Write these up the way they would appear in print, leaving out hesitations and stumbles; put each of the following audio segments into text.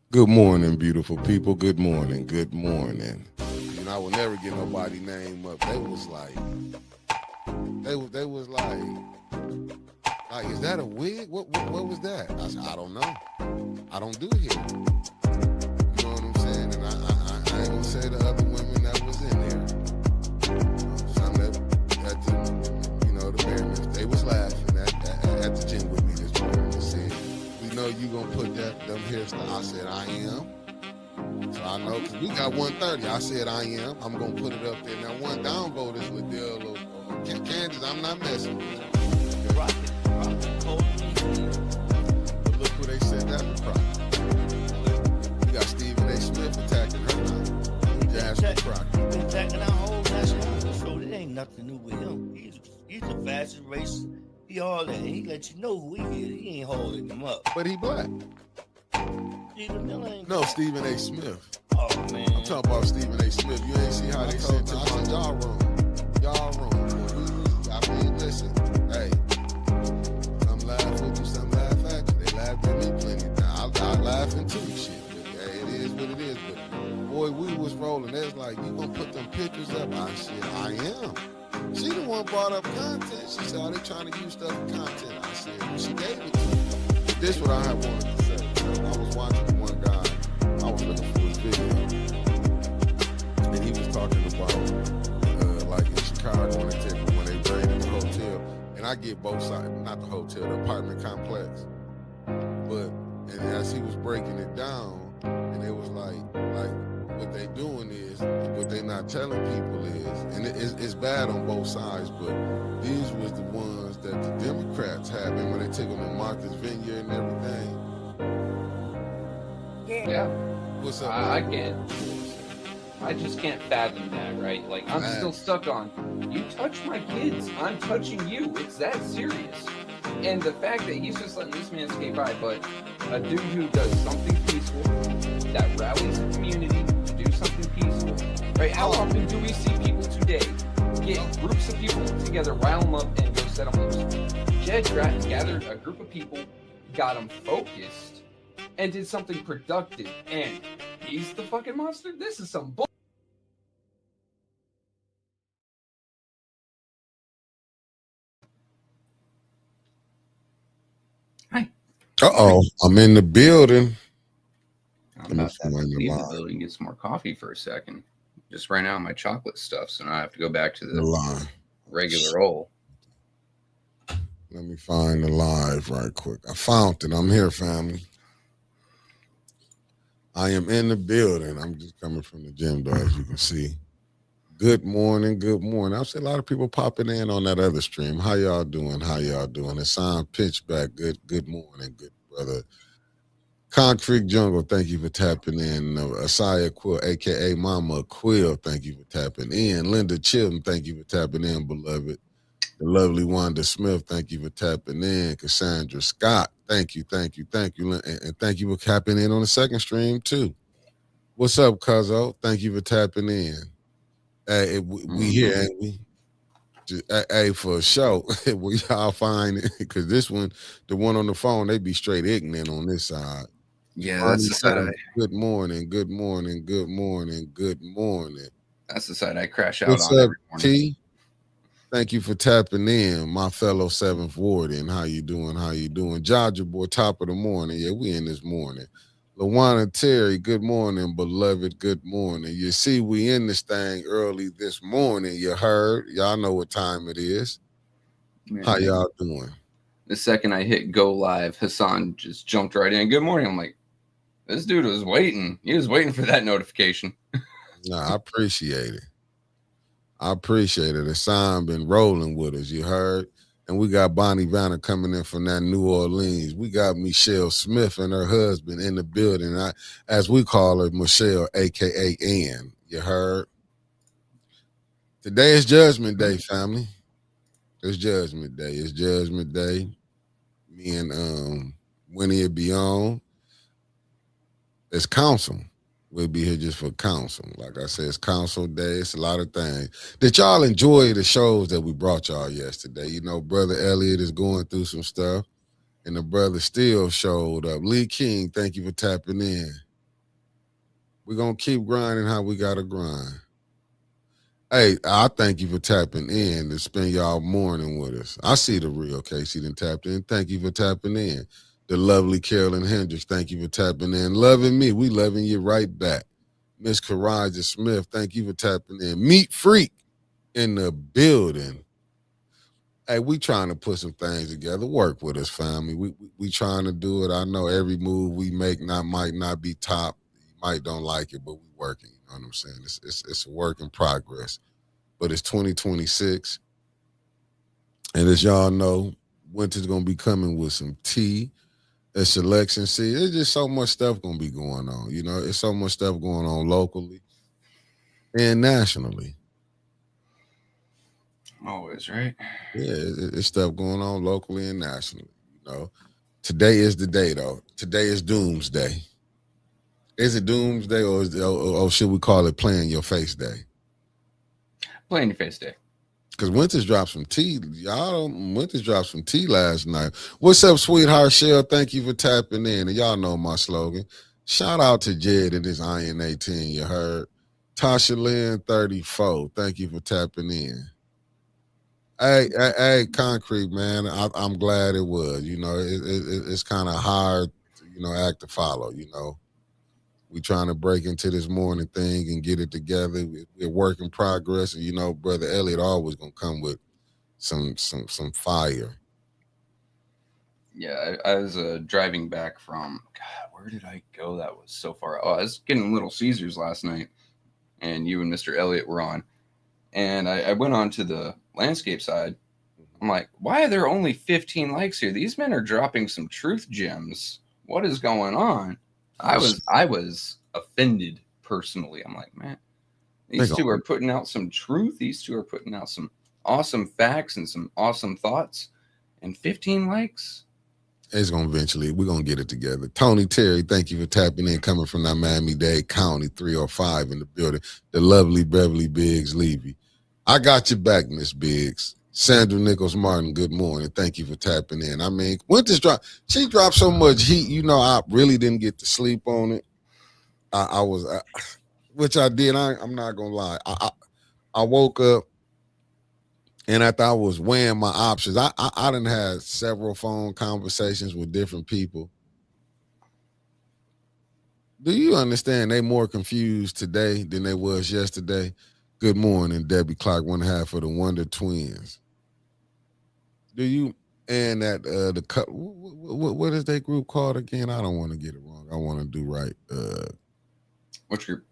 Good morning, beautiful people. Good morning. Good morning. I will never get nobody name up. They was like, they was like, is that a wig? What was that? I said, I don't know. I don't do hair. You know what I'm saying? And I ain't gonna say the other women that was in there. Some that at the Mariners, they was laughing at the gym with me this morning and said, we know you gonna put them hairstyle. I said, I am. So I know because we got 130. I said I am. I'm gonna put it up there. Now one downvote is Liddell or Kansas. I'm not messing with it. Okay? Rocket, cold. But look who they said that was Crockett. We got Stephen A. Smith attacking her now. Jasmine Crockett. Attacking our whole national show. It ain't nothing new with him. He's the fastest racer. He all that. He let you know who he is. He ain't holding him up. But he black. Stephen Miller ain't. No, Stephen A. Smith. Oh man. I'm talking about Stephen A. Smith. You ain't see how they sent him. I said y'all wrong. Y'all wrong. I mean, listen. Hey, some laugh with you, some laugh at you. They laughed at me plenty of times. I laughing too. Shit. But, hey, it is what it is. But boy, we was rolling. They was like, you gonna put them pictures up? I said, I am. She the one brought up content. She said, are they trying to use stuff for content? I said, well, she gave it to me. This what I had wanted to say. I was watching one guy. I was looking for his video, and he was talking about like in Chicago when they raided the hotel. And I get both sides, not the hotel, the apartment complex. But and as he was breaking it down, and it was like what they doing is what they not telling people is, and it's bad on both sides. But these was the ones that the Democrats had, and when they took them to Martha's Vineyard and everything. Yeah. What's up? I can't. I just can't fathom that, right? Like, I'm still stuck on, you touch my kids, I'm touching you. It's that serious. And the fact that he's just letting this man skate by, but a dude who does something peaceful, that rallies the community to do something peaceful, right? How often do we see people today get groups of people together, rile them up, and go set them loose? Jed Stratton gathered a group of people, got them focused, and did something productive, and he's the fucking monster? This is some bull. Hi. Uh-oh, I'm in the building. I'm about to leave the building and get some more coffee for a second. Just ran out of my chocolate stuff, so now I have to go back to the regular old. Let me find the live right quick. I found it. I'm here, family. I am in the building. I'm just coming from the gym, though, as you can see. Good morning. Good morning. I've seen a lot of people popping in on that other stream. How y'all doing? How y'all doing? Hassan Pitchback. Good morning, good brother. Concrete Jungle, thank you for tapping in. Asaya Quill, aka Mama Quill, thank you for tapping in. Linda Chilton, thank you for tapping in, beloved. The lovely Wanda Smith, thank you for tapping in. Cassandra Scott, thank you. And thank you for tapping in on the second stream, too. What's up, Cuzzo? Thank you for tapping in. Hey, we here, ain't we? Hey, for a show, we all find it because this one, the one on the phone, they be straight ignorant on this side. Yeah, that's the side. Good morning. That's the side I crash out What's on up, every morning. T? Thank you for tapping in, my fellow 7th Warden. How you doing? Jaja boy, top of the morning. Yeah, we in this morning. Lawana Terry, good morning, beloved. Good morning. You see, we in this thing early this morning. You heard? Y'all know what time it is. Man, how y'all doing? The second I hit go live, Hassan just jumped right in. Good morning. I'm like, this dude was waiting. He was waiting for that notification. Nah, I appreciate it. Hassan been rolling with us, you heard? And we got Bonnie Vanner coming in from that New Orleans. We got Michelle Smith and her husband in the building. As we call her, Michelle, a.k.a. Ann. You heard? Today is Judgment Day, family. It's Judgment Day. Me and Winnie will be on. It's council. We'll be here just for council. Like I said, it's council day. It's a lot of things. Did y'all enjoy the shows that we brought y'all yesterday? You know, Brother Elliot is going through some stuff, and the brother still showed up. Lee King, thank you for tapping in. We're going to keep grinding how we got to grind. Hey, I thank you for tapping in to spend y'all morning with us. I see the real Casey done tapped in. Thank you for tapping in. The lovely Carolyn Hendricks, thank you for tapping in. Loving me, we loving you right back. Miss Karaja Smith, thank you for tapping in. Meat Freak in the building. Hey, we trying to put some things together. Work with us, family. We trying to do it. I know every move we make might not be top. You might don't like it, but we working. You know what I'm saying? It's a work in progress. But it's 2026. And as y'all know, winter's gonna be coming with some tea. It's election season. There's just so much stuff gonna be going on. You know, it's so much stuff going on locally and nationally. Always, right? Yeah, it's stuff going on locally and nationally. You know, today is the day though. Today is Doomsday. Is it Doomsday or should we call it Playing Your Face Day? Playing Your Face Day. Because Winters dropped some tea. Winters dropped some tea last night. What's up, sweetheart Shell? Thank you for tapping in. And y'all know my slogan. Shout out to Jed and his Iron 18. You heard. Tasha Lynn 34. Thank you for tapping in. Hey, Concrete, man. I'm glad it was. You know, it's kind of hard, act to follow, We trying to break into this morning thing and get it together. We're work in progress. And, Brother Elliot always going to come with some fire. Yeah, I was driving back from, God, where did I go? That was so far. Oh, I was getting Little Caesars last night, and you and Mr. Elliot were on. And I went on to the landscape side. I'm like, why are there only 15 likes here? These men are dropping some truth gems. What is going on? I was offended personally. I'm like, man, these two are putting out some truth. These two are putting out some awesome facts and some awesome thoughts. And 15 likes. It's going to eventually, we're going to get it together. Tony Terry, thank you for tapping in, coming from that Miami-Dade County, 305 in the building. The lovely Beverly Biggs Levy. I got your back, Miss Biggs. Sandra Nichols Martin, good morning. Thank you for tapping in. I mean, Winters she dropped so much heat, I really didn't get to sleep on it. I was, which I did. I'm not going to lie. I woke up, and after I was weighing my options, I done had several phone conversations with different people. Do you understand they more confused today than they was yesterday? Good morning, Debbie Clark, one half of the Wonder Twins. Do you, and that, what is that group called again? I don't want to get it wrong. I want to do right. What group?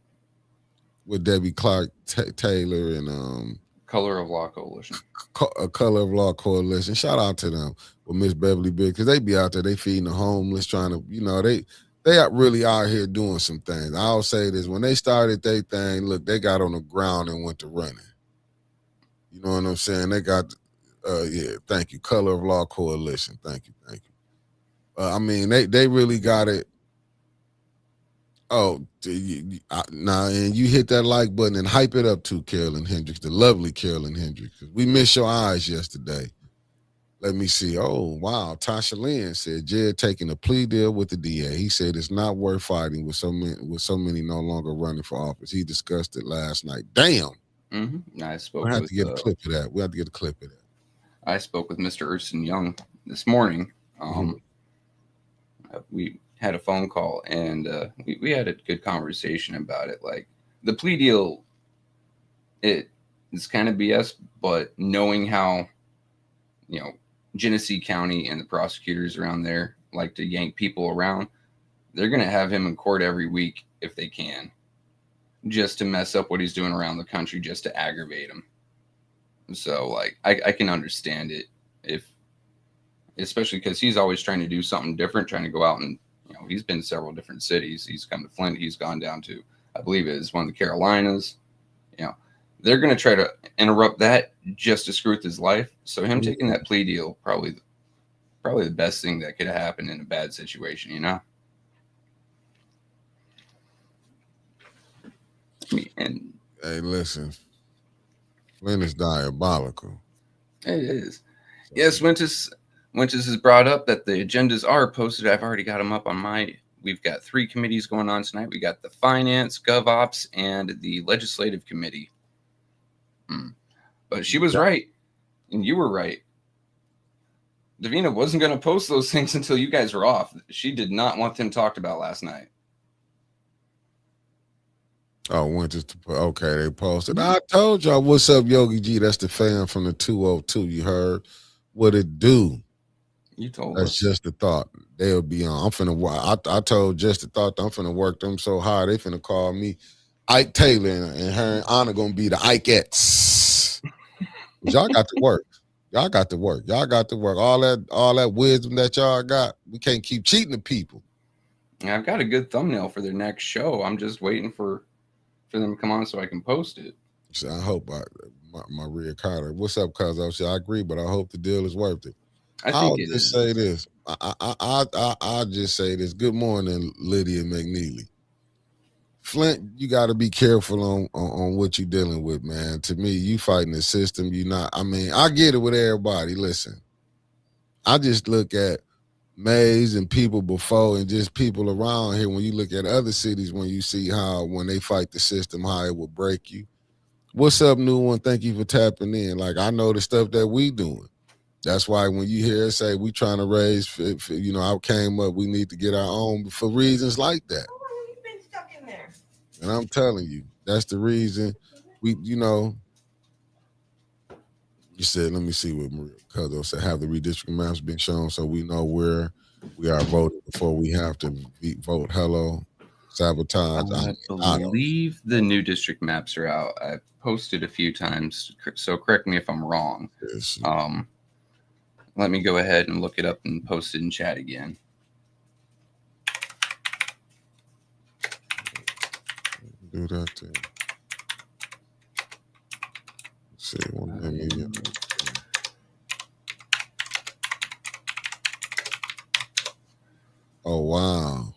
With Debbie Clark Taylor and Color of Law Coalition. Color of Law Coalition. Shout out to them with Miss Beverly Biggs, because they be out there, they feeding the homeless, trying to, they are really out here doing some things. I'll say this, when they started their thing, look, they got on the ground and went to running. You know what I'm saying? They got, thank you, Color of Law Coalition. Thank you. I mean, they really got it. Oh, now, and you hit that like button and hype it up too, Carolyn Hendricks, the lovely Carolyn Hendricks. We missed your eyes yesterday. Let me see. Oh, wow. Tasha Lynn said Jed taking a plea deal with the DA. He said it's not worth fighting with so many no longer running for office. He discussed it last night. Damn. Mm-hmm. I spoke. We have to get a clip of that. We have to get a clip of that. I spoke with Mr. Erskine Young this morning. We had a phone call, and we had a good conversation about it. Like, the plea deal, it's kind of BS, but knowing how, Genesee County and the prosecutors around there like to yank people around, they're going to have him in court every week if they can, just to mess up what he's doing around the country, just to aggravate him. So, like, I can understand it, especially because he's always trying to do something different, trying to go out and, he's been to several different cities. He's come to Flint. He's gone down to, I believe it is one of the Carolinas. They're going to try to interrupt that just to screw with his life. So him taking that plea deal, probably the best thing that could happen in a bad situation, And hey, listen, Flint is diabolical. It is. Yes, Winters has brought up that the agendas are posted. I've already got them up on my we've got 3 committees going on tonight. We got the Finance, GovOps, and the Legislative Committee. But she was right, and you were right. Davina wasn't going to post those things until you guys were off. She did not want them talked about last night. Oh, okay, they posted. I told y'all, what's up, Yogi G? That's the fan from the 202. You heard what it do? You told That's us. just the thought. They'll be on. I'm finna. I told just the thought. I'm finna work them so hard. They finna call me Ike Taylor, and her and Anna gonna be the Ikeettes. Y'all got to work. Y'all got to work. Y'all got to work. All that wisdom that y'all got. We can't keep cheating the people. I've got a good thumbnail for their next show. I'm just waiting for them to come on so I can post it. So I hope Maria Carter. What's up, cuz? I agree, but I hope the deal is worth it. I'll just say this. I'll just say this. Good morning, Lydia McNeely. Flint, you got to be careful on what you're dealing with, man. To me, you fighting the system. You not. I mean, I get it with everybody. Listen, I just look at Mays and people before and just people around here. When you look at other cities, when you see how when they fight the system, how it will break you. What's up, new one? Thank you for tapping in. Like, I know the stuff that we doing. That's why when you hear us say we trying to raise, I came up, we need to get our own for reasons like that. You've been stuck in there. And I'm telling you, that's the reason you said, let me see what Maria Cuzzo said, have the redistricting maps been shown so we know where we are voting before we have to vote. Hello, sabotage. I believe the new district maps are out. I've posted a few times, so correct me if I'm wrong. Yes. Let me go ahead and look it up and post it in chat again. Do that too. Let's see, oh wow.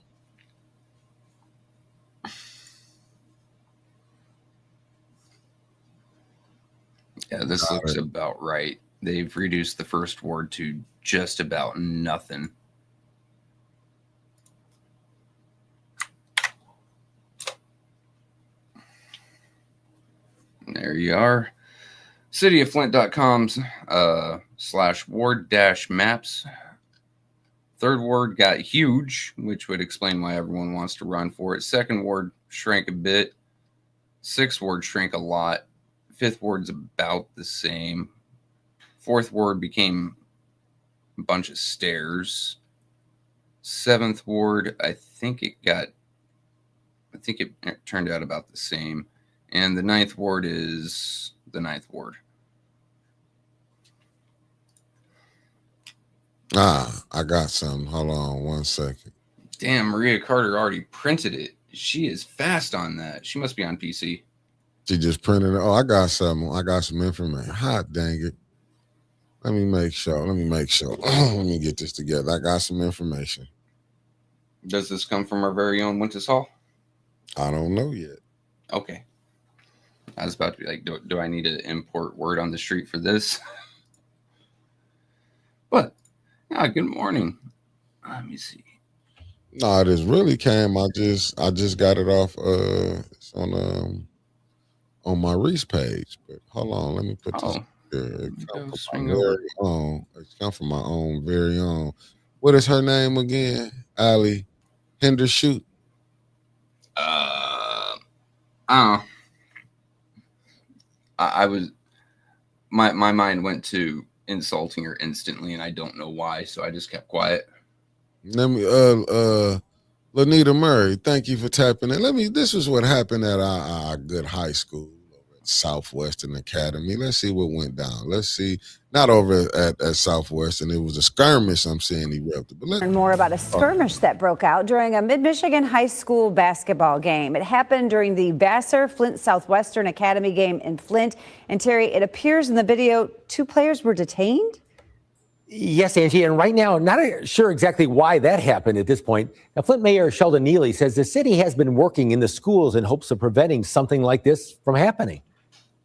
Yeah, this looks about right. They've reduced the first ward to just about nothing. There you are. CityofFlint.com's /ward-maps. Third ward got huge, which would explain why everyone wants to run for it. Second ward shrank a bit. Sixth ward shrank a lot. Fifth ward's about the same. Fourth ward became a bunch of stairs. Seventh ward, I think it turned out about the same. And the ninth ward is the ninth ward. I got something. Hold on 1 second. Damn, Maria Carter already printed it. She is fast on that. She must be on PC. She just printed it. Oh, I got something. I got some information. Hot dang it. Let me make sure. Let me get this together. I got some information. Does this come from our very own Winters Hall? I don't know yet. Okay. I was about to be like, do I need to import word on the street for this? But, yeah, good morning. Let me see. No, this really came. I just got it off it's on my Reese page. But hold on, let me put this here. It's come from my own very own. What is her name again? Allie Hendershot. I was my mind went to insulting her instantly, and I don't know why, so I just kept quiet. Let me Lanita Murray, thank you for tapping in. This is what happened at our good high school over at Southwestern Academy. Let's see what went down. Let's see. Not over at Southwestern. It was a skirmish I'm seeing erupted. But learn more about a skirmish that broke out during a Mid-Michigan high school basketball game. It happened during the Vassar-Flint Southwestern Academy game in Flint. And Terry, it appears in the video 2 players were detained? Yes, Angie, and right now, not sure exactly why that happened at this point. Now, Flint Mayor Sheldon Neely says the city has been working in the schools in hopes of preventing something like this from happening.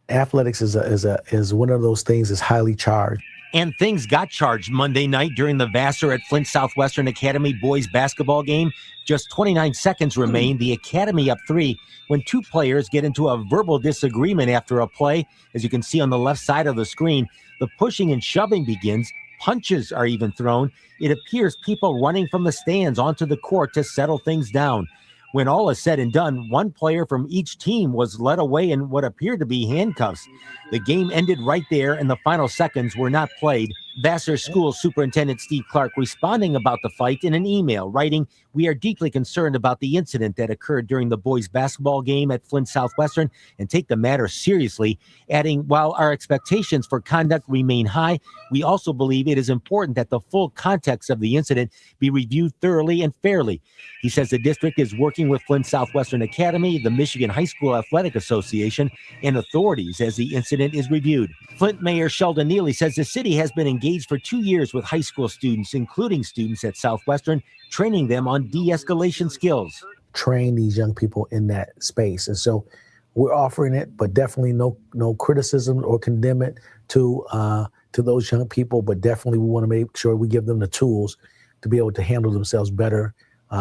Athletics is one of those things that's highly charged. And things got charged Monday night during the Vassar at Flint Southwestern Academy boys basketball game. Just 29 seconds remain. The Academy up 3 when 2 players get into a verbal disagreement after a play. As you can see on the left side of the screen, the pushing and shoving begins. Punches are even thrown. It appears people running from the stands onto the court to settle things down. When all is said and done, 1 player from each team was led away in what appeared to be handcuffs. The game ended right there, and the final seconds were not played. Vassar School Superintendent Steve Clark responding about the fight in an email, writing, "We are deeply concerned about the incident that occurred during the boys' basketball game at Flint Southwestern and take the matter seriously," adding, "While our expectations for conduct remain high, we also believe it is important that the full context of the incident be reviewed thoroughly and fairly." He says the district is working with Flint Southwestern Academy, the Michigan High School Athletic Association, and authorities as the incident is reviewed. Flint Mayor Sheldon Neely says the city has been engaged for 2 years with high school students, including students at Southwestern, training them on de-escalation skills. Train these young people in that space. And so we're offering it, but definitely no criticism or condemn to those young people. But definitely we want to make sure we give them the tools to be able to handle themselves better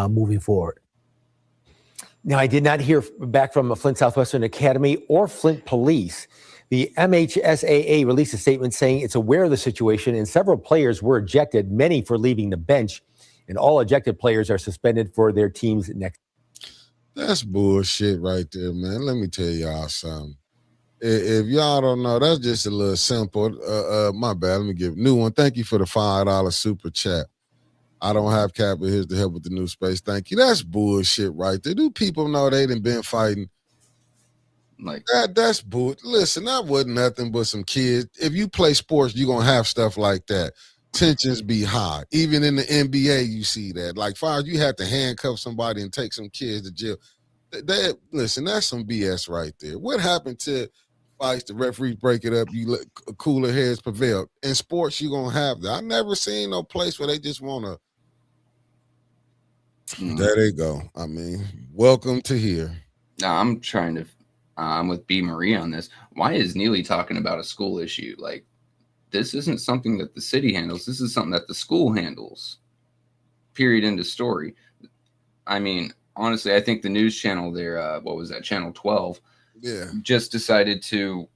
moving forward. Now, I did not hear back from Flint Southwestern Academy or Flint Police. The MHSAA released a statement saying it's aware of the situation and several players were ejected, many for leaving the bench, and all ejected players are suspended for their teams next. That's bullshit right there, man. Let me tell y'all something. If y'all don't know, that's just a little simple. My bad. Let me give new one. Thank you for the $5 super chat. I don't have capital. Here's to help with the new space. Thank you. That's bullshit right there. Do people know they done been fighting? Like that's bull. Listen, that wasn't nothing but some kids. If you play sports, you're gonna have stuff like that. Tensions be high. Even in the NBA, you see that. Like, far as you have to handcuff somebody and take some kids to jail. Listen, that's some BS right there. What happened to fights? The referees break it up. You let cooler heads prevail. In sports, you're gonna have that. I never seen no place where they just wanna. There they go. I mean, welcome to here. Now I'm trying to. I'm with B. Marie on this. Why is Neely talking about a school issue? Like, this isn't something that the city handles. This is something that the school handles. Period. End of story. I mean, honestly, I think the news channel there, what was that, Channel 12, just decided to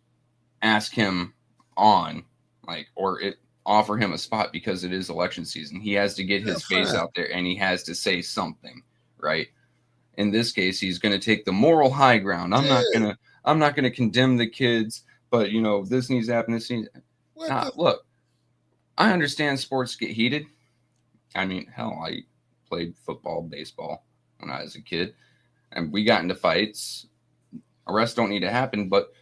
ask him on, like, or offer him a spot because it is election season. He has to get his face out there and he has to say something, right? In this case, he's going to take the moral high ground. I'm not going to condemn the kids, but you know, this needs to happen. This needs. Look, I understand sports get heated. I mean, hell, I played football, baseball when I was a kid, and we got into fights. Arrests don't need to happen, but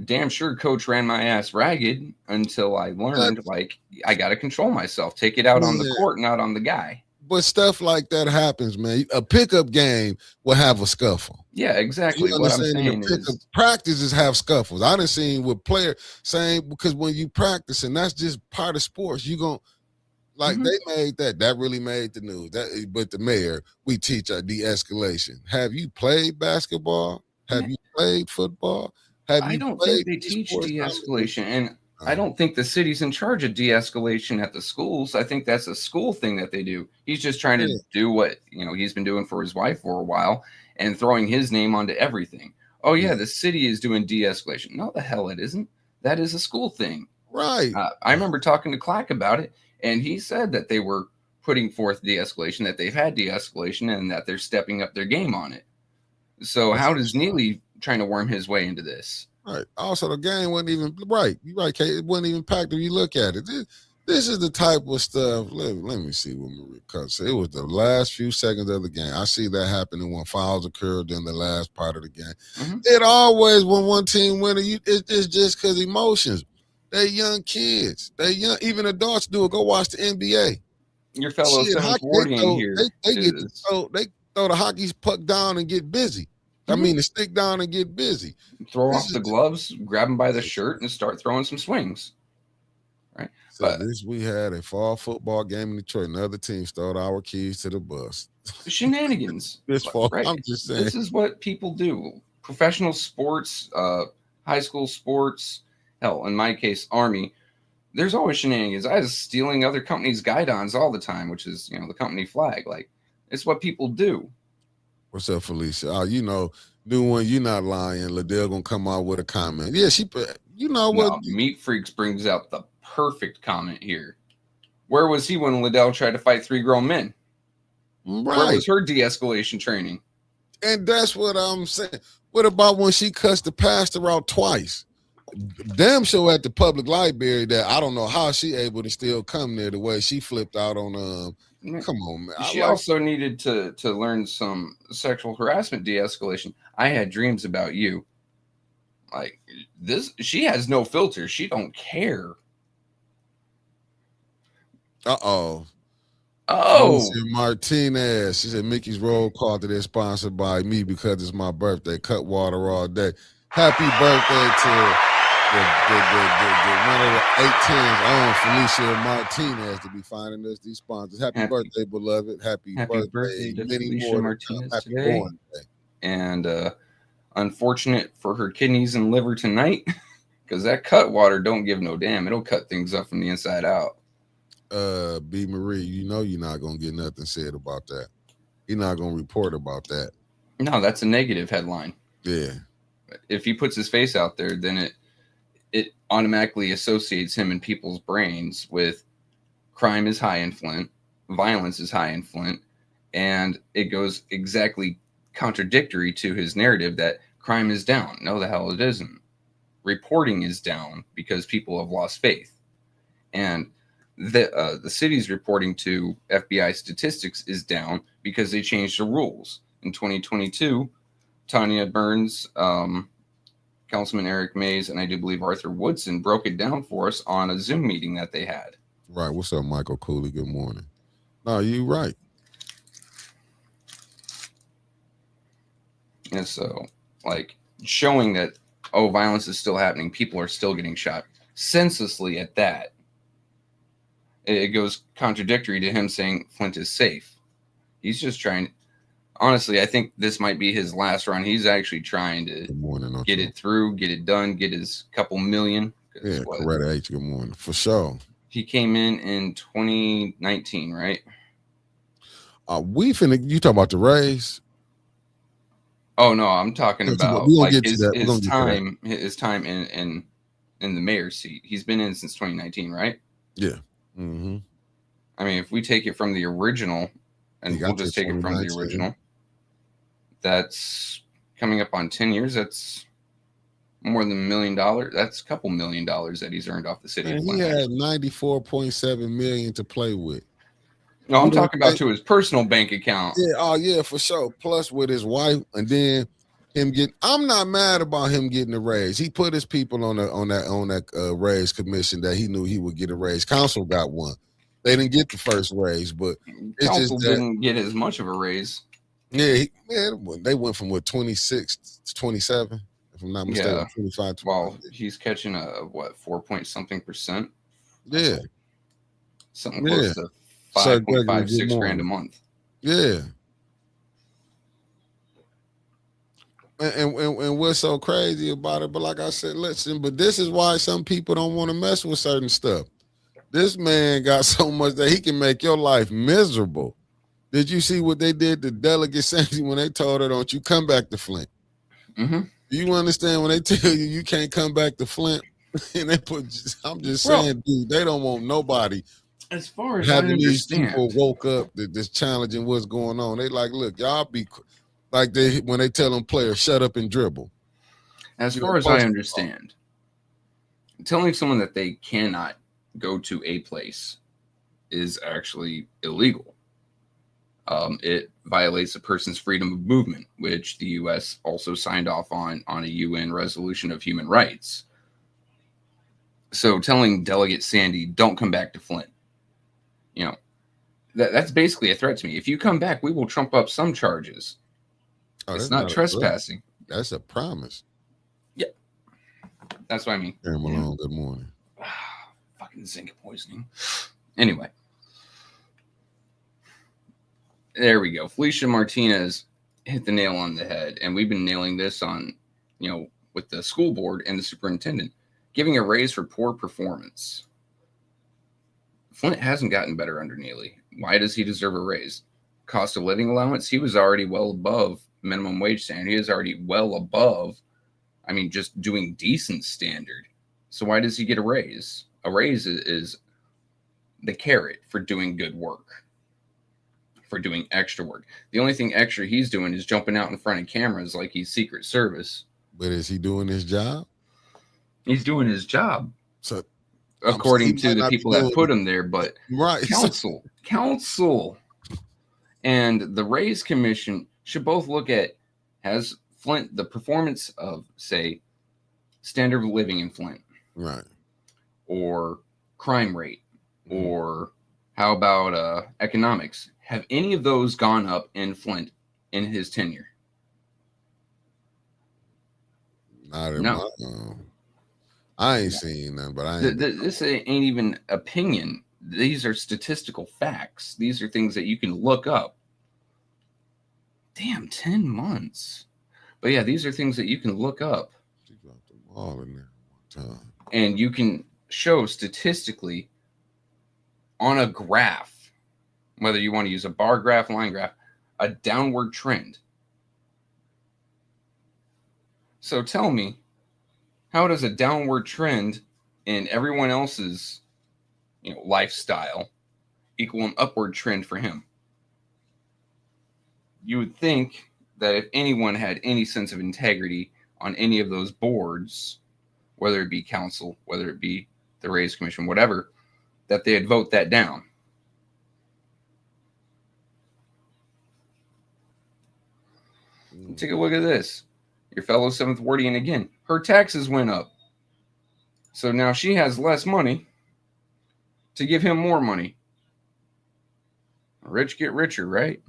damn sure coach ran my ass ragged until I learned, like, I got to control myself, take it out on the court, not on the guy. But stuff like that happens, man. A pickup game will have a scuffle. Yeah, exactly. What I'm saying is practices have scuffles. I done seen with players saying, because when you practice, and that's just part of sports, you going like they made that really made the news. But the mayor, we teach our de-escalation. Have you played basketball? Have you played football? I don't think they teach de-escalation, and I don't think the city's in charge of de-escalation at the schools. I think that's a school thing that they do. He's just trying to do what, you know, he's been doing for his wife for a while and throwing his name onto everything. Oh, yeah, the city is doing de-escalation. No, the hell it isn't. That is a school thing. Right. I remember talking to Clack about it, and he said that they were putting forth de-escalation, that they've had de-escalation, and that they're stepping up their game on it. So how does Neely trying to worm his way into this? Right. Also, the game wasn't even right. You're right, Kate. It wasn't even packed if you look at it. This is the type of stuff. Let me see what Maria cuts. It was the last few seconds of the game. I see that happening when fouls occurred in the last part of the game. It always, when one team wins, it's just because emotions. They're young kids. They young. Even adults do it. Go watch the NBA. Your fellow Seventh Ward in here. They throw the hockey puck down and get busy. I mean, to stick down and get busy. Throw off the gloves, grab them by the shirt, and start throwing some swings. Right. So but we had a fall football game in Detroit. Another team stole our keys to the bus. Shenanigans. This fall, right. I'm just saying. This is what people do. Professional sports, high school sports, hell, in my case, Army. there's always shenanigans. I was stealing other companies' guidons all the time, which is, the company flag. Like, it's what people do. What's up, Felicia? Oh, new one, you not lying. Liddell gonna come out with a comment. Yeah, you know what? No, Meat Freaks brings out the perfect comment here. Where was he when Liddell tried to fight 3 grown men? Where Right. was her de-escalation training? And that's what I'm saying. What about when she cussed the pastor out twice? Damn sure at the public library that I don't know how she able to still come there the way she flipped out on come on, man. She also needed to learn some sexual harassment de-escalation. I had dreams about you. Like this, she has no filter. She don't care. Oh, Martinez. She said Mickey's Roll Call today sponsored by me because it's my birthday. Cut water all day. Happy birthday to the one of the 18's own Felicia Martinez to be finding us these sponsors. Happy birthday, beloved. Happy birthday to many Felicia more Martinez happy today. born day. And unfortunate for her kidneys and liver tonight, because that cut water don't give no damn. It'll cut things up from the inside out. B. Marie, you're not gonna get nothing said about that. You're not gonna report about that. No, that's a negative headline. Yeah. If he puts his face out there, then it automatically associates him in people's brains with crime is high in Flint, violence is high in Flint, and it goes exactly contradictory to his narrative that crime is down. No, the hell it isn't. Reporting is down because people have lost faith. And the city's reporting to FBI statistics is down because they changed the rules. In 2022, Tanya Burns, Councilman Eric Mays, and I do believe Arthur Woodson broke it down for us on a Zoom meeting that they had. Right. What's up, Michael Cooley? Good morning. No, you right. And so, like, showing that, violence is still happening. People are still getting shot senselessly at that. It goes contradictory to him saying Flint is safe. He's just trying. Honestly, I think this might be his last run. He's actually trying to get it through, get it done, get his couple million. Yeah, Coretta H. Good morning. For sure. He came in 2019, right? You talking about the Rays? Oh no, I'm talking about like his time in the mayor's seat. He's been in since 2019, right? Yeah. Mm-hmm. I mean, if we take it from the original, and we'll just take it from the original, that's coming up on 10 years. That's more than $1 million. That's a couple $1 million that he's earned off the city. And he had $94.7 million to play with. No, I'm talking about to his personal bank account. Yeah, oh yeah, for sure. Plus with his wife, and then him getting. I'm not mad about him getting a raise. He put his people on that raise commission that he knew he would get a raise. Council got one. They didn't get the first raise, but it's Council just didn't get as much of a raise. Yeah, they went from 26 to 27, if I'm not mistaken. Yeah. 25. Well, he's catching a 4 point something percent. Yeah, something close to 5.5, 6 grand a month. Yeah. And what's so crazy about it, but like I said, listen, but this is why some people don't want to mess with certain stuff. This man got so much that he can make your life miserable. Did you see what they did to Delegate Sandy when they told her, don't you come back to Flint? Mm-hmm. Do you understand when they tell you can't come back to Flint? And I'm just saying, dude, they don't want nobody. As far as having I these understand, people woke up that's challenging what's going on. They like, look, y'all be like when they tell them players shut up and dribble. As far as I understand, telling someone that they cannot go to a place is actually illegal. It violates a person's freedom of movement, which the U.S. also signed off on a UN resolution of human rights. So telling Delegate Sandy, don't come back to Flint, that's basically a threat to me. If you come back, we will trump up some charges. It's not trespassing. That's a promise. Yeah. That's what I mean. Aaron Malone, good morning. Fucking zinc poisoning. Anyway. There we go. Felicia Martinez hit the nail on the head. And we've been nailing this on, with the school board and the superintendent. Giving a raise for poor performance. Flint hasn't gotten better under Neely. Why does he deserve a raise? Cost of living allowance, he was already well above minimum wage standard. He is already well above, I mean, just doing decent standard. So why does he get a raise? A raise is the carrot for doing good work, for doing extra work. The only thing extra he's doing is jumping out in front of cameras like he's Secret Service. But is he doing his job? He's doing his job. So according to the people that put him there, but right. council and the Raise Commission should both look at, has Flint the performance of, say, standard of living in Flint, right, or crime rate, or how about economics? Have any of those gone up in Flint in his tenure? Not in my, I ain't seen none, but I ain't. This ain't even opinion. These are statistical facts. These are things that you can look up. Damn, 10 months. But yeah, these are things that you can look up. She dropped them all in there one time. And you can show statistically on a graph, whether you want to use a bar graph, line graph, a downward trend. So tell me, how does a downward trend in everyone else's, lifestyle equal an upward trend for him? You would think that if anyone had any sense of integrity on any of those boards, whether it be council, whether it be the Raise Commission, whatever, that they'd vote that down. Take a look at this. Your fellow Seventh Wardian again. Her taxes went up. So now she has less money to give him more money. Rich get richer, right?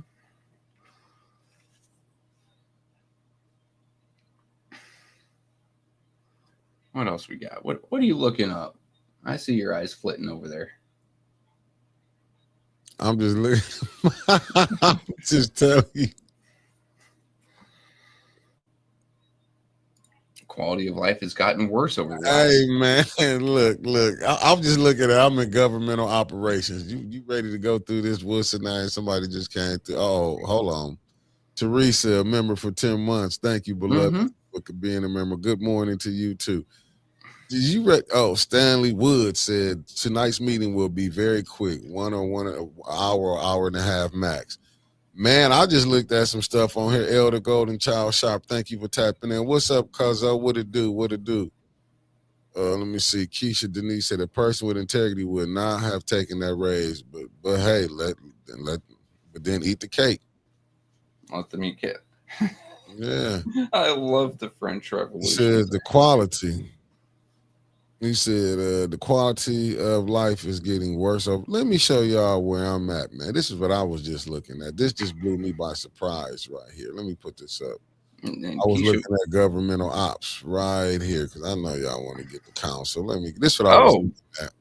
What else we got? What are you looking up? I see your eyes flitting over there. I'm just looking. I'm just telling you. Quality of life has gotten worse over the Hey man, look. I'm just looking at. I'm in governmental operations. You ready to go through this Wilson? And somebody just came through. Oh, hold on. Teresa, a member for 10 months. Thank you, beloved, for being a member. Good morning to you too. Did you read? Oh, Stanley Wood said tonight's meeting will be very quick, 1 hour or hour and a half max. Man, I just looked at some stuff on here. Elder Golden Child Sharp, thank you for tapping in. What's up, Cuzzo? What it do? Let me see. Keisha Denise said a person with integrity would not have taken that raise, but hey, but then eat the cake. Let them eat cake. Yeah. I love the French Revolution. He says the quality. He said the quality of life is getting worse. So let me show y'all where I'm at, man. This is what I was just looking at. This just blew me by surprise right here. Let me put this up. I was looking at governmental ops right here because I know y'all want to get the count. So this is what I was looking at.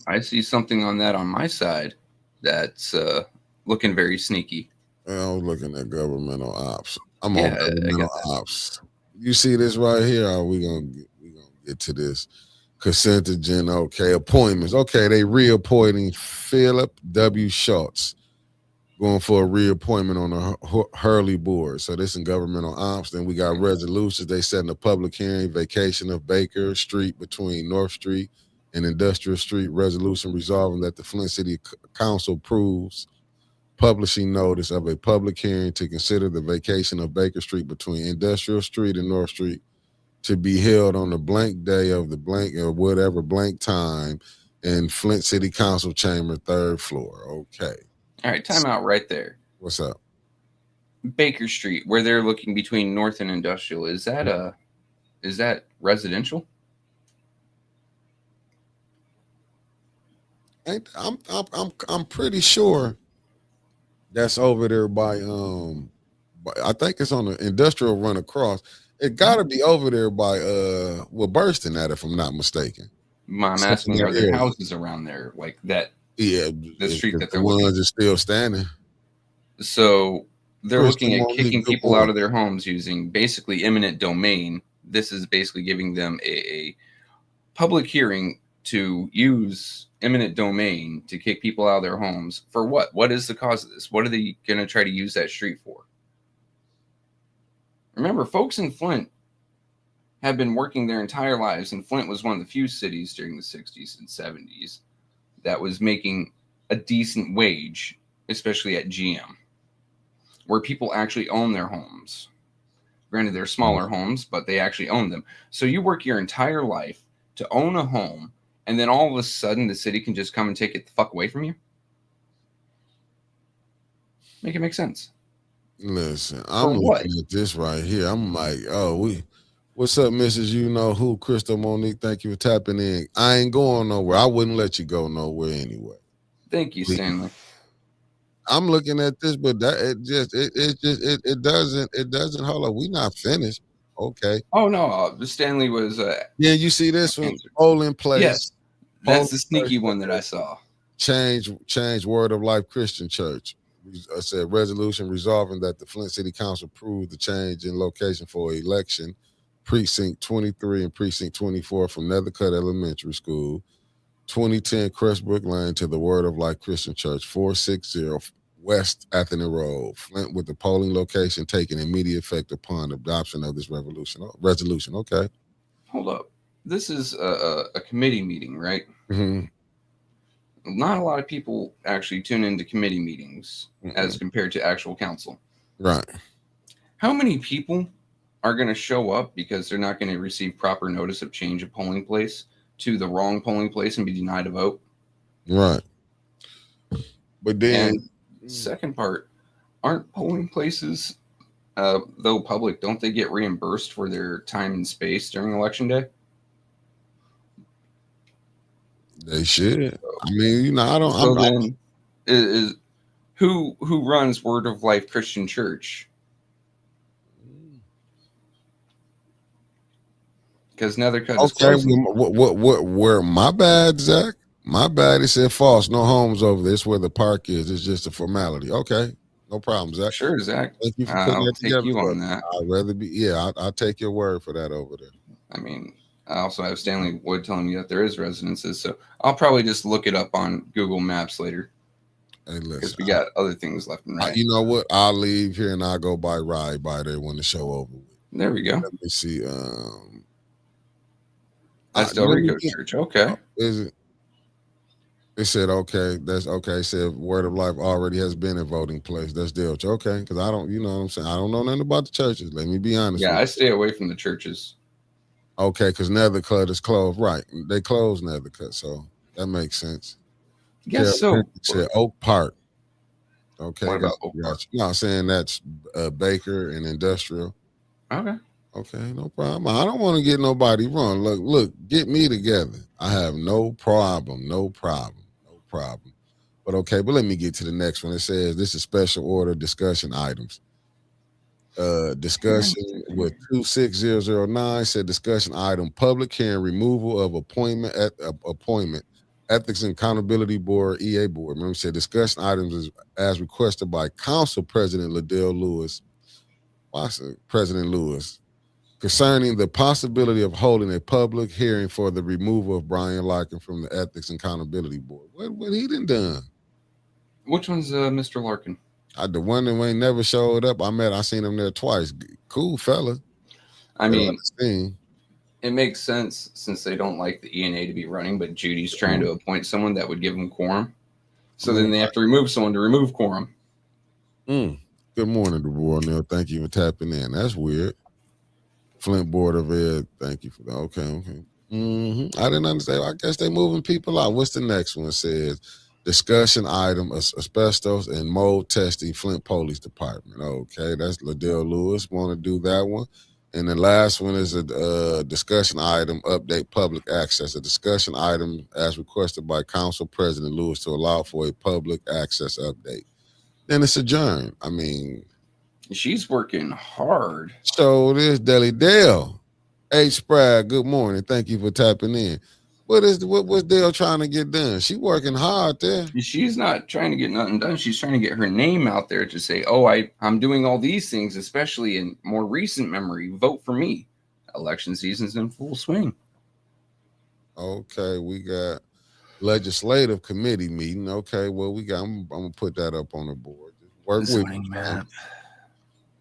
I see something on that on my side that's looking very sneaky. I was looking at governmental ops. I'm on governmental ops. You see this right here? We gonna get to this. Consent agenda. Okay, appointments. Okay, they reappointing Philip W. Schultz, going for a reappointment on the Hurley board. So this in governmental ops. Then we got resolutions. They setting a public hearing, vacation of Baker Street between North Street and Industrial Street. Resolution resolving that the Flint City Council approves publishing notice of a public hearing to consider the vacation of Baker Street between Industrial Street and North Street to be held on the blank day of the blank or whatever blank time in Flint City Council chamber, 3rd floor. Okay. All right, time out right there. What's up? Baker Street, where they're looking between North and Industrial, is that residential? I'm pretty sure that's over there by I think it's on the industrial run across. It gotta be over there by Burston at, if I'm not mistaken. I'm asking, are there houses around there like that? Yeah, the street that the ones are still standing. So they're looking at kicking people out of their homes using basically eminent domain. This is basically giving them a public hearing to use eminent domain to kick people out of their homes for what? What is the cause of this? What are they going to try to use that street for? Remember, folks in Flint have been working their entire lives, and Flint was one of the few cities during the 60s and 70s that was making a decent wage, especially at GM, where people actually own their homes. Granted, they're smaller homes, but they actually own them. So you work your entire life to own a home, and then all of a sudden the city can just come and take it the fuck away from you? Make it make sense. Listen, I'm looking at this right here. I'm like, what's up, Mrs. You know who? Crystal Monique, thank you for tapping in. I ain't going nowhere. I wouldn't let you go nowhere anyway. Thank you, Stanley. I'm looking at this, but that it doesn't hold up. We not finished. Okay. Oh no, Stanley was yeah, you see this one? Polling place. Yes. That's the sneaky one that I saw. Change Word of Life Christian Church. I said resolution resolving that the Flint City Council approved the change in location for election precinct 23 and precinct 24 from Nethercutt Elementary School, 2010 Crestbrook Lane to the Word of Life Christian Church, 460 West Atheny Road, Flint, with the polling location taking immediate effect upon adoption of this resolution. Okay. Hold up. This is a committee meeting, right? Mm-hmm. Not a lot of people actually tune into committee meetings as compared to actual council. Right. How many people are going to show up because they're not going to receive proper notice of change of polling place to the wrong polling place and be denied a vote? Right. But then... And second part, aren't polling places, though public, don't they get reimbursed for their time and space during election day? They should. I mean, I don't. So then, is who runs Word of Life Christian Church? Because Nethercutt is closing. Where? My bad, Zach. My bad. It said false. No homes over there. It's where the park is. It's just a formality. Okay, no problem, Zach. Sure, Zach. Thank you for putting that together. I'll take you on that. I'd rather be. Yeah, I'll take your word for that over there. I mean, I also have Stanley Wood telling me that there is residences, so I'll probably just look it up on Google Maps later. Hey, listen, because we got other things left and right. You know what? I'll leave here and I'll go ride by there when the show over. There we go. Let me see. That's Del Rico Church. Okay. Is it? It said okay. That's okay. It said Word of Life already has been a voting place. That's Del. Okay, because I don't. You know what I'm saying? I don't know nothing about the churches. Let me be honest. Yeah, I stay away from the churches. Okay, because Nethercutt is closed. Right. They closed Nethercutt, so that makes sense. Yes, so. Said Oak Park. Okay. What about Oak Park? No, I'm saying that's Baker and Industrial. Okay. Okay, no problem. I don't want to get nobody wrong. Look, get me together. I have no problem. But okay, but let me get to the next one. It says this is special order discussion items. Discussion with 26009 said discussion item public hearing removal of appointment ethics and accountability board EA board. Remember, said discussion items is as requested by Council President Liddell Lewis, President Lewis, concerning the possibility of holding a public hearing for the removal of Brian Larkin from the ethics and accountability board. What he done? Which one's Mr. Larkin? The one that ain't never showed up. I seen him there twice. Cool fella. I mean, it makes sense since they don't like the ENA to be running, but Judy's trying to appoint someone that would give them quorum. So then they have to remove someone to remove quorum. Good morning, Deborah Neal. Thank you for tapping in. That's weird. Flint Board of Ed. Thank you for that. Okay. I didn't understand. I guess they moving people out. What's the next one? It says discussion item asbestos and mold testing Flint Police Department. Okay, that's Liddell Lewis. Want to do that one. And the last one is a discussion item update public access. A discussion item as requested by Council President Lewis to allow for a public access update. Then it's adjourned. I mean, she's working hard. So this Deli Dale. H. Sprague, good morning. Thank you for tapping in. What's Dale trying to get done? She working hard there. She's not trying to get nothing done. She's trying to get her name out there to say, I'm doing all these things, especially in more recent memory. Vote for me. Election season's in full swing. Okay, we got legislative committee meeting. Okay, well, I'm gonna put that up on the board. Work with me, Zoning fam. map,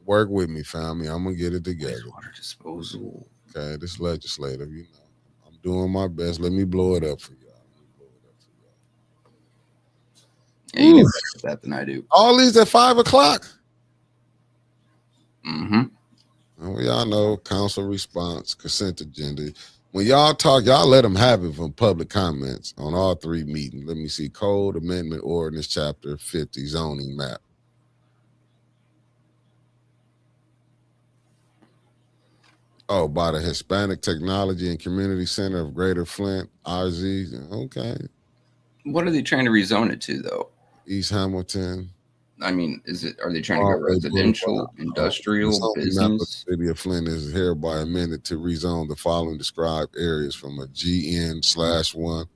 Work with me, family. I'm gonna get it together. wastewater disposal. Okay, this legislative, I'm doing my best. Let me blow it up for y'all. Yeah, you do better with that than I do. All these at 5:00. Mm-hmm. Well, y'all know council response, consent agenda. When y'all talk, y'all let them have it from public comments on all three meetings. Let me see. Code Amendment Ordinance Chapter 50, Zoning Map. Oh, by the Hispanic Technology and Community Center of Greater Flint, RZ. Okay. What are they trying to rezone it to, though? East Hamilton. I mean, are they trying to go residential, industrial, The zoning map of the business? city of Flint is hereby amended to rezone the following described areas from a GN/1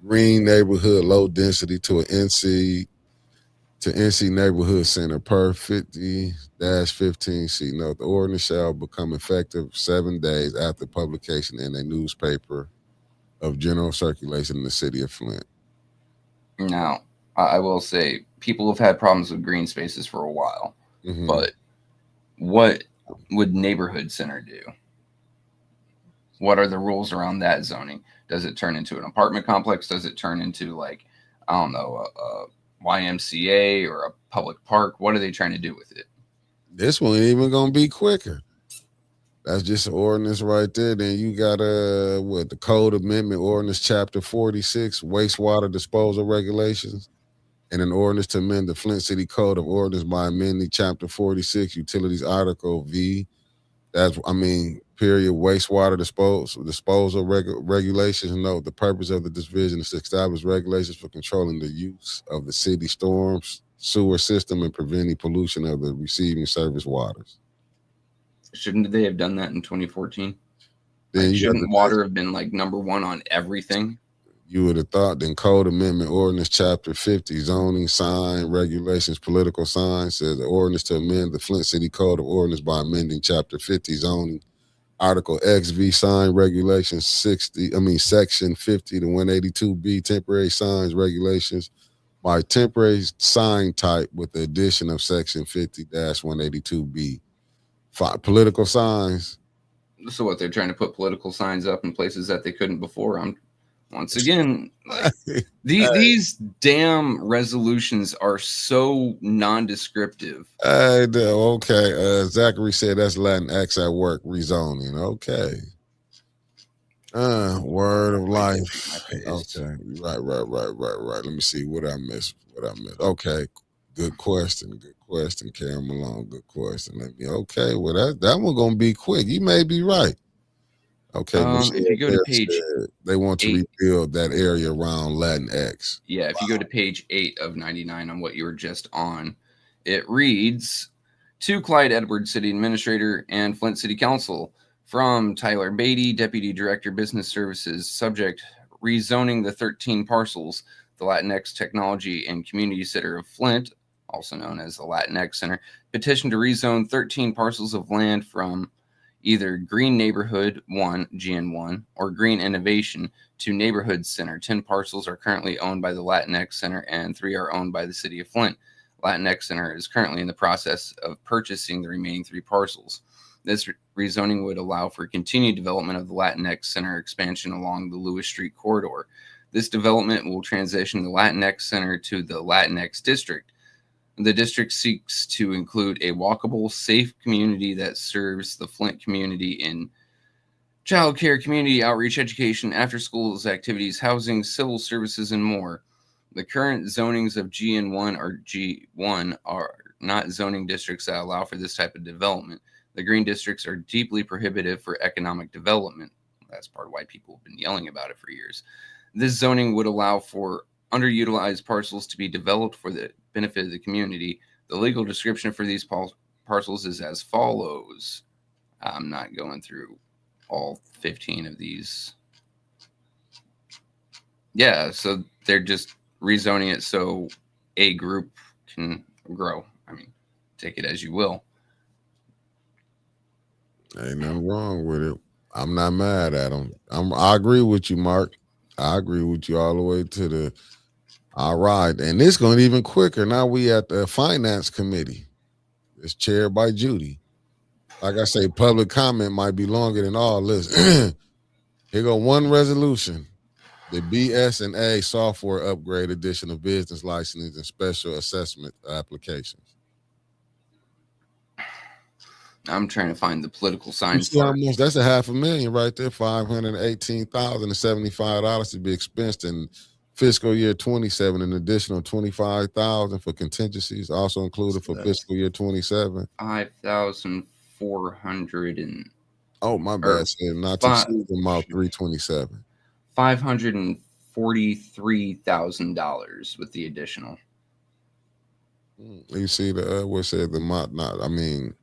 green neighborhood low density to an NC neighborhood center per 50-15C. Note, the ordinance shall become effective 7 days after publication in a newspaper of general circulation in the city of Flint. Now, I will say people have had problems with green spaces for a while, but what would neighborhood center do? What are the rules around that zoning? Does it turn into an apartment complex? Does it turn into, like, I don't know, a YMCA or a public park? What are they trying to do with it? This one ain't even gonna be quicker. That's just an ordinance right there. Then you got the Code Amendment Ordinance Chapter 46, wastewater disposal regulations, and an ordinance to amend the Flint City Code of Ordinance by amending Chapter 46, Utilities Article V. Period. Wastewater disposal regulations. Note, the purpose of the division is to establish regulations for controlling the use of the city storms sewer system and preventing pollution of the receiving service waters. Shouldn't they have done that in 2014? Then shouldn't water have been like number one on everything? You would have thought. Then Code Amendment Ordinance Chapter 50, zoning sign regulations, political signs, says the ordinance to amend the Flint City Code of Ordinance by amending Chapter 50, zoning Article XV, sign regulations Section 50 to 182B, temporary signs regulations by temporary sign type with the addition of Section 50-182B. Political signs. So what, they're trying to put political signs up in places that they couldn't before? Once again, like, these damn resolutions are so non-descriptive. Okay. Zachary said that's Latinx at work rezoning. Okay. Word of life. Okay. Right. Let me see what I missed. Okay. Good question. Carry Malone. Good question. Okay. Well, that one gonna be quick. You may be right. Okay. If you go to page, they want to rebuild that area around Latinx. Yeah. If you go to page 8 of 99 on what you were just on, it reads, to Clyde Edwards, City Administrator and Flint City Council, from Tyler Beatty, Deputy Director, Business Services, subject rezoning the 13 parcels, the Latinx Technology and Community Center of Flint, also known as the Latinx Center, petition to rezone 13 parcels of land from either Green Neighborhood 1, GN1, or Green Innovation to Neighborhood Center. 10 parcels are currently owned by the Latinx Center and 3 are owned by the City of Flint. Latinx Center is currently in the process of purchasing the remaining 3 parcels. This rezoning would allow for continued development of the Latinx Center expansion along the Lewis Street corridor. This development will transition the Latinx Center to the Latinx District. The district seeks to include a walkable, safe community that serves the Flint community in child care, community outreach, education, after schools activities, housing, civil services, and more. The current zonings of GN1 or G1 are not zoning districts that allow for this type of development. The green districts are deeply prohibitive for economic development. That's part of why people have been yelling about it for years. This zoning would allow for underutilized parcels to be developed for the benefit of the community. The legal description for these parcels is as follows. I'm not going through all 15 of these. Yeah, so they're just rezoning it so a group can grow. I mean, take it as you will. Ain't nothing wrong with it. I'm not mad at him. I agree with you, Mark. I agree with you all the way to the. All right, and this going even quicker. Now we at the finance committee. It's chaired by Judy. Like I say, public comment might be longer than all this. Here go one resolution. The BS&A software upgrade edition of business licenses and special assessment applications. I'm trying to find the political signs. That's $500,000 right there. $518,075 to be expensed in fiscal year 27. An additional $25,000 for contingencies also included for fiscal year 27. 5,400 and. Oh, my bad. Not to exceed the amount 327. $543,000 with the additional. You see what said the amount not. I mean.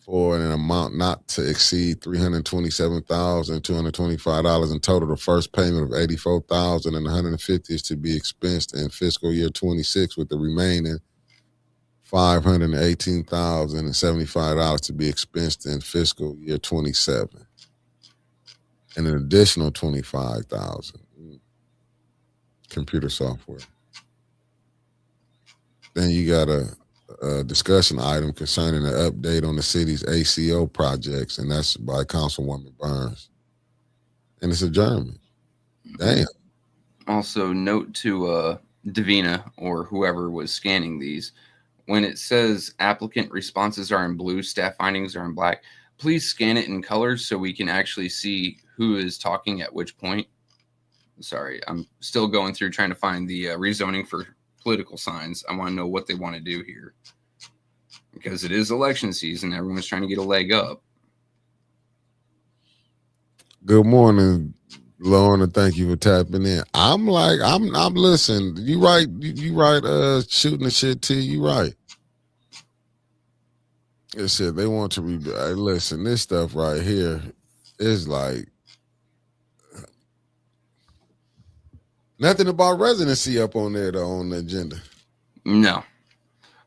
For an amount not to exceed $327,225 in total. The first payment of $84,150 is to be expensed in fiscal year 26, with the remaining $518,075 to be expensed in fiscal year 27, and an additional $25,000 computer software. Then you got a discussion item concerning an update on the city's ACO projects, and that's by Councilwoman Burns. And it's adjournment. Damn. Also, note to Davina or whoever was scanning these, when it says applicant responses are in blue, staff findings are in black, please scan it in colors so we can actually see who is talking at which point. Sorry, I'm still going through trying to find the rezoning for political signs. I want to know what they want to do here, because it is election season. Everyone's trying to get a leg up. Good morning, Lauren, and thank you for tapping in. I'm listening. You right, shooting the shit to you right. It said they want to listen, this stuff right here is like nothing about residency up on there though on the agenda. No.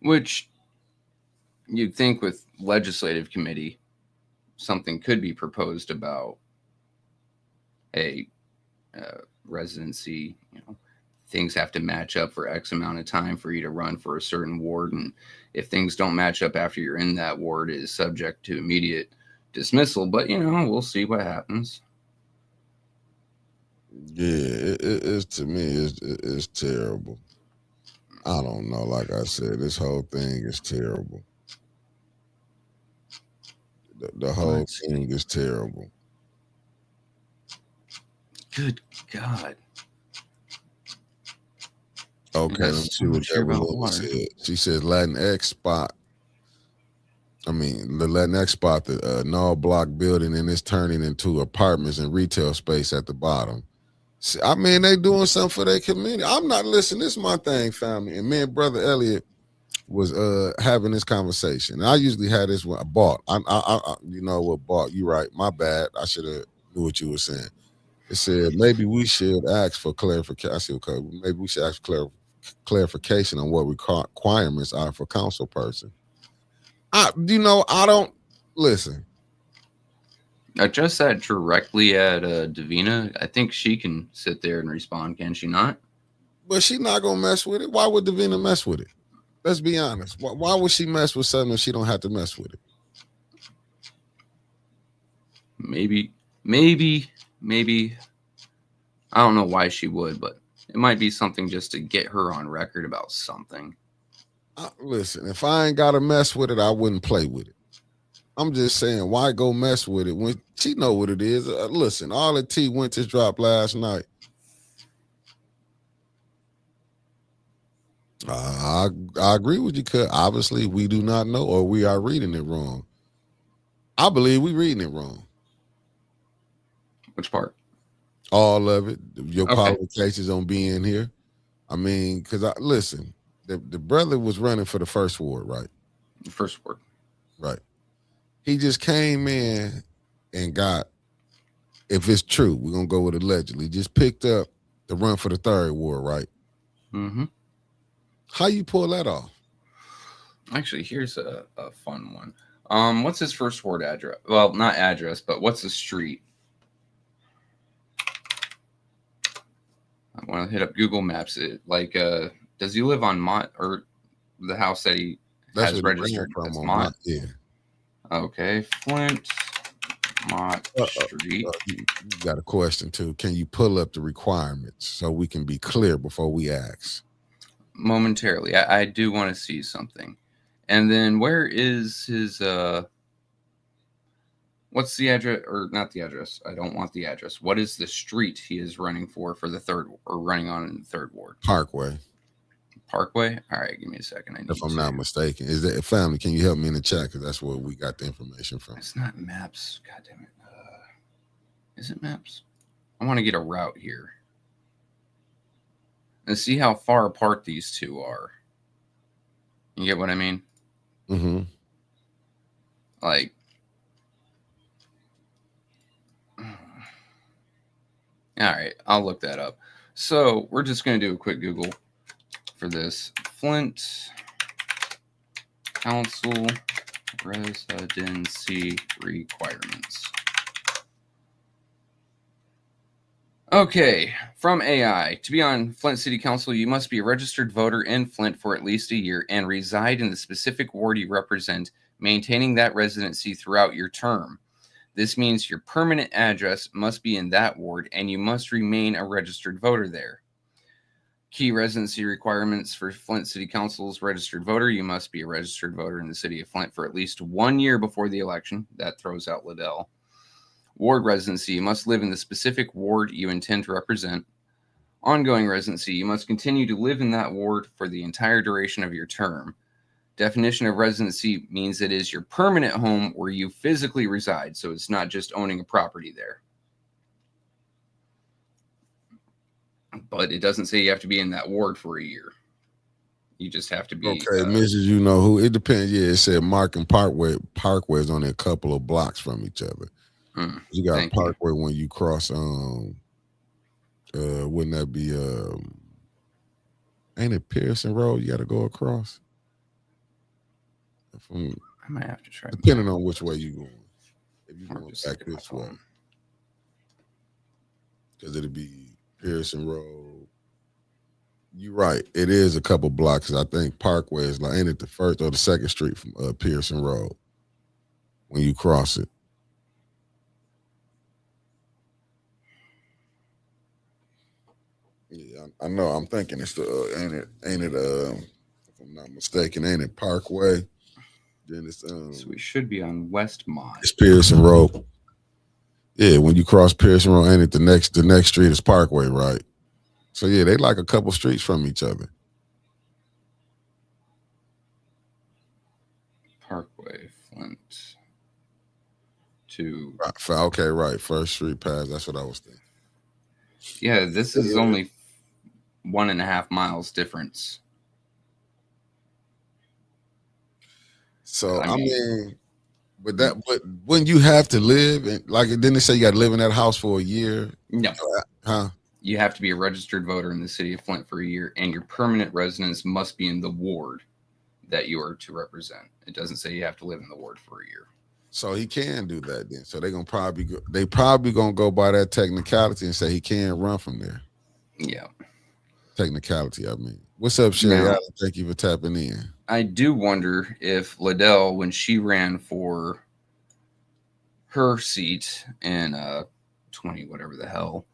Which you'd think with legislative committee, something could be proposed about a residency. Things have to match up for X amount of time for you to run for a certain ward. And if things don't match up after you're in that ward, it is subject to immediate dismissal. But, we'll see what happens. Yeah, it's to me, it's terrible. I don't know. Like I said, this whole thing is terrible. The whole thing is terrible. Good God. Okay, let's see what that said. She said Latinx spot. I mean, the Latinx spot, the null block building, and it's turning into apartments and retail space at the bottom. See, I mean, they doing something for their community. I'm not listening. This is my thing, family. And me and Brother Elliot was having this conversation. And I usually had this one. Bart, you know what, Bart, you right. My bad. I should have knew what you were saying. It said maybe we should ask for clarification. I said, okay, maybe we should ask for clarification on what requirements are for council person. I don't listen. Address that directly at Davina. I think she can sit there and respond, can she not? But she's not gonna mess with it. Why would Davina mess with it? Let's be honest. Why would she mess with something if she don't have to mess with it? Maybe. I don't know why she would, but it might be something just to get her on record about something. Listen, if I ain't got to mess with it, I wouldn't play with it. I'm just saying, why go mess with it when she know what it is? Listen, all the tea went to drop last night. I agree with you, because obviously we do not know, or we are reading it wrong. I believe we reading it wrong. Which part? All of it. Your qualifications on being here. I mean, because listen, the brother was running for the first ward, right? The first ward. Right. He just came in and got, if it's true, we're going to go with allegedly, just picked up the run for the third ward, right? Mm-hmm. How you pull that off? Actually, here's a fun one. What's his first ward address? Well, not address, but what's the street? I want to hit up Google Maps. Does he live on Mott, or the house that he That's has what he ran registered? from That's on Mott. Yeah. Okay, Flint, Mott Street. You got a question too. Can you pull up the requirements so we can be clear before we ask? Momentarily, I do want to see something. And then where is his? What's the address, or not the address? I don't want the address. What is the street he is running for the third, or running on in the third ward? Parkway. Parkway. All right, give me a second. If I'm not mistaken, is that family? Can you help me in the chat? Because that's where we got the information from. It's not maps. God damn it. Is it maps? I want to get a route here and see how far apart these two are. You get what I mean? Mm-hmm. Like, all right, I'll look that up. So we're just going to do a quick Google for this. Flint Council residency requirements. Okay, from AI. To be on Flint City Council, you must be a registered voter in Flint for at least a year and reside in the specific ward you represent, maintaining that residency throughout your term. This means your permanent address must be in that ward, and you must remain a registered voter there. Key residency requirements for Flint City Council's registered voter. You must be a registered voter in the city of Flint for at least 1 year before the election. That throws out Liddell. Ward residency. You must live in the specific ward you intend to represent. Ongoing residency. You must continue to live in that ward for the entire duration of your term. Definition of residency means it is your permanent home where you physically reside, so it's not just owning a property there. But it doesn't say you have to be in that ward for a year. You just have to be. Okay, Mrs. You know who? It depends. Yeah, it said Mark and Parkway. Parkway is only a couple of blocks from each other. You got Parkway when you cross. Wouldn't that be? Ain't it Pearson Road? You got to go across. I might have to try. Depending on which way you going. If you going back this way, because it'll be Pearson Road. You're right. It is a couple blocks. I think Parkway is like, ain't it the first or the second street from Pearson Road when you cross it? Yeah, I know. I'm thinking it's the ain't it if I'm not mistaken, ain't it Parkway? Then it's so we should be on Westmont. It's Pearson Road. Yeah, when you cross Pearson Road, ain't it the next street is Parkway, right? So yeah, they like a couple streets from each other. Parkway, Flint to okay, right. First Street pass. That's what I was thinking. Yeah, this is only 1.5 miles difference. So I mean, but when you have to live in, like, didn't they say you got to live in that house for a year? No. Huh? You have to be a registered voter in the city of Flint for a year, and your permanent residence must be in the ward that you are to represent. It doesn't say you have to live in the ward for a year. So he can do that then. So they probably gonna go by that technicality and say he can't run from there. Yeah. Technicality, I mean. What's up, Sherry Allen? Thank you for tapping in. I do wonder if Liddell, when she ran for her seat in 20, whatever the hell,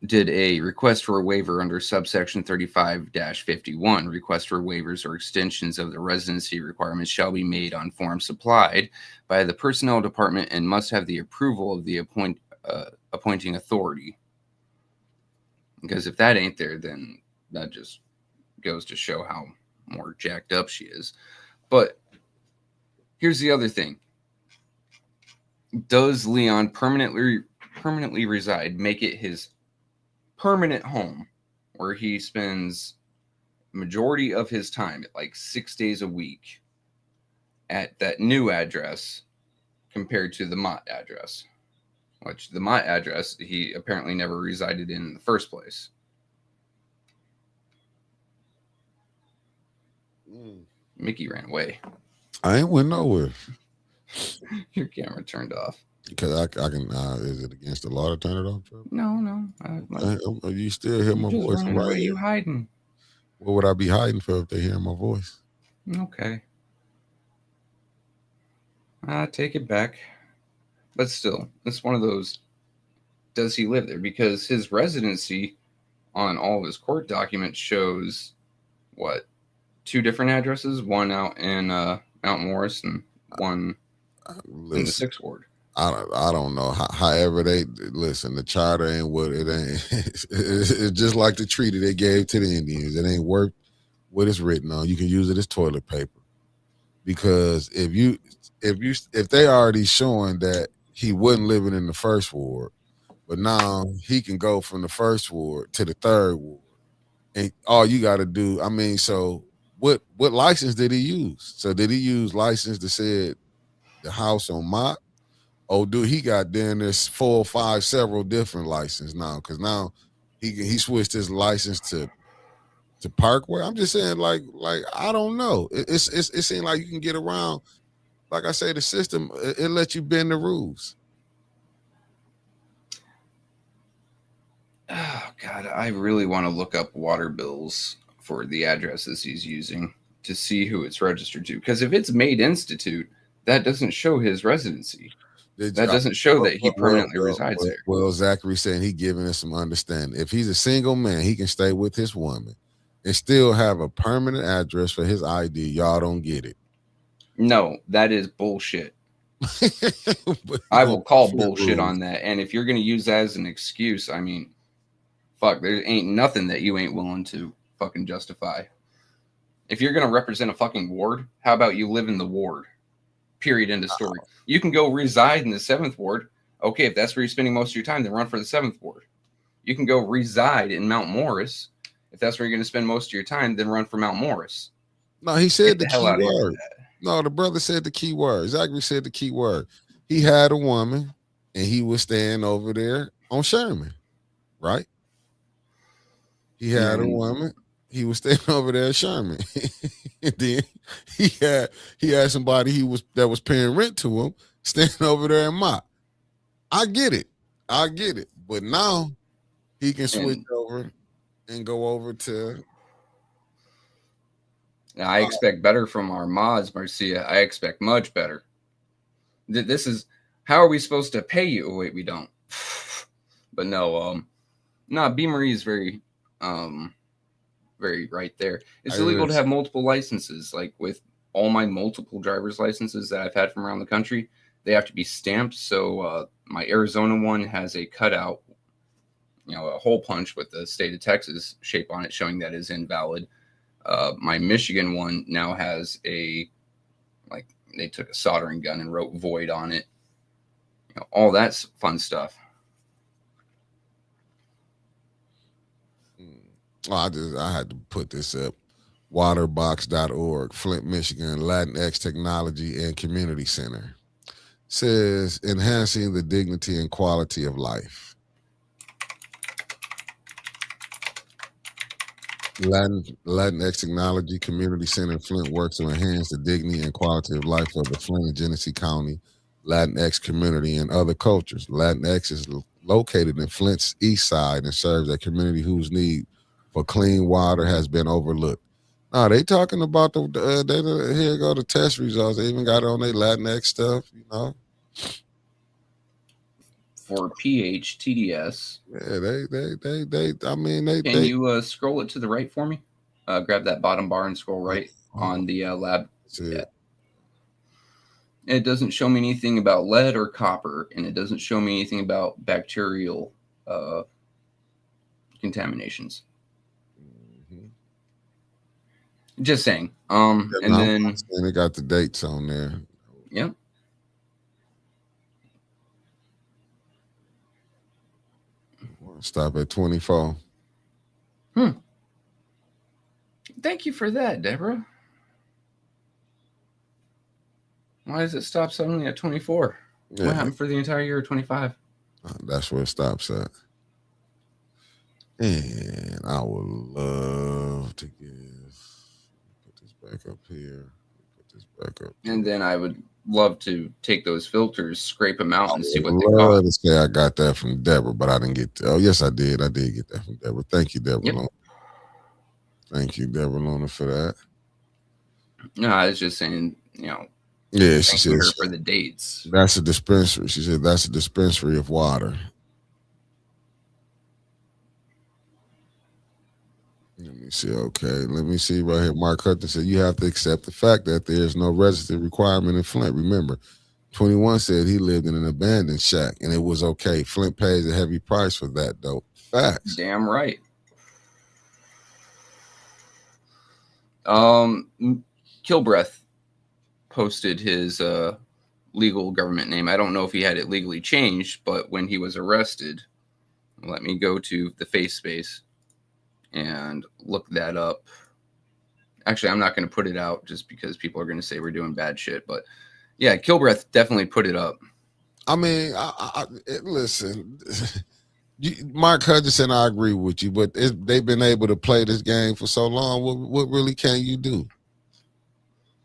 did a request for a waiver under subsection 35-51. Request for waivers or extensions of the residency requirements shall be made on forms supplied by the personnel department and must have the approval of the appointing authority. Because if that ain't there, then that just goes to show how more jacked up she is. But here's the other thing. Does Leon permanently reside, make it his permanent home where he spends majority of his time, like 6 days a week, at that new address compared to the Mott address, which the Mott address he apparently never resided in the first place. Mickey ran away. I ain't went nowhere. Your camera turned off. Because I can. Is it against the law to turn it off, Trevor? No. You still hear my just voice running right away. here. You hiding? What would I be hiding for if they hear my voice? Okay. I take it back. But still, it's one of those. Does he live there? Because his residency on all of his court documents shows what? 2 different addresses, one out in Mount Morris and one in the 6th ward. I don't know. However, they listen. The charter ain't what it ain't. It's just like the treaty they gave to the Indians. It ain't worth what it's written on. You can use it as toilet paper, because if they already showing that he wasn't living in the 1st ward, but now he can go from the 1st ward to the 3rd ward, and all you got to do. I mean, so what license did he use? So did he use license that said the house on Mott? Oh, dude, he got down this 4 or 5 several different licenses now, because now he switched his license to Parkway. I'm just saying, like I don't know. It seems like you can get around. Like I say, the system it lets you bend the rules. Oh God, I really want to look up water bills for the addresses he's using to see who it's registered to. Because if it's Made Institute, that doesn't show his residency. That doesn't show that he permanently resides there. Well, Zachary saying he giving us some understanding. If he's a single man, he can stay with his woman and still have a permanent address for his ID. Y'all don't get it. No, that is bullshit. I will call bullshit on that. And if you're going to use that as an excuse, I mean, fuck, there ain't nothing that you ain't willing to fucking justify. If you're going to represent a fucking ward, how about you live in the ward? Period. End of story. You can go reside in the 7th ward. Okay, if that's where you're spending most of your time, then run for the 7th ward. You can go reside in Mount Morris. If that's where you're going to spend most of your time, then run for Mount Morris. No, he said the key word. No, the brother said the key word. Zachary said the key word. He had a woman, and he was staying over there on Sherman, right? He had a woman. He was staying over there at Sherman. And then he had somebody that was paying rent to him staying over there in Mott. I get it. But now he can switch over and go over to. I expect better from our mods, Marcia. I expect much better. This is how are we supposed to pay you? Oh, wait, we don't. But no, B. Marie is very right there. It's illegal to have multiple licenses. Like with all my multiple driver's licenses that I've had from around the country, they have to be stamped. So my Arizona one has a cutout, a hole punch with the state of Texas shape on it, showing that is invalid. My Michigan one now has they took a soldering gun and wrote void on it. All that's fun stuff. I had to put this up. Waterbox.org, Flint, Michigan, Latinx Technology and Community Center. Says enhancing the dignity and quality of life. Latinx Technology Community Center in Flint works to enhance the dignity and quality of life of the Flint and Genesee County Latinx community and other cultures. Latinx is located in Flint's east side and serves a community whose need for clean water has been overlooked. Now they talking about here go the test results. They even got it on their Latinx stuff, For pH TDS. Yeah, Can you scroll it to the right for me? Grab that bottom bar and scroll right on the lab. Yeah. It doesn't show me anything about lead or copper, and it doesn't show me anything about bacterial contaminations. Just saying. And then they got the dates on there. Yep. Stop at 24. Thank you for that, Deborah. Why does it stop suddenly at 24? Yeah. What happened for the entire year of 25? That's where it stops at. And I would love to put this back up here. And then I would love to take those filters, scrape them out, and see I what would they love cost. to say I got that from Deborah, but I didn't get. Oh, yes, I did. I did get that from Deborah. Thank you, Deborah Yep. Luna. Thank you, Deborah Luna, for that. No, I was just saying, Yeah, she thanking her says for the dates. that's a dispensary. She said that's a dispensary of water. Let me see. Okay, let me see right here. Mark Hutton said you have to accept the fact that there is no resident requirement in Flint. Remember, 21 said he lived in an abandoned shack and it was okay. Flint pays a heavy price for that, though. Facts. Damn right. Kilbreath posted his legal government name. I don't know if he had it legally changed, but when he was arrested, let me go to the face space and look that up. Actually, I'm not going to put it out just because people are going to say we're doing bad shit. But yeah, Kilbreath definitely put it up. I mean, listen, Mark Hutchinson, I agree with you, but they've been able to play this game for so long. What really can you do?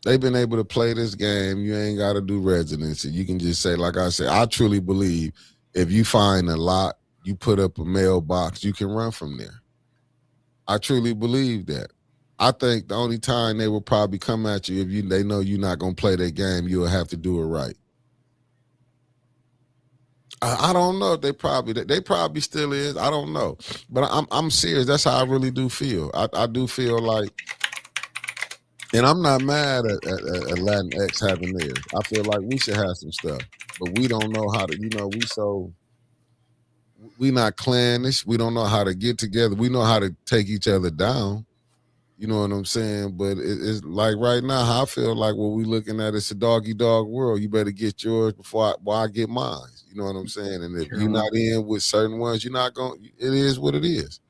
They've been able to play this game. You ain't got to do residency. You can just say, like I said, I truly believe if you find a lot, you put up a mailbox, you can run from there. I truly believe that. I think the only time they will probably come at you if they know you're not going to play their game, you'll have to do it right. I don't know if they probably still is. I don't know, but I'm serious. That's how I really do feel. I do feel like, and I'm not mad at Latinx having theirs. I feel like we should have some stuff, but we don't know how to. We not clannish. We don't know how to get together. We know how to take each other down. You know what I'm saying? But it's like right now, how I feel like what we looking at is a dog-eat-dog world. You better get yours before I get mine. You know what I'm saying? And if you're not in with certain ones, you're not going. It is what it is.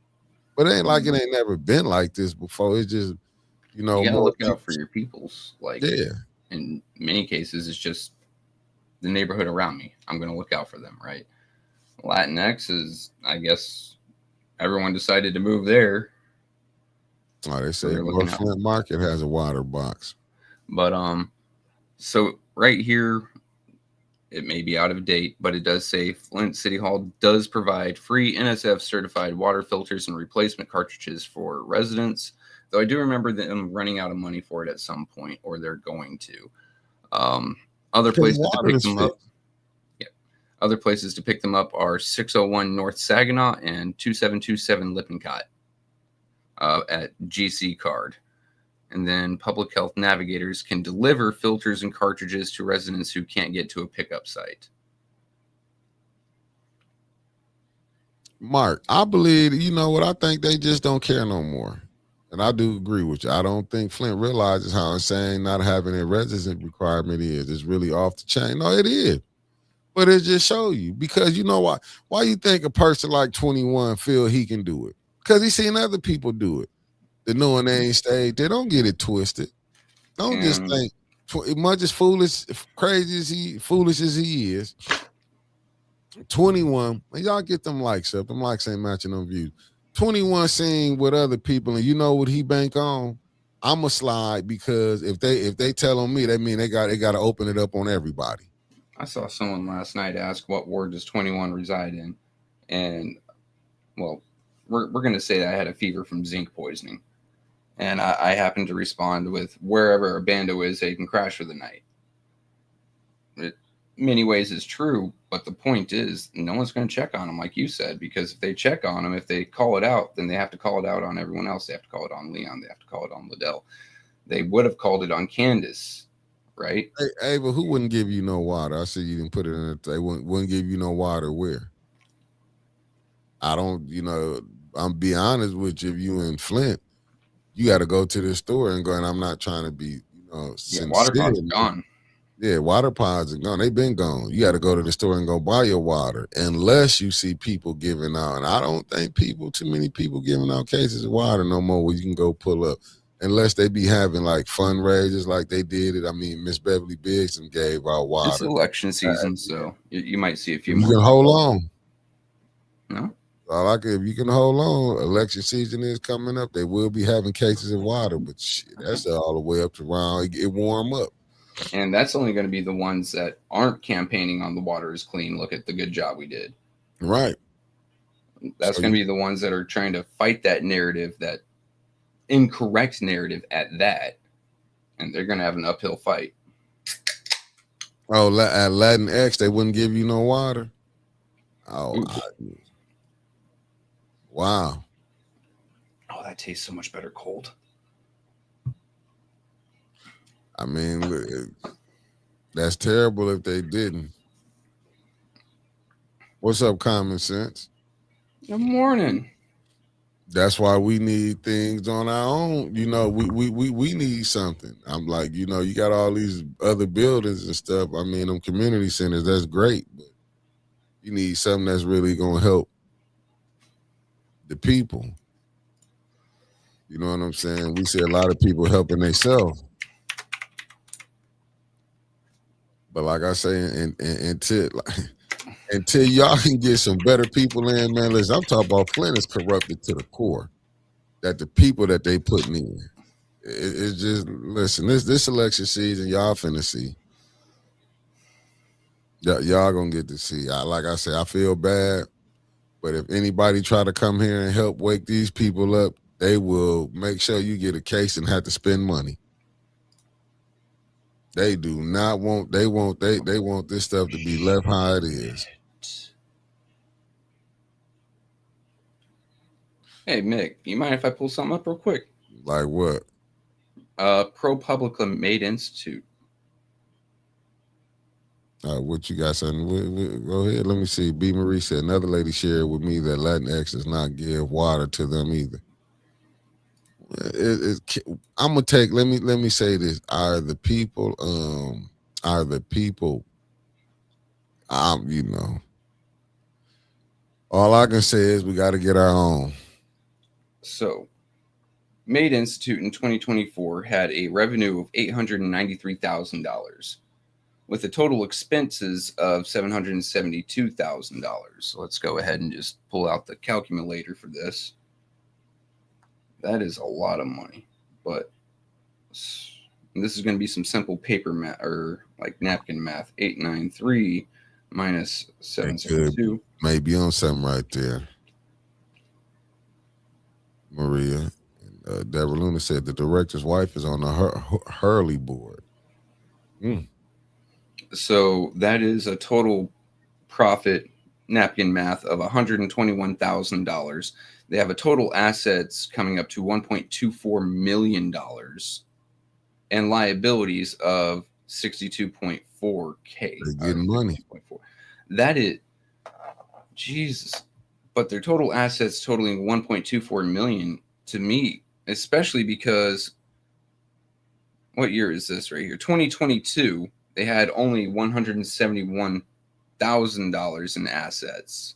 But it ain't like it ain't never been like this before. It's just, you gotta look out for your peoples. Like, yeah. In many cases, it's just the neighborhood around me. I'm going to look out for them, right? Latinx is, I guess, everyone decided to move there. Oh, they say North Flint Market has a water box. But so right here, it may be out of date, but it does say Flint City Hall does provide free NSF certified water filters and replacement cartridges for residents. Though I do remember them running out of money for it at some point, or they're going to. Other places to pick them up. Yeah, other places to pick them up are 601 North Saginaw and 2727 Lippincott at GC Card. And then Public Health Navigators can deliver filters and cartridges to residents who can't get to a pickup site. Mark, I believe, you know what, I think they just don't care no more. And I do agree with you. I don't think Flint realizes how insane not having a resident requirement is. It's really off the chain. No, it is. But it just show you. Because you know why? Why you think a person like 21 feel he can do it? Because he's seen other people do it. The knowing they ain't stayed there. Don't get it twisted. Don't just think, much as foolish as he is, 21, and y'all get them likes up. Them likes ain't matching them views. 21 seeing with other people, and you know what he bank on? I'ma slide, because if they tell on me, that mean they got to open it up on everybody. I saw someone last night ask what ward does 21 reside in, and well, we're gonna say that I had a fever from zinc poisoning, and I happened to respond with wherever a bando is, they can crash for the night. It, many ways is true, but the point is no one's going to check on them, like you said, because if they check on them, if they call it out, then they have to call it out on everyone else. They have to call it on Leon. They have to call it on Liddell. They would have called it on Candace, right? Hey, but who wouldn't give you no water? I see you didn't put it in it. They wouldn't give you no water where? I don't, I'm be honest with you. If you in Flint, you got to go to the store and go, and I'm not trying to be, sincere. Water pods are gone. Yeah, water pods are gone. They've been gone. You got to go to the store and go buy your water, unless you see people giving out. And I don't think too many people giving out cases of water no more where you can go pull up, unless they be having like fundraisers like they did it. I mean, Miss Beverly Bigson gave out water. It's election season, so you might see a few more. You can hold on. No? If you can hold on, election season is coming up. They will be having cases of water, but shit, that's all the way up to around it warm up. And that's only going to be the ones that aren't campaigning on the water is clean. Look at the good job we did. Right. That's So going to be the ones that are trying to fight that narrative, that incorrect narrative at that. And they're going to have an uphill fight. Oh, at Latin X, they wouldn't give you no water. Oh, wow. Oh, that tastes so much better cold. I mean, that's terrible if they didn't. What's up, Common Sense? Good morning. That's why we need things on our own. You know, we need something. I'm like, you know, you got all these other buildings and stuff. I mean, them community centers, that's great, but you need something that's really gonna help the people. You know what I'm saying? We see a lot of people helping themselves. But like I say, until y'all can get some better people in, man, listen, I'm talking about Flint is corrupted to the core. That the people that they putting in, it's just, listen, this election season, y'all finna see. Y'all gonna get to see. Like I say, I feel bad, but if anybody try to come here and help wake these people up, they will make sure you get a case and have to spend money. They do not want, they want this stuff to be left how it is. Hey, Mick, you mind if I pull something up real quick? Like what? ProPublica Made Institute. What you got, son? Go ahead. Let me see. B. Marie said another lady shared with me that Latinx does not give water to them either. I'm gonna take. Let me say this. Are the people? You know. All I can say is we got to get our own. So, Made Institute in 2024 had a revenue of $893,000 with the total expenses of $772,000. So let's go ahead and just pull out the calculator for this. That is a lot of money, but this is going to be some simple paper math or like napkin math. 893 minus 772. Maybe on something right there. Maria. Deborah Luna said the director's wife is on the Hurley board. So that is a total profit napkin math of $121,000. They have a total assets coming up to $1.24 million and liabilities of $62.4K. They're getting money. That is, Jesus. But their total assets totaling $1.24 million, to me, especially because what year is this right here? 2022, they had only $171,000 in assets.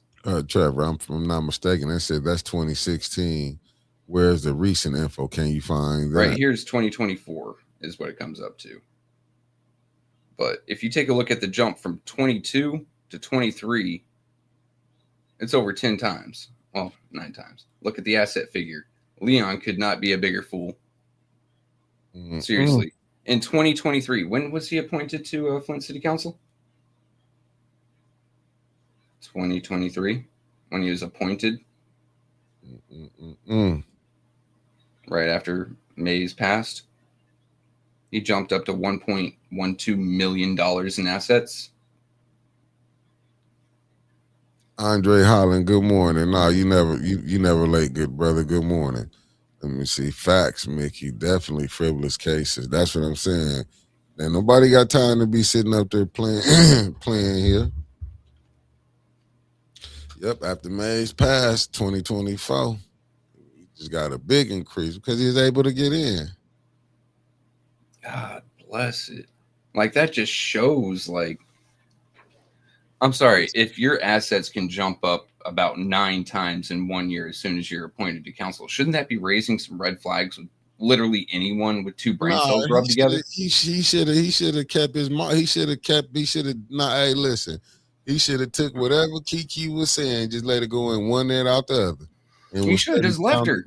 Trevor, if I'm not mistaken, they said that's 2016. Where's the recent info? Can you find that? Right here's 2024 is what it comes up to. But if you take a look at the jump from 22 to 23, it's over 10 times. Well, 9 times. Look at the asset figure. Leon could not be a bigger fool. Seriously. In 2023, when was he appointed to Flint City Council? 2023, when he was appointed. Right after Mays passed. He jumped up to $1.12 million in assets. Andre Holland, good morning. No, you never late, good brother. Good morning. Let me see. Facts, Mickey. Definitely frivolous cases. That's what I'm saying. And nobody got time to be sitting up there playing here. Yep, after Mays passed 2024, he just got a big increase because he was able to get in. God bless it. Like, that just shows, like, I'm sorry, if your assets can jump up about 9 times in 1 year as soon as you're appointed to council, shouldn't that be raising some red flags with literally anyone with 2 brain cells rubbed together? He should have kept his mind. He should have. Hey, listen. He should have took whatever Kiki was saying, just let it go in one ear out the other. And he should have just left her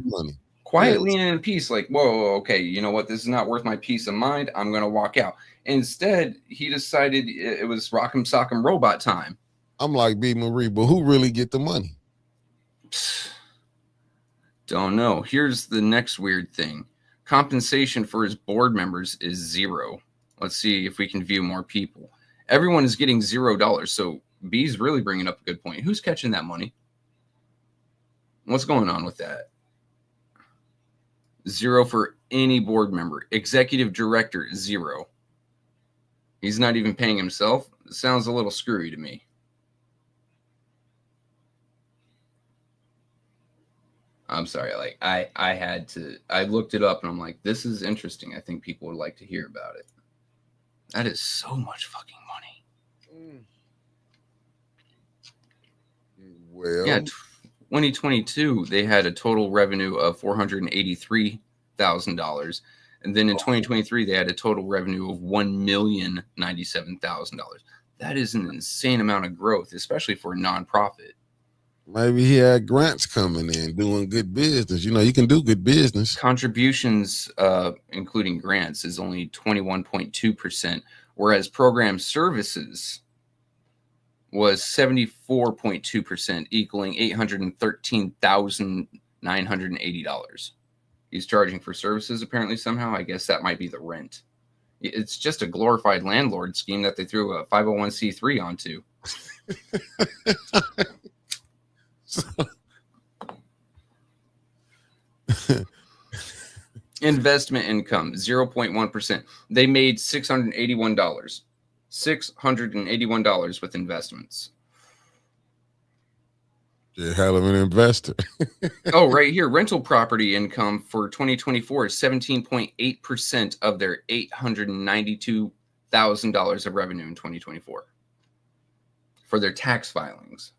quietly and in peace, like, whoa, okay, you know what? This is not worth my peace of mind. I'm going to walk out. Instead, he decided it was Rock'em Sock'em Robot time. I'm like, B. Marie, but who really get the money? Don't know. Here's the next weird thing. Compensation for his board members is 0. Let's see if we can view more people. Everyone is getting $0. So B's really bringing up a good point. Who's catching that money? What's going on with that? 0 for any board member. Executive director, 0. He's not even paying himself. It sounds a little screwy to me. I'm sorry. Like I looked it up and I'm like, this is interesting. I think people would like to hear about it. That is so much fucking money. Well, Yeah, 2022 they had a total revenue of $483,000, and then in 2023 they had a total revenue of $1,097,000. That is an insane amount of growth, especially for a nonprofit. maybe he had grants coming in, doing good business. You know, you can do good business. Contributions, including grants, is only 21.2%, whereas program services was 74.2%, equaling $813,980. He's charging for services apparently somehow. I guess that might be the rent. It's just a glorified landlord scheme that they threw a 501c3 onto. Investment income, 0.1%. They made $681. $681 with investments. You're a hell of an investor. Oh, right here. Rental property income for 2024 is 17.8% of their $892,000 of revenue in 2024 for their tax filings.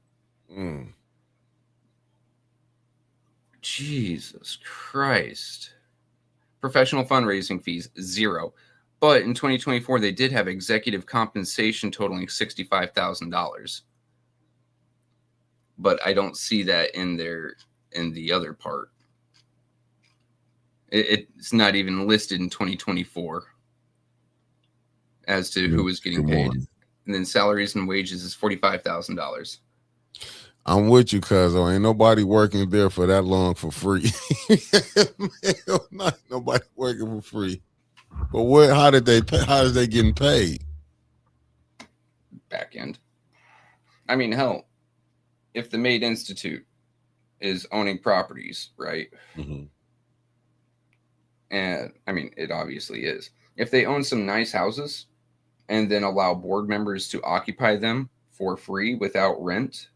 Jesus Christ. Professional fundraising fees, 0. But in 2024, they did have executive compensation totaling $65,000. But I don't see that in the other part. It's not even listed in 2024 as to who was getting paid. And then salaries and wages is $45,000. I'm with you, cuz ain't nobody working there for that long for free. Not nobody working for free. But how did they pay? How is they getting paid? Back end. I mean, hell, if the Made Institute is owning properties, right? Mm-hmm. And I mean, it obviously is. If they own some nice houses and then allow board members to occupy them for free without rent,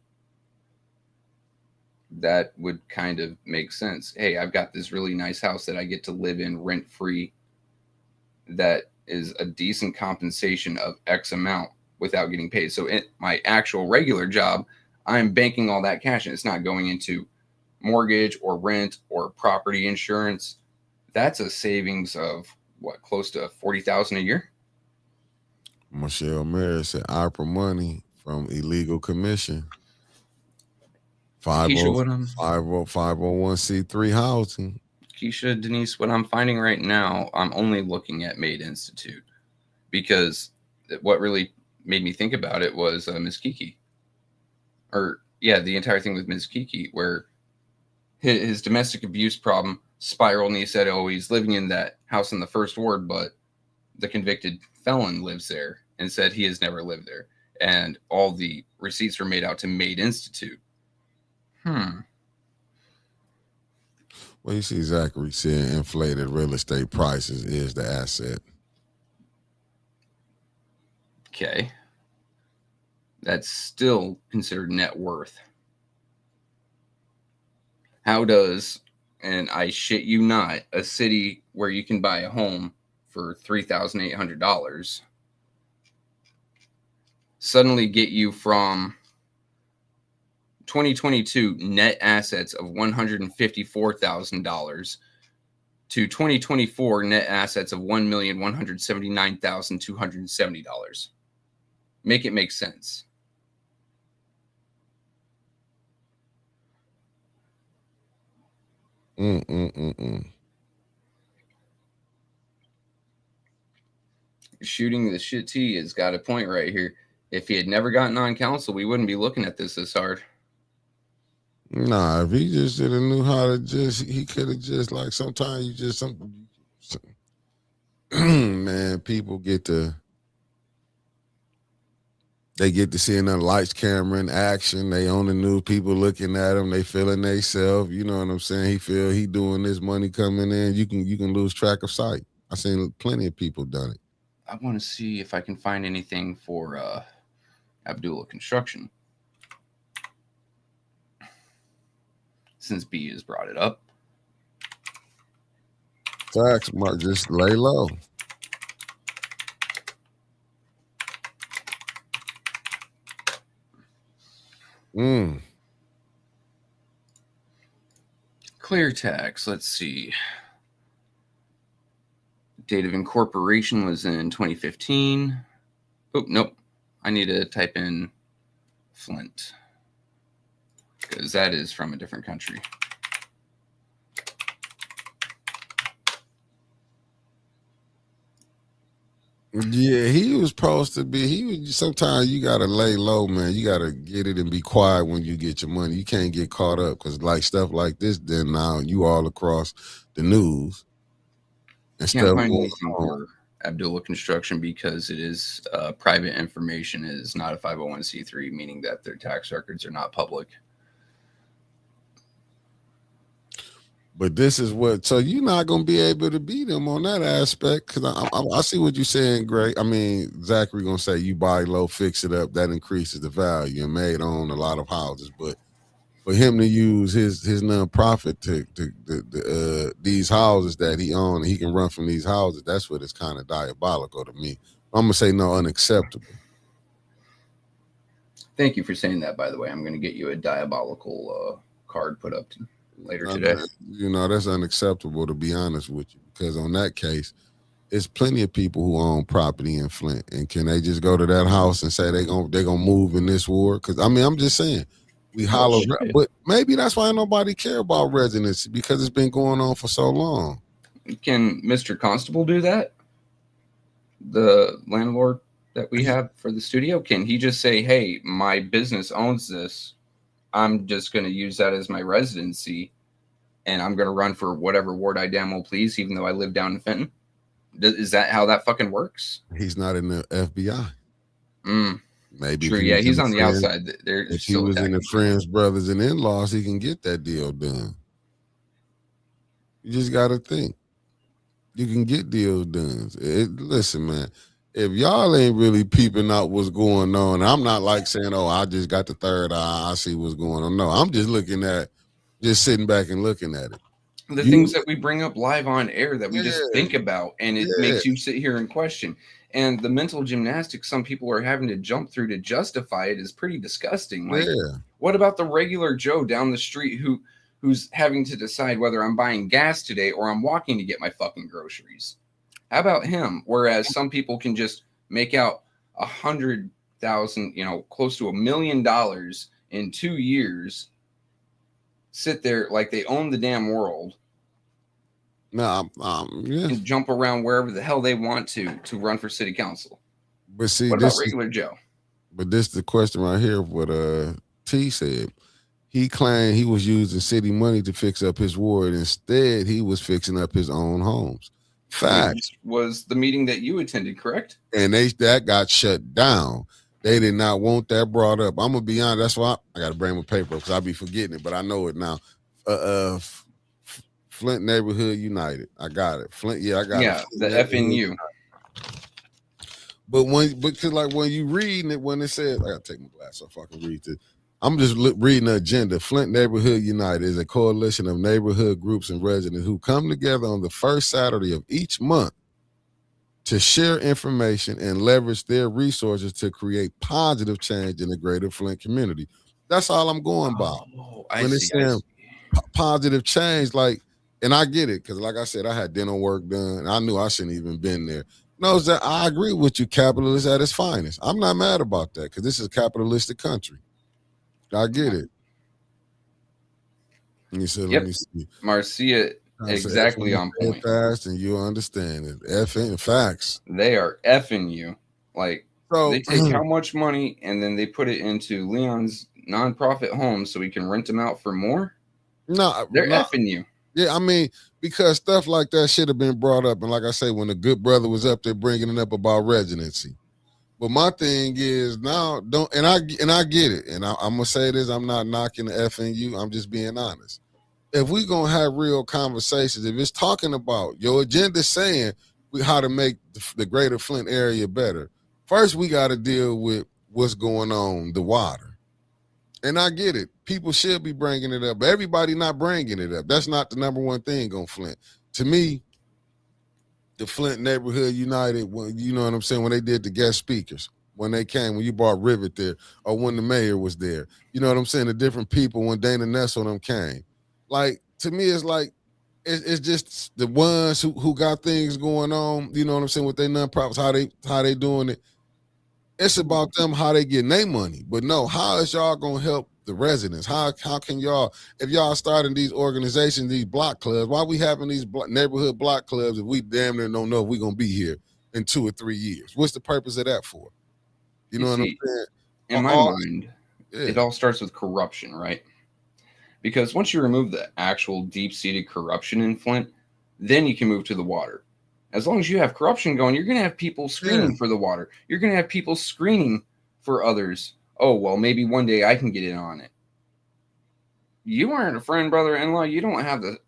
that would kind of make sense. Hey, I've got this really nice house that I get to live in rent free. That is a decent compensation of X amount without getting paid. So in my actual regular job, I'm banking all that cash and it's not going into mortgage or rent or property insurance. That's a savings of what, close to $40,000 a year? Michelle Mayer said opera money from illegal commission. 501c3 housing. Keisha, Denise, what I'm finding right now, I'm only looking at Made Institute because what really made me think about it was Ms. Kiki. Or, yeah, the entire thing with Ms. Kiki, where his domestic abuse problem spiraled, and he said, oh, he's living in that house in the first ward, but the convicted felon lives there, and said he has never lived there. And all the receipts were made out to Made Institute. Well, you see Zachary saying inflated real estate prices is the asset. Okay. That's still considered net worth. How does, and I shit you not, a city where you can buy a home for $3,800 suddenly get you from 2022 net assets of $154,000 to 2024 net assets of $1,179,270. Make it make sense. Shooting the shit T has got a point right here. If he had never gotten on council, we wouldn't be looking at this hard. Nah, if he just did knew how to he could have just like sometimes you just man, people get to see another lights camera in action. They on the news, people looking at him, they feeling they self. You know what I'm saying? He feel he doing this, money coming in. You can lose track of sight. I seen plenty of people done it. I want to see if I can find anything for Abdullah Construction. Since B has brought it up. Facts, Mark, just lay low. Clear tax, let's see. Date of incorporation was in 2015. Oh, nope. I need to type in Flint, because that is from a different country. Yeah, he was supposed to be. Sometimes you gotta lay low, man. You gotta get it and be quiet when you get your money. You can't get caught up because like stuff like this. Then now you all across the news and Can't stuff. find anything for Abdullah Construction because it is private information. It is not a 501c3, meaning that their tax records are not public. But this is what, so you're not going to be able to beat them on that aspect. Because I see what you're saying, Greg. I mean, Zachary going to say you buy low, fix it up. That increases the value and made on a lot of houses. But for him to use his nonprofit to these houses that he owns, he can run from these houses. That's what is kind of diabolical to me. I'm going to say no, unacceptable. Thank you for saying that, by the way. I'm going to get you a diabolical card put up later today. You know, that's unacceptable, to be honest with you, because on that case, there's plenty of people who own property in Flint, and can they just go to that house and say they're gonna move in this ward? Because I mean, I'm just saying, we holler, but maybe that's why nobody care about residency, because it's been going on for so long. Can Mr. Constable do that? The landlord that we have for the studio, can he just say, hey, my business owns this, I'm just going to use that as my residency, and I'm going to run for whatever ward I damn well please, even though I live down in Fenton? Is that how that fucking works? He's not in the FBI. Maybe. True, yeah, he's on the outside. If he was in the friends, brothers, and in-laws, he can get that deal done. You just got to think. You can get deals done. Listen, man. If y'all ain't really peeping out what's going on, I'm not like saying, oh, I just got the third eye, I see what's going on. No, I'm just sitting back and looking at it. The things that we bring up live on air that we just think about, and it makes you sit here and question. And the mental gymnastics some people are having to jump through to justify it is pretty disgusting. Like, what about the regular Joe down the street who's having to decide whether I'm buying gas today or I'm walking to get my fucking groceries? How about him? Whereas some people can just make out 100,000, close to $1 million in 2 years, sit there like they own the damn world. And jump around wherever the hell they want to run for city council. But see, what about regular Joe? But this is the question right here. What T said. He claimed he was using city money to fix up his ward. Instead, he was fixing up his own homes. Facts. Was the meeting that you attended, correct? And that got shut down. They did not want that brought up. I'm gonna be honest. That's why I got to bring my paper because I'll be forgetting it, but I know it now. Flint Neighborhood United. I got it. Flint. Yeah, I got it. Yeah, the FNU. But because like when you reading it, when it says, I gotta take my glass off so I can read it. I'm just reading the agenda. Flint Neighborhood United is a coalition of neighborhood groups and residents who come together on the first Saturday of each month to share information and leverage their resources to create positive change in the greater Flint community. That's all I'm going by. When it's saying positive change, like, and I get it, because like I said, I had dental work done. I knew I shouldn't even been there. No, that I agree with you, capitalist at its finest. I'm not mad about that, because this is a capitalistic country. I get it. And he said, Yep. let me see. Marcia, exactly on Say it point. fast and you'll understand it. Effing facts. They are effing you. Like, So they take how much money and then they put it into Leon's nonprofit home so he can rent them out for more? They're effing you. Yeah, I mean, because stuff like that should have been brought up. And like I say, when the good brother was up there bringing it up about residency. But my thing is now I get it. And I'm gonna say this, I'm not knocking the FNU, I'm just being honest. If we gonna have real conversations, if it's talking about your agenda saying how to make the greater Flint area better, first we got to deal with what's going on, the water. And I get it. People should be bringing it up, but everybody not bringing it up. That's not the number one thing on Flint. To me, the Flint Neighborhood United, you know what I'm saying, when they did the guest speakers, when they came, when you brought Rivet there, or when the mayor was there, you know what I'm saying, the different people, when Dana Nessel them came. Like, to me, it's like, it's just the ones who got things going on, you know what I'm saying, with their nonprofits, how they doing it. It's about them, how they getting their money. But no, how is y'all gonna help the residents? How can y'all, if y'all starting these organizations, these block clubs, why we having these neighborhood block clubs if we damn near don't know if we're gonna be here in 2 or 3 years? What's the purpose of that for? You know what I'm saying? In my mind, it all starts with corruption, right? Because once you remove the actual deep-seated corruption in Flint, then you can move to the water. As long as you have corruption going, you're going to have people screening for the water. You're going to have people screening for others. Oh, well, maybe one day I can get in on it. You aren't a friend, brother-in-law. You don't have the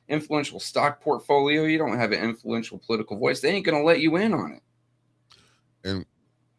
influential stock portfolio. You don't have an influential political voice. They ain't going to let you in on it. And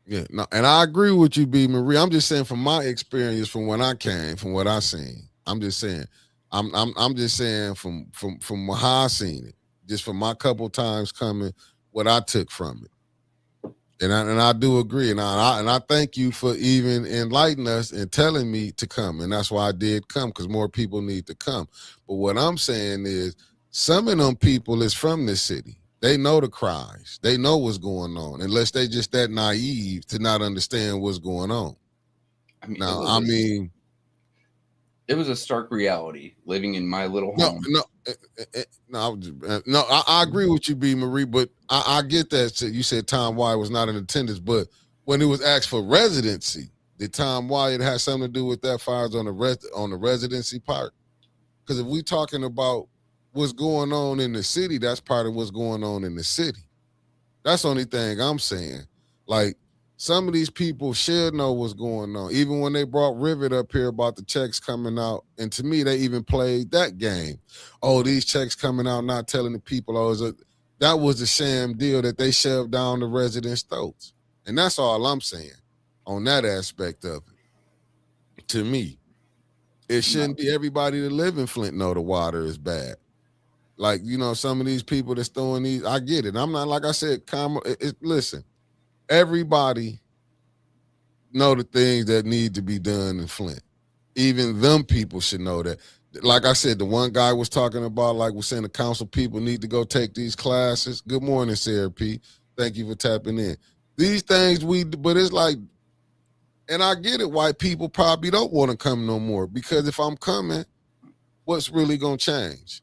yeah, no, and I agree with you, B. Marie. I'm just saying from my experience, from when I came, from what I seen. I'm just saying, I'm just saying from how I seen it, just from my couple times coming, what I took from it, and I do agree, and I thank you for even enlightening us and telling me to come, and that's why I did come, because more people need to come. But what I'm saying is, some of them people is from this city. They know the cries, they know what's going on, unless they just that naive to not understand what's going on. It was a stark reality living in my little home. I agree with you, B. Marie, but I get that. So you said Tom Wyatt was not in attendance, but when it was asked for residency, did Tom Wyatt have something to do with that? Fires on the residency part? Because if we talking about what's going on in the city, that's part of what's going on in the city. That's the only thing I'm saying. Like, some of these people should know what's going on. Even when they brought Rivet up here about the checks coming out, and to me, they even played that game. Oh, these checks coming out, not telling the people. That was a sham deal that they shoved down the residents' throats. And that's all I'm saying on that aspect of it. To me, it shouldn't be everybody that live in Flint know the water is bad. Like, you know, some of these people that's throwing these, I get it. I'm not, like I said, listen. Everybody know the things that need to be done in Flint. Even them people should know that. Like I said, the one guy was talking about, like we're saying, the council people need to go take these classes. Good morning, Sarah P. Thank you for tapping in. These things but it's like, and I get it, white people probably don't want to come no more, because if I'm coming, what's really going to change?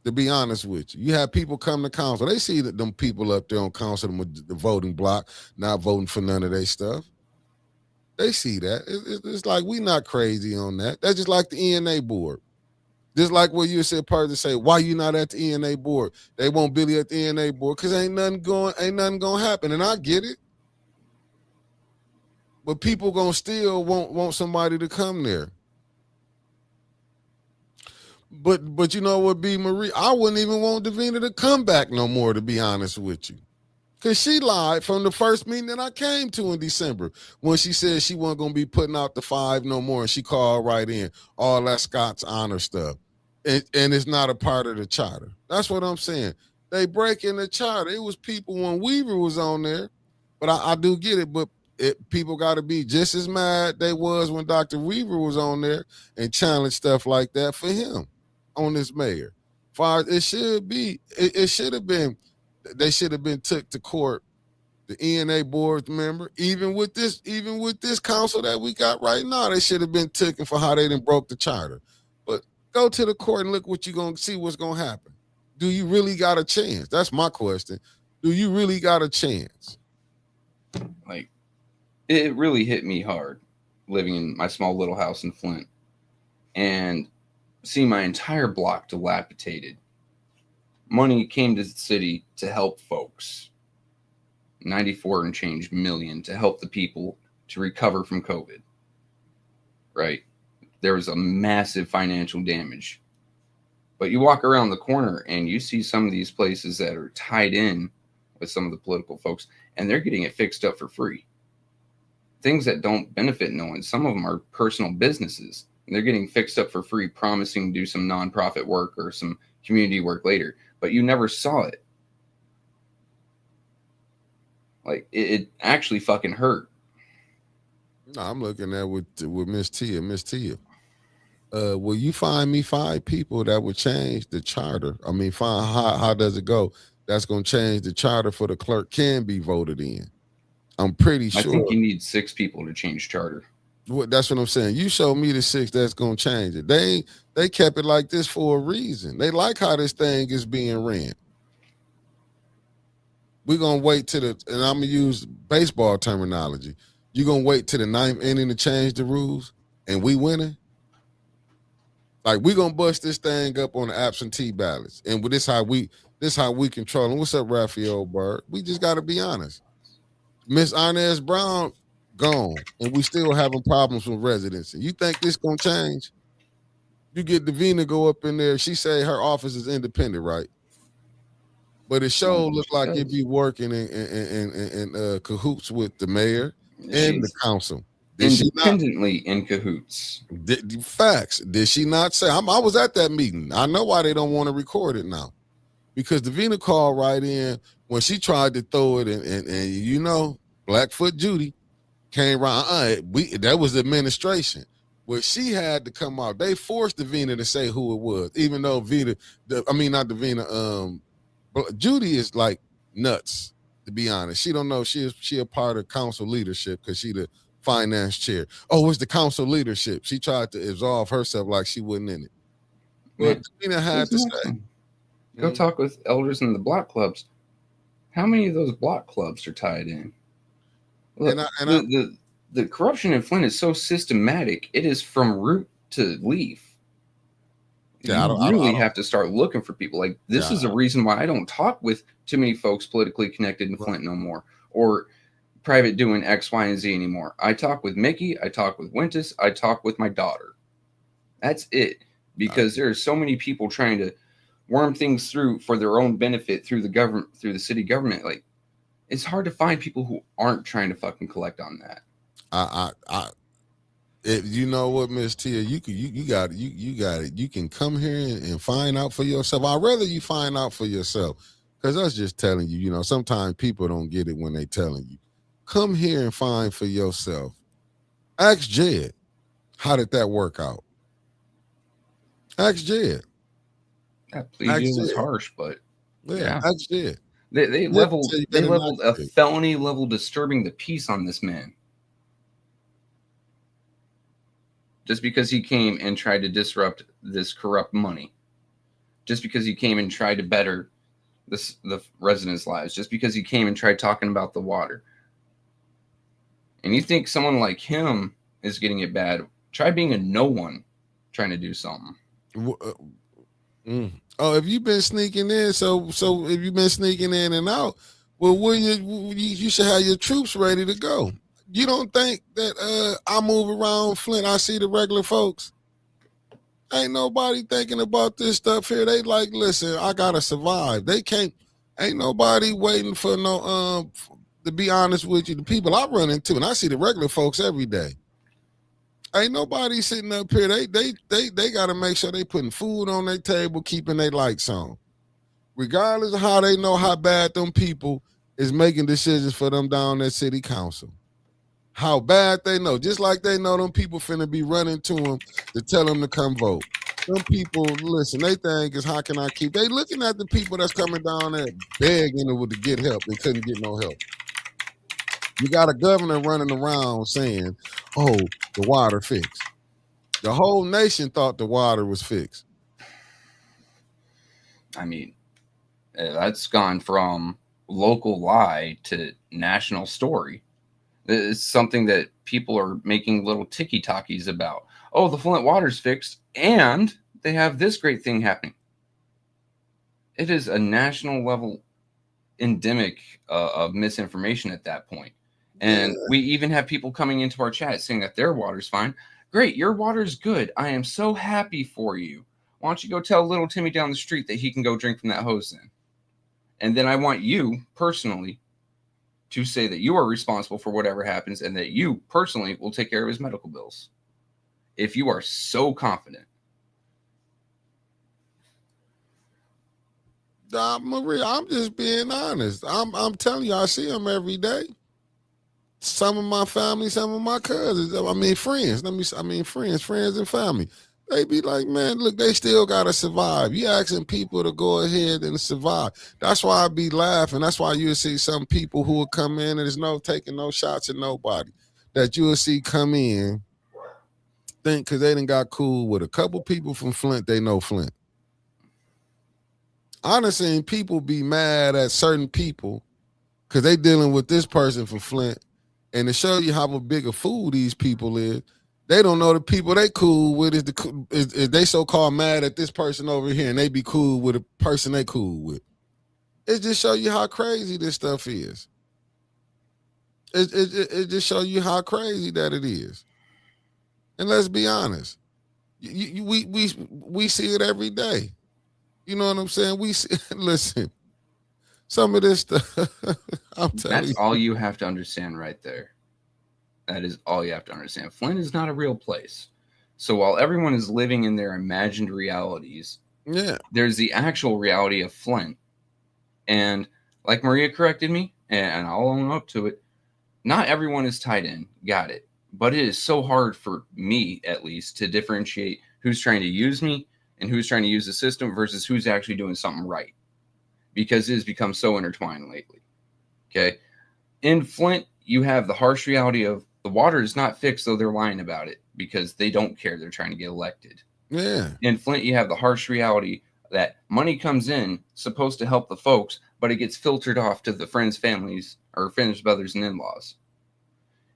To be honest with you, you have people come to council. They see that them people up there on council, the voting block, not voting for none of their stuff. They see that. It's like, we not crazy on that. That's just like the ENA board. Just like what you said, person say, why you not at the ENA board? They want Billy at the ENA board because ain't nothing going to happen. And I get it. But people gonna still want somebody to come there. But you know what, B. Marie, I wouldn't even want Davina to come back no more, to be honest with you. Because she lied from the first meeting that I came to in December, when she said she wasn't going to be putting out the 5 no more, and she called right in. All that Scott's honor stuff. And it's not a part of the charter. That's what I'm saying. They breaking the charter. It was people when Weaver was on there, but I do get it, but people got to be just as mad they was when Dr. Weaver was on there and challenged stuff like that for him. On this mayor, it should be. It should have been. They should have been took to court. The ENA board member, even with this council that we got right now, they should have been taken for how they done broke the charter. But Go to the court and look what you're gonna see what's gonna happen. Do you really got a chance? That's my question. Do you really got a chance? Like, it really hit me hard living in my small little house in Flint and seeing my entire block dilapidated. Money came to the city to help folks. 94 and change million to help the people to recover from COVID. Right? There was a massive financial damage. But you walk around the corner and you see some of these places that are tied in with some of the political folks, and they're getting it fixed up for free. Things that don't benefit no one. Some of them are personal businesses. And they're getting fixed up for free, promising to do some nonprofit work or some community work later. But you never saw it. Like, it actually fucking hurt. No, I'm looking at with Miss Tia. Miss Tia, will you find me 5 people that would change the charter? I mean, find how does it go? That's going to change the charter for the clerk can be voted in. I'm pretty sure. I think you need 6 people to change charter. That's what I'm saying. You show me the 6 that's going to change it. They kept it like this for a reason. They like how this thing is being ran. We're going to wait and I'm going to use baseball terminology. You're going to wait to the 9th inning to change the rules and we winning? Like, we're going to bust this thing up on the absentee ballots. And this how we control them. What's up, Raphael Bird? We just got to be honest. Miss Inez Brown gone, and we still having problems with residency. You think this going to change? You get Davina go up in there. She say her office is independent, right? But it sure look like it be working in cahoots with the mayor and the council. Independently in cahoots. Facts. Did she not say? I was at that meeting. I know why they don't want to record it now. Because Davina called right in when she tried to throw it, and you know, Blackfoot Judy came around. That was the administration. Where she had to come out. They forced Davina to say who it was, even though Judy is like nuts, to be honest. She don't know she a part of council leadership because she the finance chair. Oh, it's the council leadership. She tried to absolve herself like she wasn't in it. But Davina had to say. Go talk with elders in the block clubs. How many of those block clubs are tied in? Look, the corruption in Flint is so systematic. It is from root to leaf. Yeah, you really have to start looking for people. Like, this is a reason why I don't talk with too many folks politically connected in Flint no more, or private doing X, Y, and Z anymore. I talk with Mickey. I talk with Wintus. I talk with my daughter. That's it. Because there are so many people trying to worm things through for their own benefit through the government, through the city government. Like, it's hard to find people who aren't trying to fucking collect on that. You know what, Miss Tia, you got it. You can come here and find out for yourself. I'd rather you find out for yourself, because us just telling you, you know, sometimes people don't get it when they telling you. Come here and find for yourself. Ask Jed, how did that work out? Ask Jed. That plea deal was harsh, but yeah. Ask Jed. They leveled a felony level disturbing the peace on this man. Just because he came and tried to disrupt this corrupt money. Just because he came and tried to better the residents' lives. Just because he came and tried talking about the water. And you think someone like him is getting it bad. Try being a no one trying to do something. Oh, if you've been sneaking in, so if you've been sneaking in and out, well, you should have your troops ready to go. You don't think that I move around Flint, I see the regular folks? Ain't nobody thinking about this stuff here. They like, listen, I gotta survive. They can't. Ain't nobody waiting for no. To be honest with you, the people I run into, and I see the regular folks every day. Ain't nobody sitting up here. They gotta make sure they putting food on their table, keeping their lights on, regardless of how they know how bad them people is making decisions for them down at city council. How bad they know, just like they know them people finna be running to them to tell them to come vote. Some people, listen, they think is how can I keep? They looking at the people that's coming down there begging to get help and couldn't get no help. You got a governor running around saying, "Oh, the water fixed." The whole nation thought the water was fixed. I mean, that's gone from local lie to national story. It's something that people are making little ticky-talkies about. Oh, the Flint water's fixed, and they have this great thing happening. It is a national level endemic of misinformation at that point. And we even have people coming into our chat saying that their water's fine. Great, your water's good. I am so happy for you. Why don't you go tell little Timmy down the street that he can go drink from that hose then? And then I want you personally to say that you are responsible for whatever happens and that you personally will take care of his medical bills. If you are so confident. Maria, I'm just being honest. I'm telling you, I see them every day. Some of my family, some of my cousins, friends and family. They be like, man, look, they still gotta survive. You asking people to go ahead and survive. That's why I be laughing. That's why you'll see some people who will come in and there's no taking no shots at nobody. That you'll see come in, think because they done got cool with a couple people from Flint, they know Flint. Honestly, people be mad at certain people because they dealing with this person from Flint. And to show you how big a fool these people is, they don't know the people they cool with is they so-called mad at this person over here and they be cool with the person they cool with. It just show you how crazy this stuff is. It just show you how crazy that it is. And let's be honest, we see it every day. You know what I'm saying? We see, listen, some of this stuff, I'm telling you. That's all you have to understand right there. That is all you have to understand. Flint is not a real place. So while everyone is living in their imagined realities, there's the actual reality of Flint. And like Maria corrected me, and I'll own up to it, not everyone is tied in. Got it. But it is so hard for me, at least, to differentiate who's trying to use me and who's trying to use the system versus who's actually doing something right. Because it has become so intertwined lately. Okay? In Flint, you have the harsh reality of the water is not fixed, though they're lying about it because they don't care. They're trying to get elected. Yeah. In Flint, you have the harsh reality that money comes in, supposed to help the folks, but it gets filtered off to the friends' families or friends' brothers and in-laws.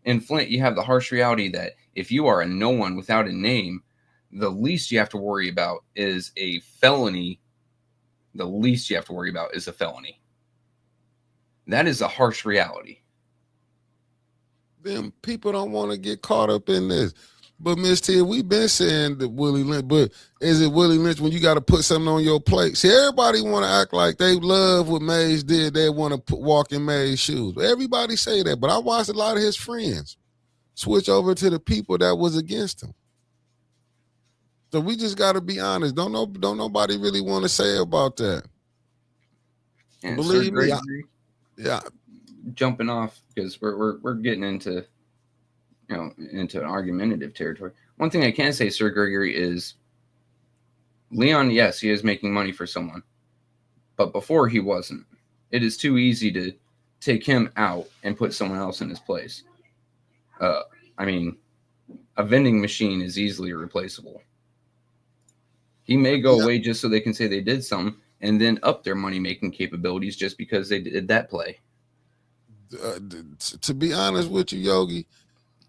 In Flint, you have the harsh reality that if you are a no one without a name, the least you have to worry about is a felony. The least you have to worry about is a felony. That is a harsh reality. Then people don't want to get caught up in this. But Miss T, we've been saying that Willie Lynch, but is it Willie Lynch when you got to put something on your plate? See, everybody want to act like they love what Mays did. They want to walk in Mays' shoes. Everybody say that, but I watched a lot of his friends switch over to the people that was against him. So we just got to be honest. Don't nobody really want to say about that. And believe me, yeah. Jumping off because we're getting into into an argumentative territory. One thing I can say, Sir Gregory, is Leon, yes, he is making money for someone, but before he wasn't. It is too easy to take him out and put someone else in his place. I mean, a vending machine is easily replaceable. He may go away just so they can say they did something and then up their money-making capabilities just because they did that play. To be honest with you, Yogi,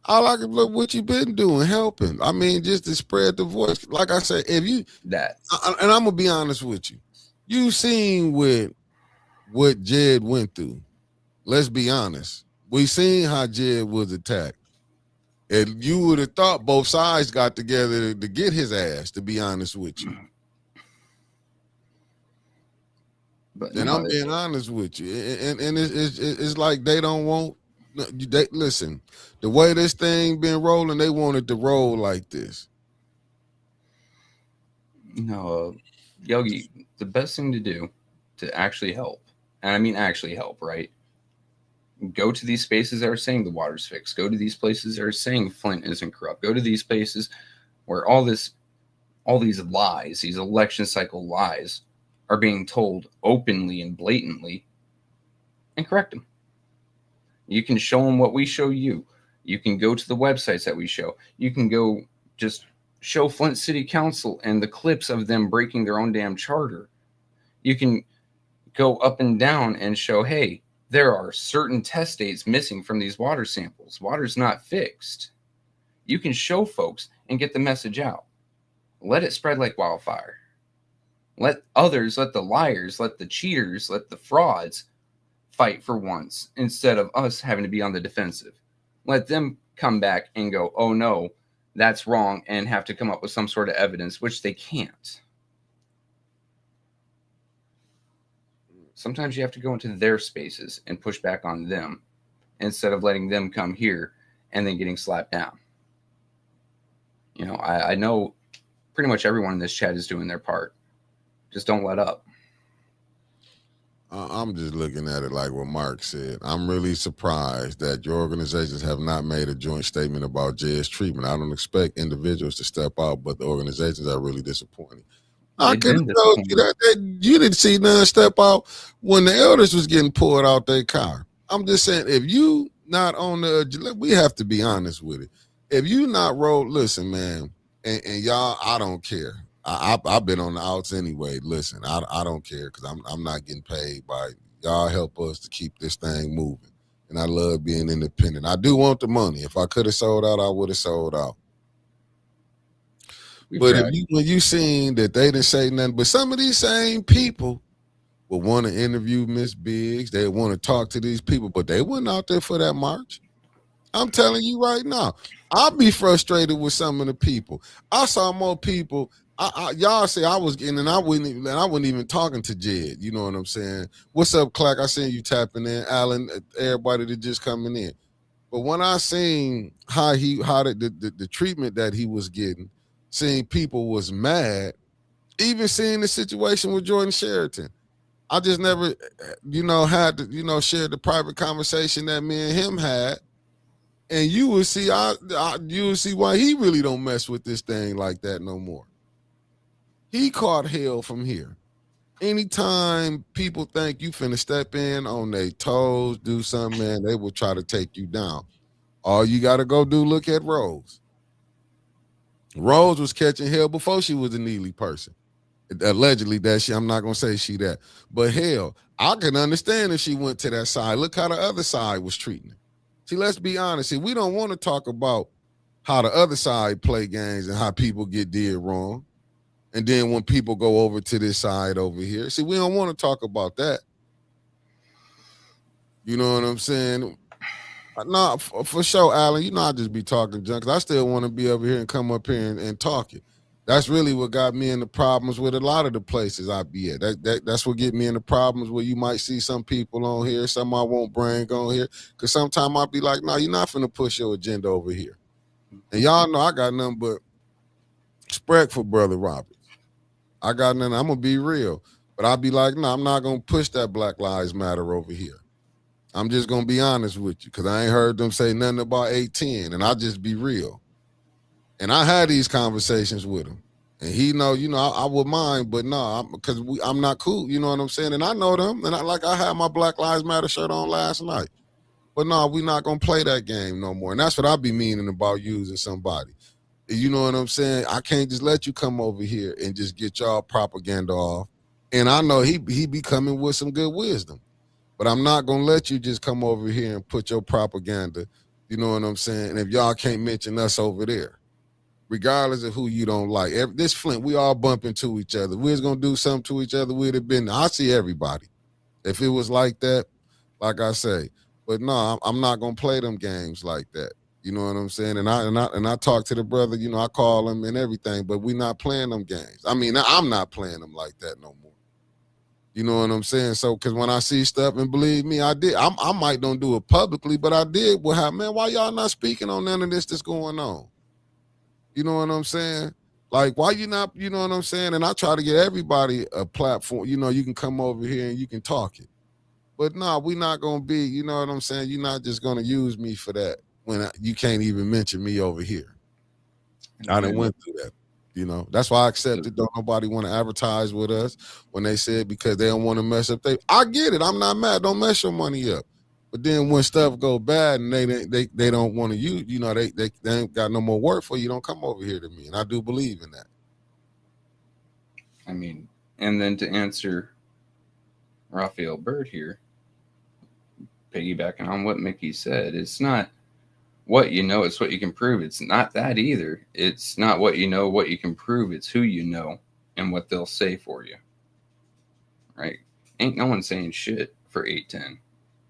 I like what you've been doing, helping. I mean, just to spread the voice. Like I said, if you and I'm gonna be honest with you, you seen what Jed went through. Let's be honest. We seen how Jed was attacked, and you would have thought both sides got together to get his ass. To be honest with you. And I'm being honest with you, and it's like they don't want. Listen, the way this thing been rolling, they wanted to roll like this. No, Yogi, the best thing to do to actually help, and I mean actually help, right? Go to these spaces that are saying the water's fixed. Go to these places that are saying Flint isn't corrupt. Go to these places where all these lies, these election cycle lies, are being told openly and blatantly, and correct them. You can show them what we show you. You can go to the websites that we show. You can go just show Flint City Council and the clips of them breaking their own damn charter. You can go up and down and show, hey, there are certain test dates missing from these water samples. Water's not fixed. You can show folks and get the message out. Let it spread like wildfire. Let others, let the liars, let the cheaters, let the frauds fight for once instead of us having to be on the defensive. Let them come back and go, oh no, that's wrong, and have to come up with some sort of evidence, which they can't. Sometimes you have to go into their spaces and push back on them instead of letting them come here and then getting slapped down. You know, I know pretty much everyone in this chat is doing their part. Just don't let up. I'm just looking at it like what Mark said. I'm really surprised that your organizations have not made a joint statement about Jed's treatment. I don't expect individuals to step out, but the organizations are really disappointing. I could have told you that you didn't see none step out when the elders was getting pulled out their car. I'm just saying, if you not on the, we have to be honest with it. If you not roll, listen, man, and y'all, I don't care. I've been on the outs anyway. Listen, I don't care because I'm not getting paid by y'all. Help us to keep this thing moving, and I love being independent. I do want the money. If I could have sold out, I would have sold out. But when you seen that they didn't say nothing, but some of these same people will want to interview Miss Biggs. They want to talk to these people, but they weren't out there for that march. I'm telling you right now, I'll be frustrated with some of the people. I saw more people. Y'all say I was getting, and I wasn't even talking to Jed. You know what I'm saying? What's up, Clack? I seen you tapping in, Alan. Everybody that just coming in. But when I seen how the treatment that he was getting, seeing people was mad, even seeing the situation with Jordan Sheraton. I just never, had to, share the private conversation that me and him had. And you will see, you will see why he really don't mess with this thing like that no more. He caught hell from here. Anytime people think you finna step in on their toes, do something, man, they will try to take you down. All you got to go do, look at Rose. Rose was catching hell before she was a Neely person. Allegedly, I'm not going to say she that. But hell, I can understand if she went to that side. Look how the other side was treating her. See, let's be honest. See, we don't want to talk about how the other side play games and how people get did wrong. And then when people go over to this side over here, see, we don't want to talk about that. You know what I'm saying? No, for sure, Alan. I just be talking junk. 'Cause I still want to be over here and come up here and talk it. That's really what got me in the problems with a lot of the places I be at. That's what get me in the problems where you might see some people on here, some I won't bring on here. Because sometimes I'll be like, no, you're not finna push your agenda over here. And y'all know I got nothing but respect for Brother Roberts. I got nothing. I'm going to be real. But I'll be like, no, I'm not going to push that Black Lives Matter over here. I'm just going to be honest with you because I ain't heard them say nothing about 810, and I'll just be real. And I had these conversations with him. And he know, I would mind, but no, because I'm not cool, you know what I'm saying? And I know them, and I had my Black Lives Matter shirt on last night. But no, we're not going to play that game no more. And that's what I be meaning about using somebody. You know what I'm saying? I can't just let you come over here and just get y'all propaganda off. And I know he be coming with some good wisdom. But I'm not going to let you just come over here and put your propaganda, you know what I'm saying? And if y'all can't mention us over there, regardless of who you don't like. This Flint, we all bump into each other. We was going to do something to each other, we'd have been, I see everybody. If it was like that, like I say. But no, I'm not going to play them games like that. You know what I'm saying? And I talk to the brother, I call him and everything, but we not playing them games. I mean, I'm not playing them like that no more. You know what I'm saying? So, because when I see stuff, and believe me, I did. I might don't do it publicly, but I did. Well, man, why y'all not speaking on none of this that's going on? You know what I'm saying? Like, why you not, you know what I'm saying? And I try to get everybody a platform. You can come over here and you can talk it. But no, we not going to be, you know what I'm saying? You're not just going to use me for that when you can't even mention me over here. I done went through that. That's why I accepted. Don't nobody want to advertise with us when they said because they don't want to mess up. I get it. I'm not mad. Don't mess your money up. But then when stuff go bad and they don't want to use, you know, they ain't got no more work for you, don't come over here to me. And I do believe in that. I mean, and then to answer Raphael Bird here, piggybacking on what Mickey said, it's not what you know, it's what you can prove. It's not that either. It's not what you know, what you can prove. It's who you know and what they'll say for you. Right? Ain't no one saying shit for 810.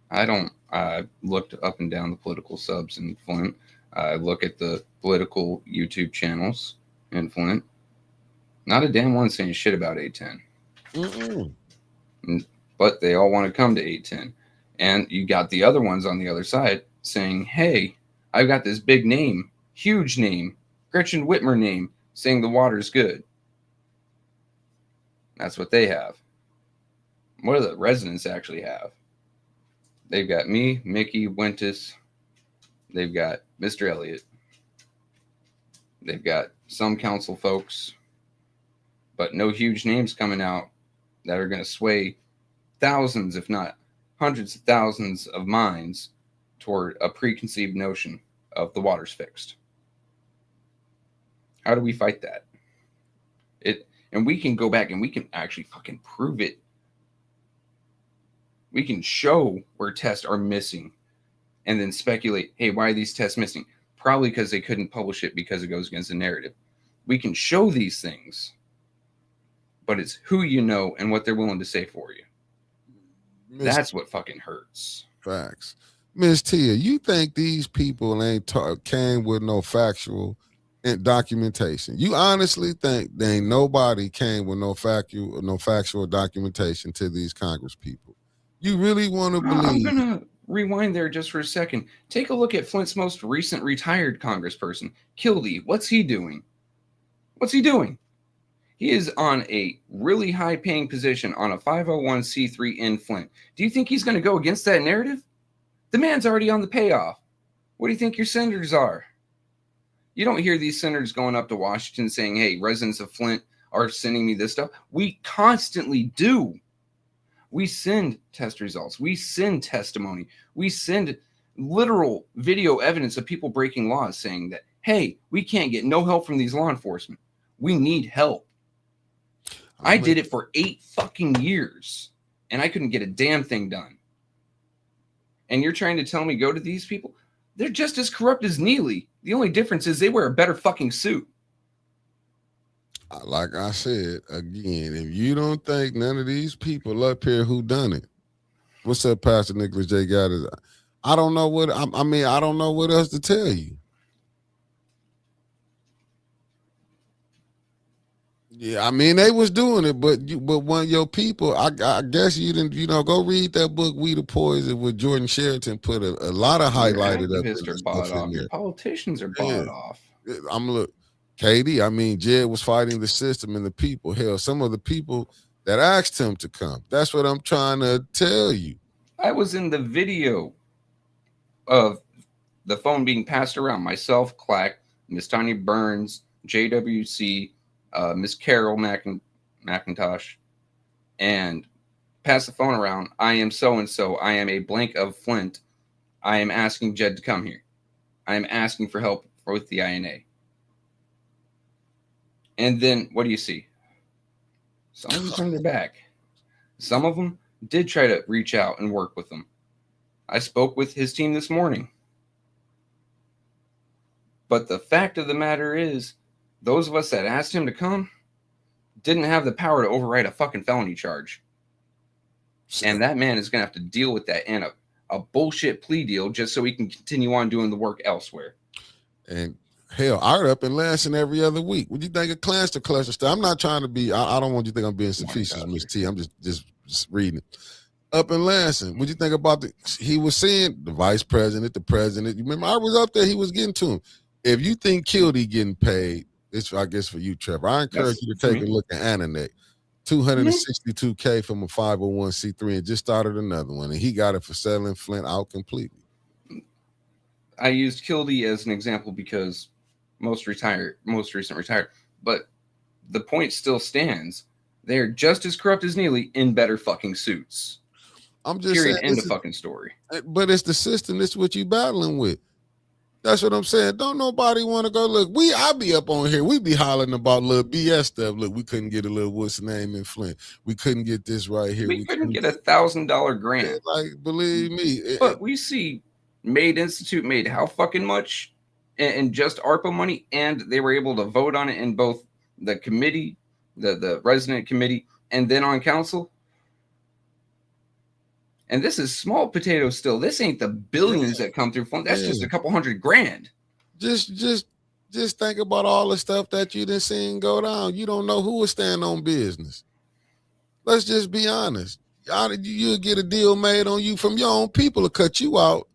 I looked up and down the political subs in Flint. I look at the political YouTube channels in Flint. Not a damn one saying shit about 810. But they all want to come to 810. And you got the other ones on the other side saying, hey, I've got this big name, huge name, Gretchen Whitmer name, saying the water's good. That's what they have. What do the residents actually have? They've got me, Mickey, Wentus. They've got Mr. Elliott. They've got some council folks, but no huge names coming out that are going to sway thousands, if not hundreds of thousands of minds toward a preconceived notion of the water's fixed. How do we fight that? And we can go back and we can actually fucking prove it. We can show where tests are missing and then speculate, hey, why are these tests missing? Probably because they couldn't publish it because it goes against the narrative. We can show these things, but it's who you know and what they're willing to say for you. That's what fucking hurts. Facts. Miss Tia, you think these people came with no factual documentation? You honestly think there ain't nobody came with no factual documentation to these Congress people? You really want to believe? I'm gonna rewind there just for a second. Take a look at Flint's most recent retired congressperson, Kildee. What's he doing? He is on a really high-paying position on a 501c3 in Flint. Do you think he's going to go against that narrative? The man's already on the payoff. What do you think your senators are? You don't hear these senators going up to Washington saying, hey, residents of Flint are sending me this stuff. We constantly do. We send test results. We send testimony. We send literal video evidence of people breaking laws saying that, hey, we can't get no help from these law enforcement. We need help. I did it for 8 fucking years, and I couldn't get a damn thing done. And you're trying to tell me go to these people? They're just as corrupt as Neely. The only difference is they wear a better fucking suit. Like I said, again, if you don't think none of these people up here who done it, what's up, Pastor Nicholas J. Gaddis? I don't know what I don't know what else to tell you. Yeah, I mean they was doing it, but one of your people, I guess you didn't, go read that book, We the Poison, with Jordan Sheridan put a lot of highlighted up. Your politicians are bought off. Look, Katie, I mean, Jed was fighting the system and the people. Hell, some of the people that asked him to come. That's what I'm trying to tell you. I was in the video of the phone being passed around. Myself, Clack, Miss Tanya Burns, JWC, Miss Carol McIntosh, and pass the phone around. I am so-and-so. I am a blank of Flint. I am asking Jed to come here. I am asking for help with the INA. And then what do you see? Some of them turned their back. Some of them did try to reach out and work with them. I spoke with his team this morning. But the fact of the matter is, those of us that asked him to come didn't have the power to override a fucking felony charge. And that man is going to have to deal with that and a bullshit plea deal just so he can continue on doing the work elsewhere. And hell, I'm up in Lansing every other week. What do you think of Clanster cluster stuff? I'm not trying to be, I don't want you to think I'm being facetious, Miss T. I'm just reading it. Up in Lansing, what do you think about he was seeing the vice president, the president. You remember, I was up there, he was getting to him. If you think Kildee getting paid, it's, I guess, for you, Trevor. I encourage you to take a look at Ananet. $262K from a 501c3 and just started another one. And he got it for selling Flint out completely. I used Kildee as an example because most recent retired. But the point still stands. They're just as corrupt as Neely in better fucking suits. I'm just Period. saying. End of fucking story. But it's the system. This is what you battling with. That's what I'm saying. Don't nobody want to go look. I be up on here. We be hollering about little BS stuff. Look, we couldn't get a little what's the name in Flint. We couldn't get this right here. We couldn't get $1,000 grant. Like, believe me. But we see Made Institute made how fucking much in just ARPA money, and they were able to vote on it in both the committee, the resident committee, and then on council. And this is small potatoes still. This ain't the billions that come through Flint. That's just a couple $100,000. Just think about all the stuff that you done seen go down. You don't know who will stand on business. Let's just be honest. You'll get a deal made on you from your own people to cut you out.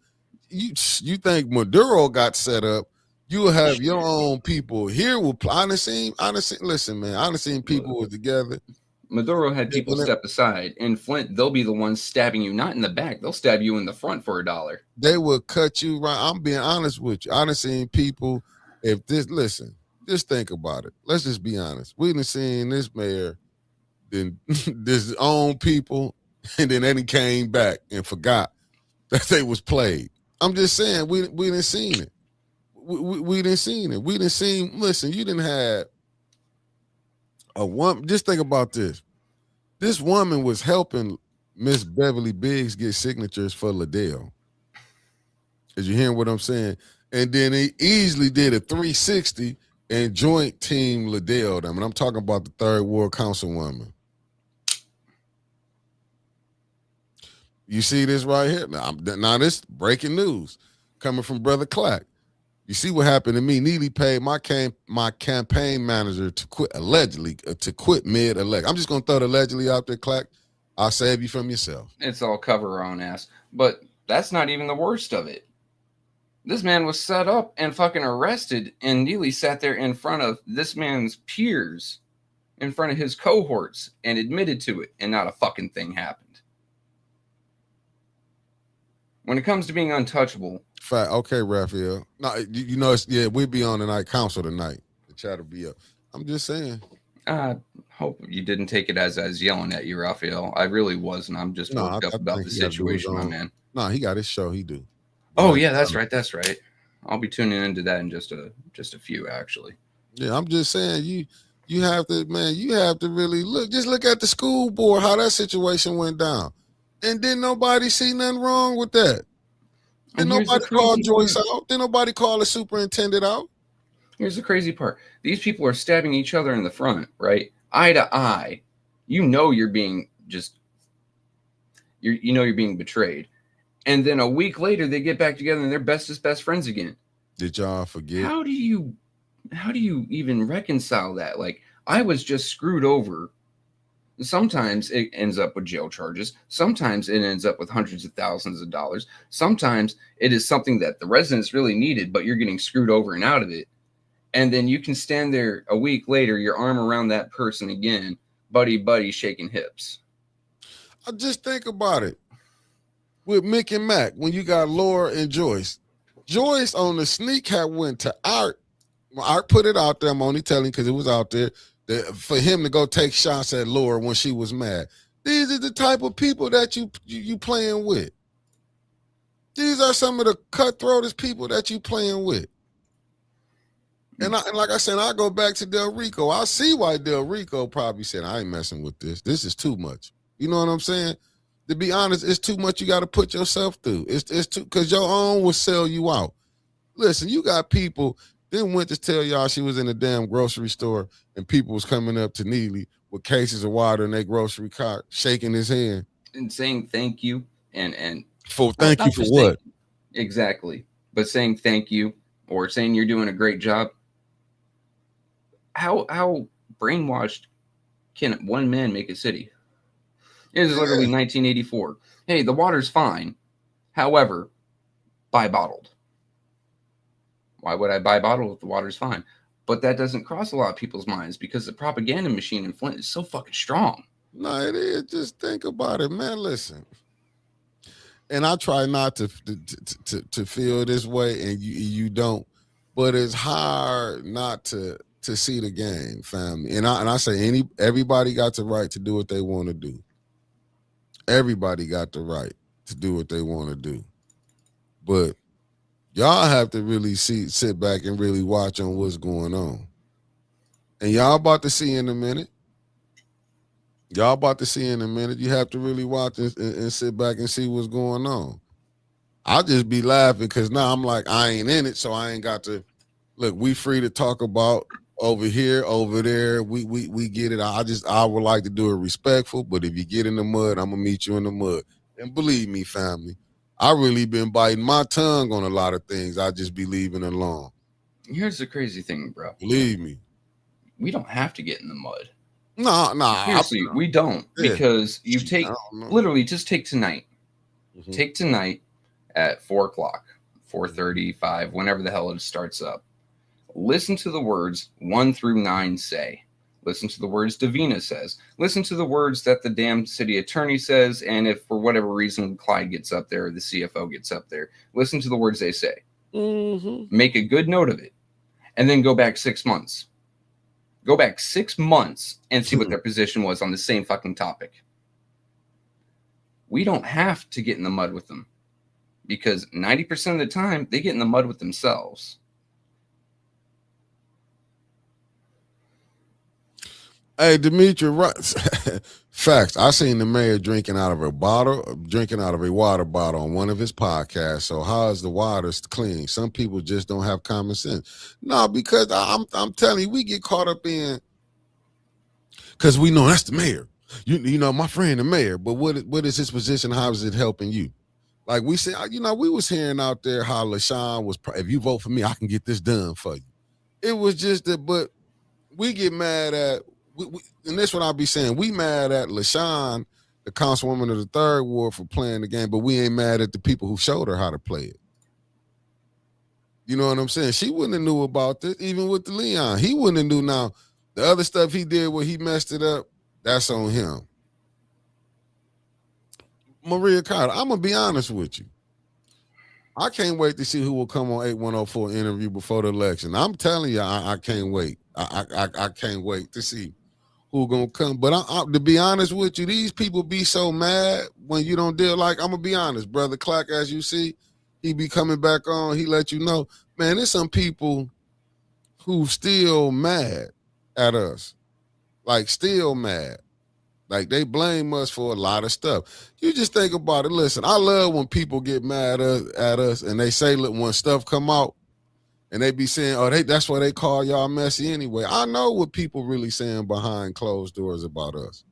You think Maduro got set up. You will have your own people here. Honestly, listen, man. I done seen people were together. Maduro had people step aside. In Flint, they'll be the ones stabbing you, not in the back. They'll stab you in the front for $1. They will cut you right. I'm being honest with you. I done seen people, just think about it. Let's just be honest. We done seen this mayor, then this own people, and then they came back and forgot that they was played. I'm just saying, we didn't seen it. We didn't seen it. We didn't seen, listen, you didn't have a woman. Just think about this. This woman was helping Miss Beverly Biggs get signatures for Liddell. Is you hearing what I'm saying? And then he easily did a 360 and joint team Liddell them. And I'm talking about the third ward councilwoman. You see this right here? Now this breaking news coming from Brother Clack. You see what happened to me? Neely paid my campaign manager to quit allegedly to quit mid-elect. I'm just gonna throw the allegedly out there, Clack. I'll save you from yourself. It's all cover our own ass. But that's not even the worst of it. This man was set up and fucking arrested, and Neely sat there in front of this man's peers, in front of his cohorts, and admitted to it, and not a fucking thing happened. When it comes to being untouchable. Fact. Okay, Raphael. No, you know, we'll be on tonight, council tonight. The chat will be up. I'm just saying. I hope you didn't take it as yelling at you, Raphael. I really wasn't. I'm just worked up about the situation, my man. No, he got his show. He do. Oh yeah, that's right. That's right. I'll be tuning into that in just a few, actually. Yeah, I'm just saying you have to, man. You have to really look. Just look at the school board, how that situation went down, and then nobody see nothing wrong with that. Then nobody call Joyce out. Then nobody call the superintendent out. Here's the crazy part. These people are stabbing each other in the front, right? Eye to eye. You know you're being you're being betrayed. And then a week later they get back together and they're best friends again. Did y'all forget? How do you even reconcile that? Like, I was just screwed over. Sometimes it ends up with jail charges. Sometimes it ends up with hundreds of thousands of dollars. Sometimes it is something that the residents really needed, but you're getting screwed over and out of it. And then you can stand there a week later, your arm around that person again, buddy, shaking hips. I just think about it. With Mick and Mac, when you got Laura and Joyce. Joyce on the sneak had went to Art. Art put it out there. I'm only telling because it was out there. For him to go take shots at Laura when she was mad. These are the type of people that you playing with. These are some of the cutthroatest people that you playing with. And like I said, I go back to Del Rico. I see why Del Rico probably said, I ain't messing with this. This is too much. You know what I'm saying? To be honest, it's too much you got to put yourself through. It's too, because your own will sell you out. Listen, you got people, then went to tell y'all she was in a damn grocery store and people was coming up to Neely with cases of water in their grocery cart, shaking his hand. And saying thank you and thank you for what? Exactly. But saying thank you or saying you're doing a great job. How brainwashed can one man make a city? It is literally 1984. Hey, the water's fine. However, buy bottled. Why would I buy bottled if the water's fine? But that doesn't cross a lot of people's minds because the propaganda machine in Flint is so fucking strong. No, it is. Just think about it, man. Listen. And I try not to feel this way, and you don't. But it's hard not to see the game, family. And I say everybody got the right to do what they want to do. Everybody got the right to do what they want to do. But y'all have to really sit back and really watch on what's going on. And y'all about to see in a minute. You have to really watch and sit back and see what's going on. I'll just be laughing because now I'm like, I ain't in it, so I ain't got to look. We free to talk about over here, over there. We get it. I would like to do it respectful, but if you get in the mud, I'm gonna meet you in the mud. And believe me, family, I really been biting my tongue on a lot of things. I just be leaving it alone. Here's the crazy thing, bro. Believe me, we don't have to get in the mud. No. Seriously, we don't, because you take literally just take tonight. Mm-hmm. Take tonight at 4:00, 4:35, whenever the hell it starts up. Listen to the words 1 through 9 say. Listen to the words Davina says. Listen to the words that the damn city attorney says. And if for whatever reason Clyde gets up there, or the CFO gets up there, listen to the words they say. Mm-hmm. Make a good note of it. And then go back 6 months. Go back 6 months and see what their position was on the same fucking topic. We don't have to get in the mud with them, because 90% of the time they get in the mud with themselves. Hey, Dimitri, right? Facts. I seen the mayor drinking out of a water bottle on one of his podcasts. So how is the water clean? Some people just don't have common sense. No, because I'm telling you, we get caught up in, because we know that's the mayor. You know, my friend, the mayor. But what is his position? How is it helping you? Like we said, we was hearing out there how LaShawn was, if you vote for me, I can get this done for you. It was just that, but we get mad at, and that's what I'll be saying. We mad at LaShawn, the councilwoman of the 3rd Ward, for playing the game, but we ain't mad at the people who showed her how to play it. You know what I'm saying? She wouldn't have knew about this, even with the Leon. He wouldn't have knew. Now, the other stuff he did where he messed it up, that's on him. Maria Carter, I'm going to be honest with you. I can't wait to see who will come on 8104 interview before the election. I'm telling you, I can't wait. I can't wait to see who gonna come. But to be honest with you, these people be so mad when you don't deal. Like, I'm gonna be honest, Brother Clack, as you see, he be coming back on. He let you know, man, there's some people who still mad at us, like still mad. Like, they blame us for a lot of stuff. You just think about it. Listen, I love when people get mad at us and they say, look, when stuff come out and they be saying, oh, that's why they call y'all messy anyway. I know what people really saying behind closed doors about us.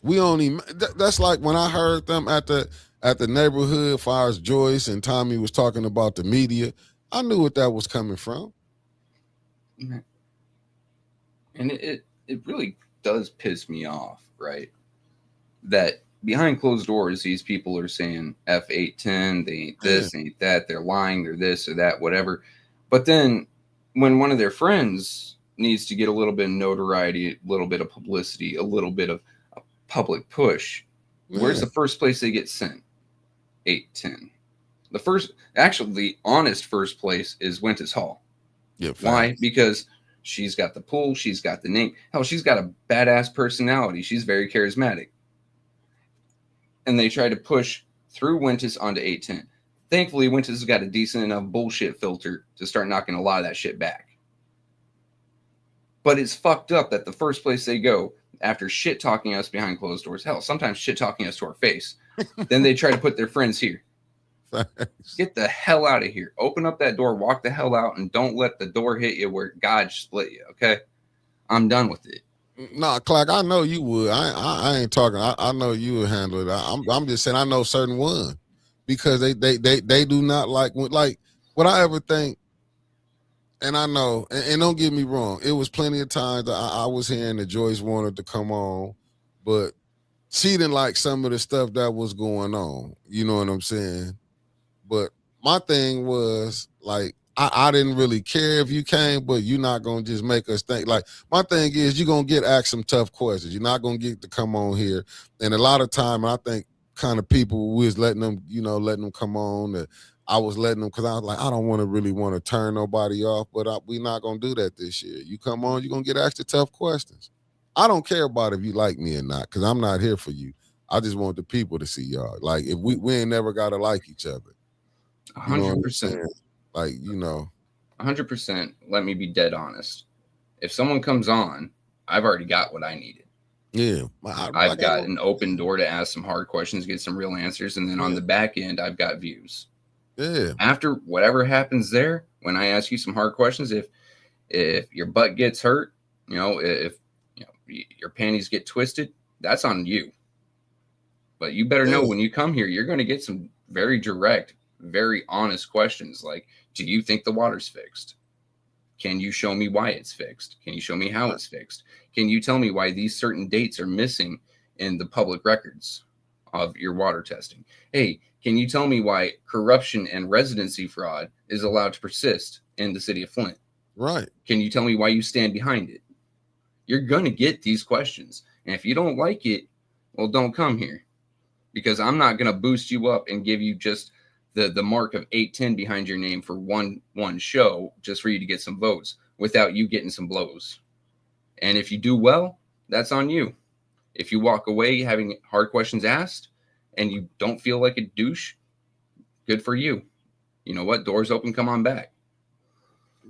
We only, that's like when I heard them at the neighborhood, as far as Joyce and Tommy was talking about the media, I knew what that was coming from. And it really does piss me off, right? That behind closed doors, these people are saying F810, they ain't this, they ain't that, they're lying, they're this or that, whatever. But then when one of their friends needs to get a little bit of notoriety, a little bit of publicity, a little bit of a public push, where's the first place they get sent? 810. The honest first place is Winters Hall. Yeah, why? Because she's got the pull, she's got the name. Hell, she's got a badass personality. She's very charismatic. And they try to push through Winters onto 810. Thankfully, Winters has got a decent enough bullshit filter to start knocking a lot of that shit back. But it's fucked up that the first place they go after shit talking us behind closed doors, hell, sometimes shit talking us to our face, then they try to put their friends here. Get the hell out of here. Open up that door, walk the hell out, and don't let the door hit you where God split you, okay? I'm done with it. Nah, Clark, I know you would. I ain't talking. I know you would handle it. I'm just saying I know certain one because they do not like what I ever think. And I know, and don't get me wrong, it was plenty of times that I was hearing that Joyce wanted to come on, but she didn't like some of the stuff that was going on. You know what I'm saying? But my thing was, like, I didn't really care if you came, but you're not going to just make us think. Like, my thing is you're going to get asked some tough questions. You're not going to get to come on here. And a lot of time, I think kind of people, we was letting them come on. I was letting them because I was like, I don't really want to turn nobody off, but we're not going to do that this year. You come on, you're going to get asked the tough questions. I don't care about if you like me or not, because I'm not here for you. I just want the people to see y'all. Like, if we ain't never gotta like each other. You know what I'm 100%. saying? Like, 100%. Let me be dead honest. If someone comes on, I've already got what I needed. Yeah. I've got an open door to ask some hard questions, get some real answers, and then on the back end, I've got views. Yeah. After whatever happens there, when I ask you some hard questions, if your butt gets hurt, if your panties get twisted, that's on you. But you better know when you come here, you're going to get some very direct, very honest questions like, do you think the water's fixed? Can you show me why it's fixed? Can you show me how it's fixed? Can you tell me why these certain dates are missing in the public records of your water testing? Hey, can you tell me why corruption and residency fraud is allowed to persist in the city of Flint? Right. Can you tell me why you stand behind it? You're going to get these questions. And if you don't like it, well, don't come here, because I'm not going to boost you up and give you just the mark of 810 behind your name for one show just for you to get some votes without you getting some blows. And if you do well, that's on you. If you walk away having hard questions asked and you don't feel like a douche, good for you. You know what? Doors open, come on back.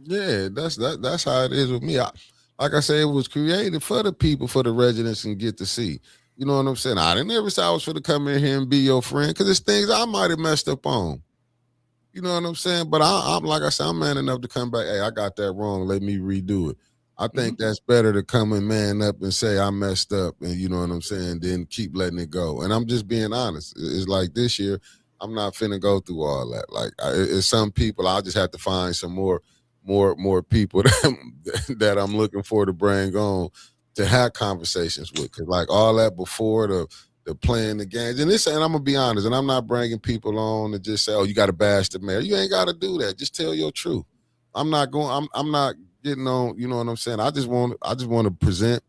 Yeah, that's how it is with me. Like I said, it was created for the people, for the residents, and get to see. You know what I'm saying? I didn't ever say I was for to come in here and be your friend, because there's things I might have messed up on. You know what I'm saying? But I'm like I said, I'm man enough to come back. Hey, I got that wrong. Let me redo it. I think that's better to come and man up and say I messed up, and you know what I'm saying, than keep letting it go. And I'm just being honest. It's like this year, I'm not finna go through all that. Like, it's some people, I just have to find some more people that I'm looking for to bring on to have conversations with. Cause like all that before the playing the games, and I'm gonna be honest, and I'm not bringing people on to just say, oh, you got to bash the mayor. You ain't got to do that. Just tell your truth. I'm not getting on. You know what I'm saying? I just want to present.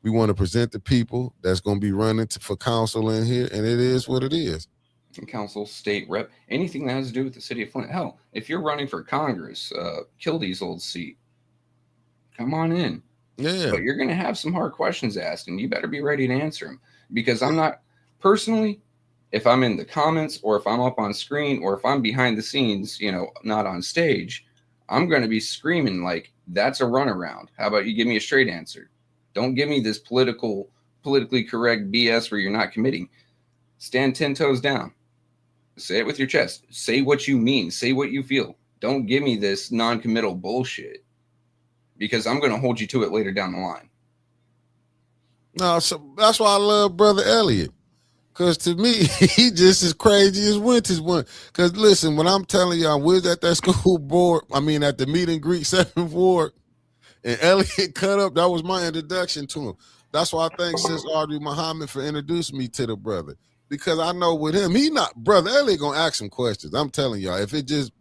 We want to present the people that's going to be running for council in here, and it is what it is. And council, state rep, anything that has to do with the city of Flint. Hell, if you're running for Congress, Kildee's old seat, come on in. Yeah. But you're going to have some hard questions asked, and you better be ready to answer them. Because I'm not, personally, if I'm in the comments or if I'm up on screen or if I'm behind the scenes, not on stage, I'm going to be screaming like, that's a runaround. How about you give me a straight answer? Don't give me this politically correct BS where you're not committing. Stand 10 toes down. Say it with your chest. Say what you mean. Say what you feel. Don't give me this non-committal bullshit, because I'm going to hold you to it later down the line. No, so that's why I love Brother Elliott. Because to me, he just as crazy as Winters one. Because listen, when I'm telling y'all, we was at that school board, at the meet and greet 7th Ward, and Elliott cut up, that was my introduction to him. That's why I thank Sis Audrey Muhammad for introducing me to the brother. Because I know with him, Brother Elliott gonna ask some questions. I'm telling y'all, if it just,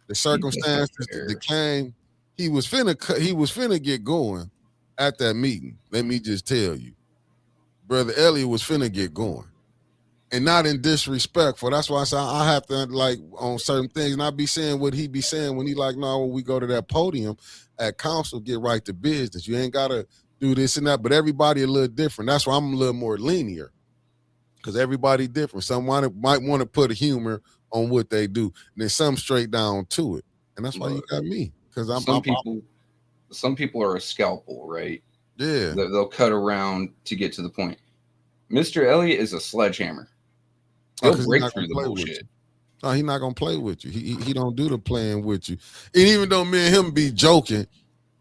the circumstances that came, he was finna get going at that meeting. Let me just tell you. Brother Elliott was finna get going. And not in disrespectful. That's why I say I have to, like, on certain things, not be saying what he be saying when he like, no, when we go to that podium at council, get right to business. You ain't got to do this and that, but everybody a little different. That's why I'm a little more linear, because everybody different. Some might want to put a humor on what they do, and then some straight down to it. And that's why you got me, because some people are a scalpel, right? Yeah. They'll cut around to get to the point. Mr. Elliott is a sledgehammer. He'll break through the bullshit. No, he's not gonna play with you. He don't do the playing with you. And even though me and him be joking,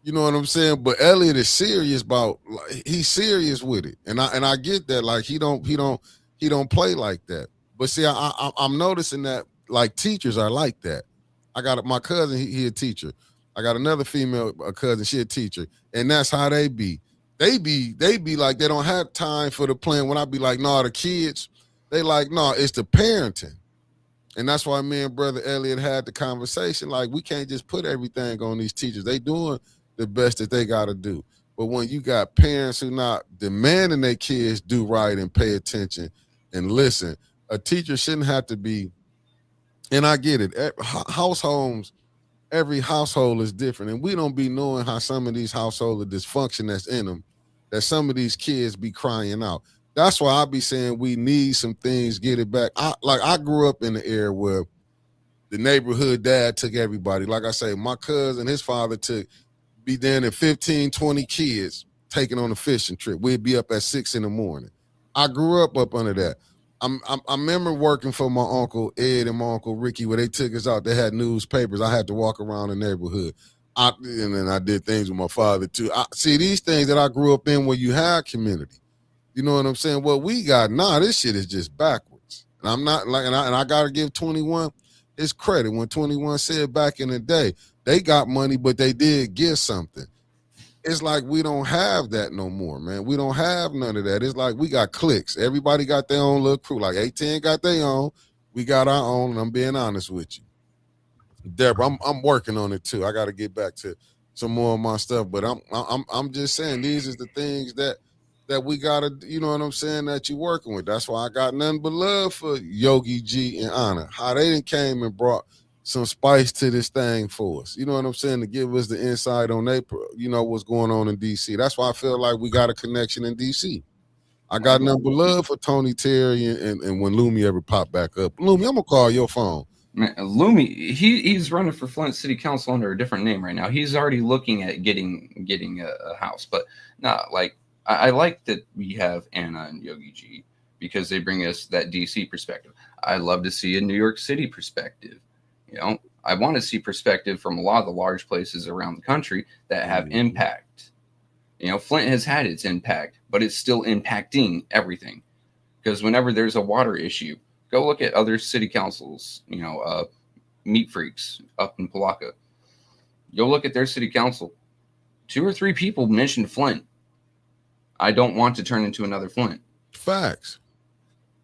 you know what I'm saying? But Elliott is serious he's serious with it. And I get that. Like he don't play like that. But see, I'm noticing that like teachers are like that. I got my cousin, he a teacher. I got another female cousin, she a teacher, and that's how they be. They be like they don't have time for the playing. When I be like, no, the kids, they like, no, it's the parenting. And that's why me and Brother Elliott had the conversation. Like, we can't just put everything on these teachers. They doing the best that they got to do. But when you got parents who not demanding their kids do right and pay attention and listen, a teacher shouldn't have to be, and I get it, every household is different. And we don't be knowing how some of these households, the dysfunction that's in them that some of these kids be crying out. That's why I be saying we need some things, get it back. I grew up in the era where the neighborhood dad took everybody. Like I say, my cousin, his father be down at 15, 20 kids taking on a fishing trip. We'd be up at 6 a.m. I grew up under that. I remember working for my uncle Ed and my uncle Ricky where they took us out. They had newspapers. I had to walk around the neighborhood. And then I did things with my father too. See these things that I grew up in where you had community. You know what I'm saying? What we got now, this shit is just backwards. And I'm not like, and I got to give 21 his credit. When 21 said back in the day, they got money, but they did give something. It's like we don't have that no more, man. We don't have none of that. It's like we got cliques. Everybody got their own little crew. Like A10 got their own. We got our own, and I'm being honest with you. Deborah, I'm working on it too. I got to get back to some more of my stuff, but I'm just saying these is the things that we gotta, you know what I'm saying, that you working with. That's why I got nothing but love for Yogi G and Honor. How they done came and brought some spice to this thing for us. You know what I'm saying? To give us the insight on what's going on in DC. That's why I feel like we got a connection in DC. I got nothing but love for Tony Terry and when Lumi ever pop back up. Lumi, I'm gonna call your phone. Man, Lumi, he's running for Flint City Council under a different name right now. He's already looking at getting a house, but like I like that we have Anna and Yogi G because they bring us that DC perspective. I love to see a New York City perspective. You know, I want to see perspective from a lot of the large places around the country that have impact. You know, Flint has had its impact, but it's still impacting everything. Because whenever there's a water issue, go look at other city councils, Meat Freaks up in Palaca. Go look at their city council. 2 or 3 people mentioned Flint. I don't want to turn into another Flint. Facts.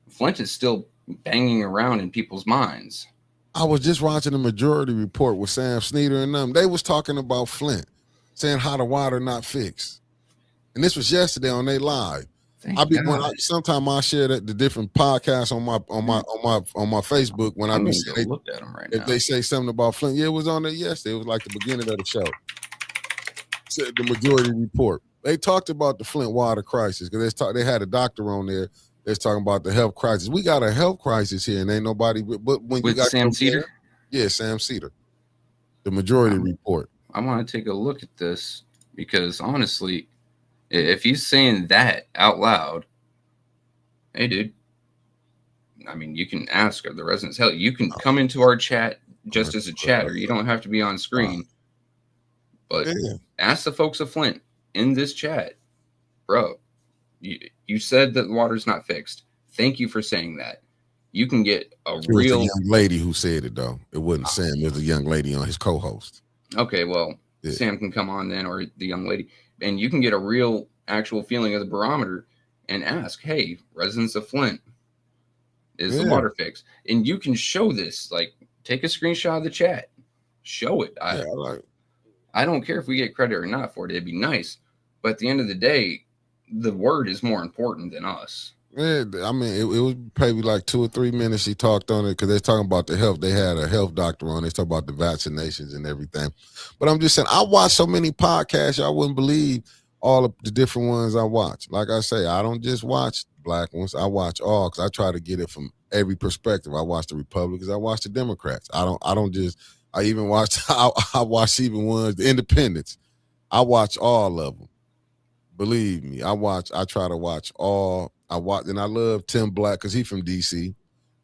Flint is still banging around in people's minds. I was just watching the Majority Report with Sam Sneeder and them. They was talking about Flint, saying how the water not fixed. And this was yesterday on they live. Sometimes I share the different podcasts on my Facebook when I look at them right if now. they say something about Flint. Yeah, it was on there yesterday. It was like the beginning of the show. Said the Majority Report. They talked about the Flint water crisis because they had a doctor on there that's talking about the health crisis. We got a health crisis here, and ain't nobody. But when with you got Sam Cedar, yeah, Sam Cedar, the Majority Report. I want to take a look at this because honestly, if he's saying that out loud, hey, dude. I mean, you can ask the residents. Hell, you can come into our chat just as a chatter. You don't have to be on screen. But ask the folks of Flint in this chat, bro. You said that the water's not fixed. Thank you for saying that. You can get a real young lady who said it though. It wasn't Sam. It was a young lady on his co-host. Okay, well, Sam can come on then, or the young lady, and you can get a real, actual feeling of the barometer and ask, "Hey, residents of Flint, is the water fixed?" And you can show this. Like, take a screenshot of the chat, show it. I don't care if we get credit or not for it. It'd be nice, but at the end of the day, the word is more important than us. Yeah, I mean, it was probably like 2 or 3 minutes he talked on it because they're talking about the health. They had a health doctor on. They talk about the vaccinations and everything. But I'm just saying, I watch so many podcasts, y'all wouldn't believe all of the different ones I watch. Like I say, I don't just watch black ones. I watch all because I try to get it from every perspective. I watch the Republicans. I watch the Democrats. I even watch. I watch even ones the Independents. I watch all of them. Believe me, I try to watch all. And I love Tim Black because he's from DC,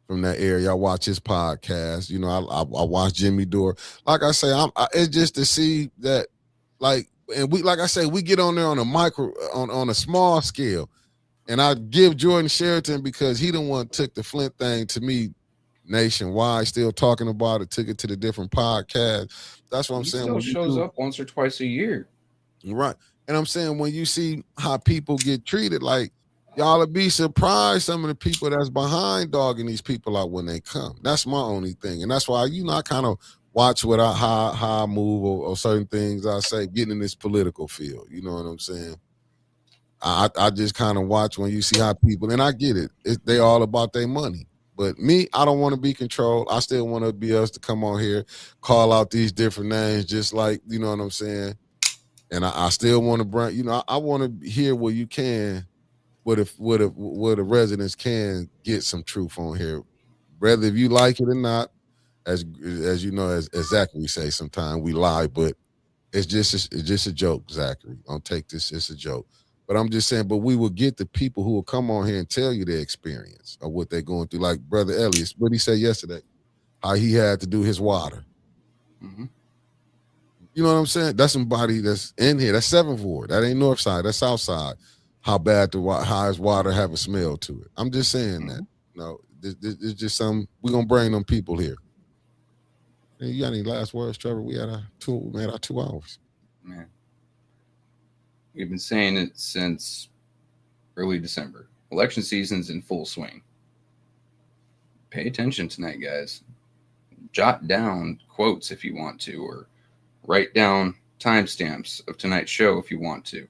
from that area. I watch his podcast. You know, I watch Jimmy Dore. Like I say, it's just to see that, like, and like I say, we get on there on a on a small scale. And I give Jordan Sheraton because he the one took the Flint thing to me nationwide, still talking about it, took it to the different podcasts. That's what I'm saying. Still shows up once or twice a year. Right. And I'm saying when you see how people get treated, like, y'all would be surprised some of the people that's behind dogging these people out when they come. That's my only thing. And that's why, I kind of watch how I move or certain things I say, getting in this political field. You know what I'm saying? I just kind of watch when you see how people, and I get it. They all about their money. But me, I don't want to be controlled. I still want to be us to come on here, call out these different names, just like, you know what I'm saying? and I still want to bring, you know, I want to hear where you can, where the residents can get some truth on here, whether if you like it or not. As you know, as Zachary say, sometimes we lie, but it's just a joke, Zachary. Don't take this; it's a joke. But I'm just saying, but we will get the people who will come on here and tell you their experience of what they're going through. Like Brother Elias, what he said yesterday, how he had to do his water. Mm-hmm. You know what I'm saying? That's somebody that's in here. That's 7th Ward. That ain't North Side. That's South Side. How bad how his water have a smell to it? I'm just saying that. No, it's just some. We're gonna bring them people here. Hey, you got any last words, Trevor? We had our 2 hours. Man, we've been saying it since early December. Election season's in full swing. Pay attention tonight, guys. Jot down quotes if you want to, or write down timestamps of tonight's show if you want to.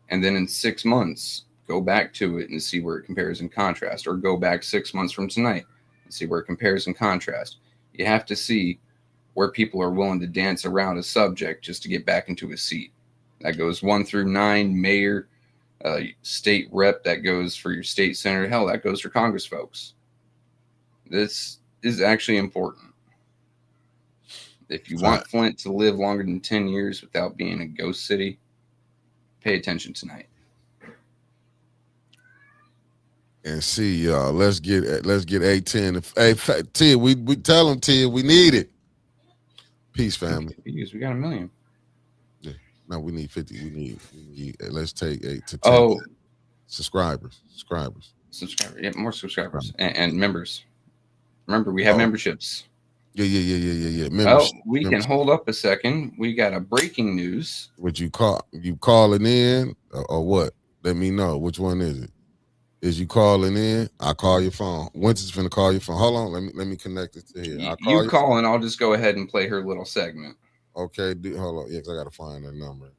And then in 6 months, go back to it and see where it compares and contrasts, or go back 6 months from tonight and see where it compares and contrasts. You have to see where people are willing to dance around a subject just to get back into a seat. That goes 1 through 9, mayor, state rep, that goes for your state senator. Hell, that goes for Congress folks. This is actually important. If you want Flint to live longer than 10 years without being a ghost city, pay attention tonight. And see y'all. Let's get A10. Hey, Tia, we tell them, Tia, we need it. Peace, family. We got 1 million. Yeah. No, we need 50. We need let's take 8 to 10 subscribers. Yeah, more subscribers and members. Remember, we have memberships. Yeah. We can hold up a second. We got a breaking news. Would you calling in or what? Let me know. Which one is it? Is you calling in? I'll call your phone. Winter's finna call your phone. Hold on, let me connect it to here. You call and I'll just go ahead and play her little segment. Okay, hold on. Yeah, because I gotta find her number.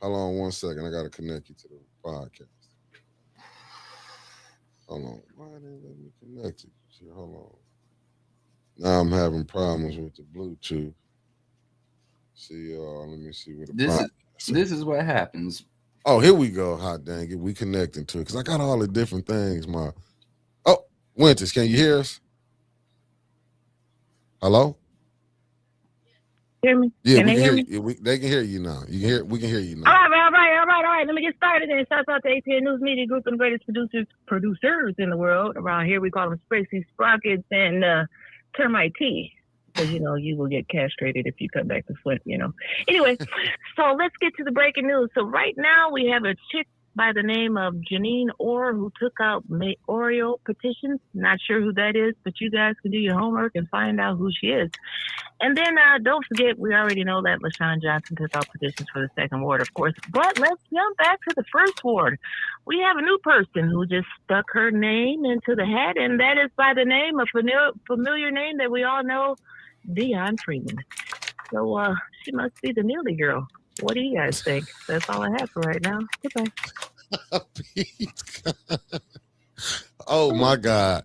Hold on 1 second. I got to connect you to the podcast. Hold on. Why didn't let me connect you? Hold on. Now I'm having problems with the Bluetooth. See, let me see what this is what happens. Oh, here we go. Hot dang it. We connecting to it because I got all the different things, my. Oh, Winters, can you hear us? Hello? Hear me? Yeah, can we can hear me? you. They can hear you now. We can hear you now. All right. Let me get started then. Shouts out to ATN News Media Group and the greatest producers in the world. Around here, we call them Spacey Sprockets and Termite T. Because, you will get castrated if you come back to Flint, Anyway, so let's get to the breaking news. So right now, we have a chick by the name of Janine Orr who took out mayoral petitions. Not sure who that is, but you guys can do your homework and find out who she is. And then don't forget, we already know that LaShawn Johnson took out petitions for the 2nd Ward, of course. But let's jump back to the 1st Ward. We have a new person who just stuck her name into the hat, and that is by the name, a familiar name that we all know, Dion Freeman. So she must be the Neely girl. What do you guys think? That's all I have for right now. Goodbye. Oh my God.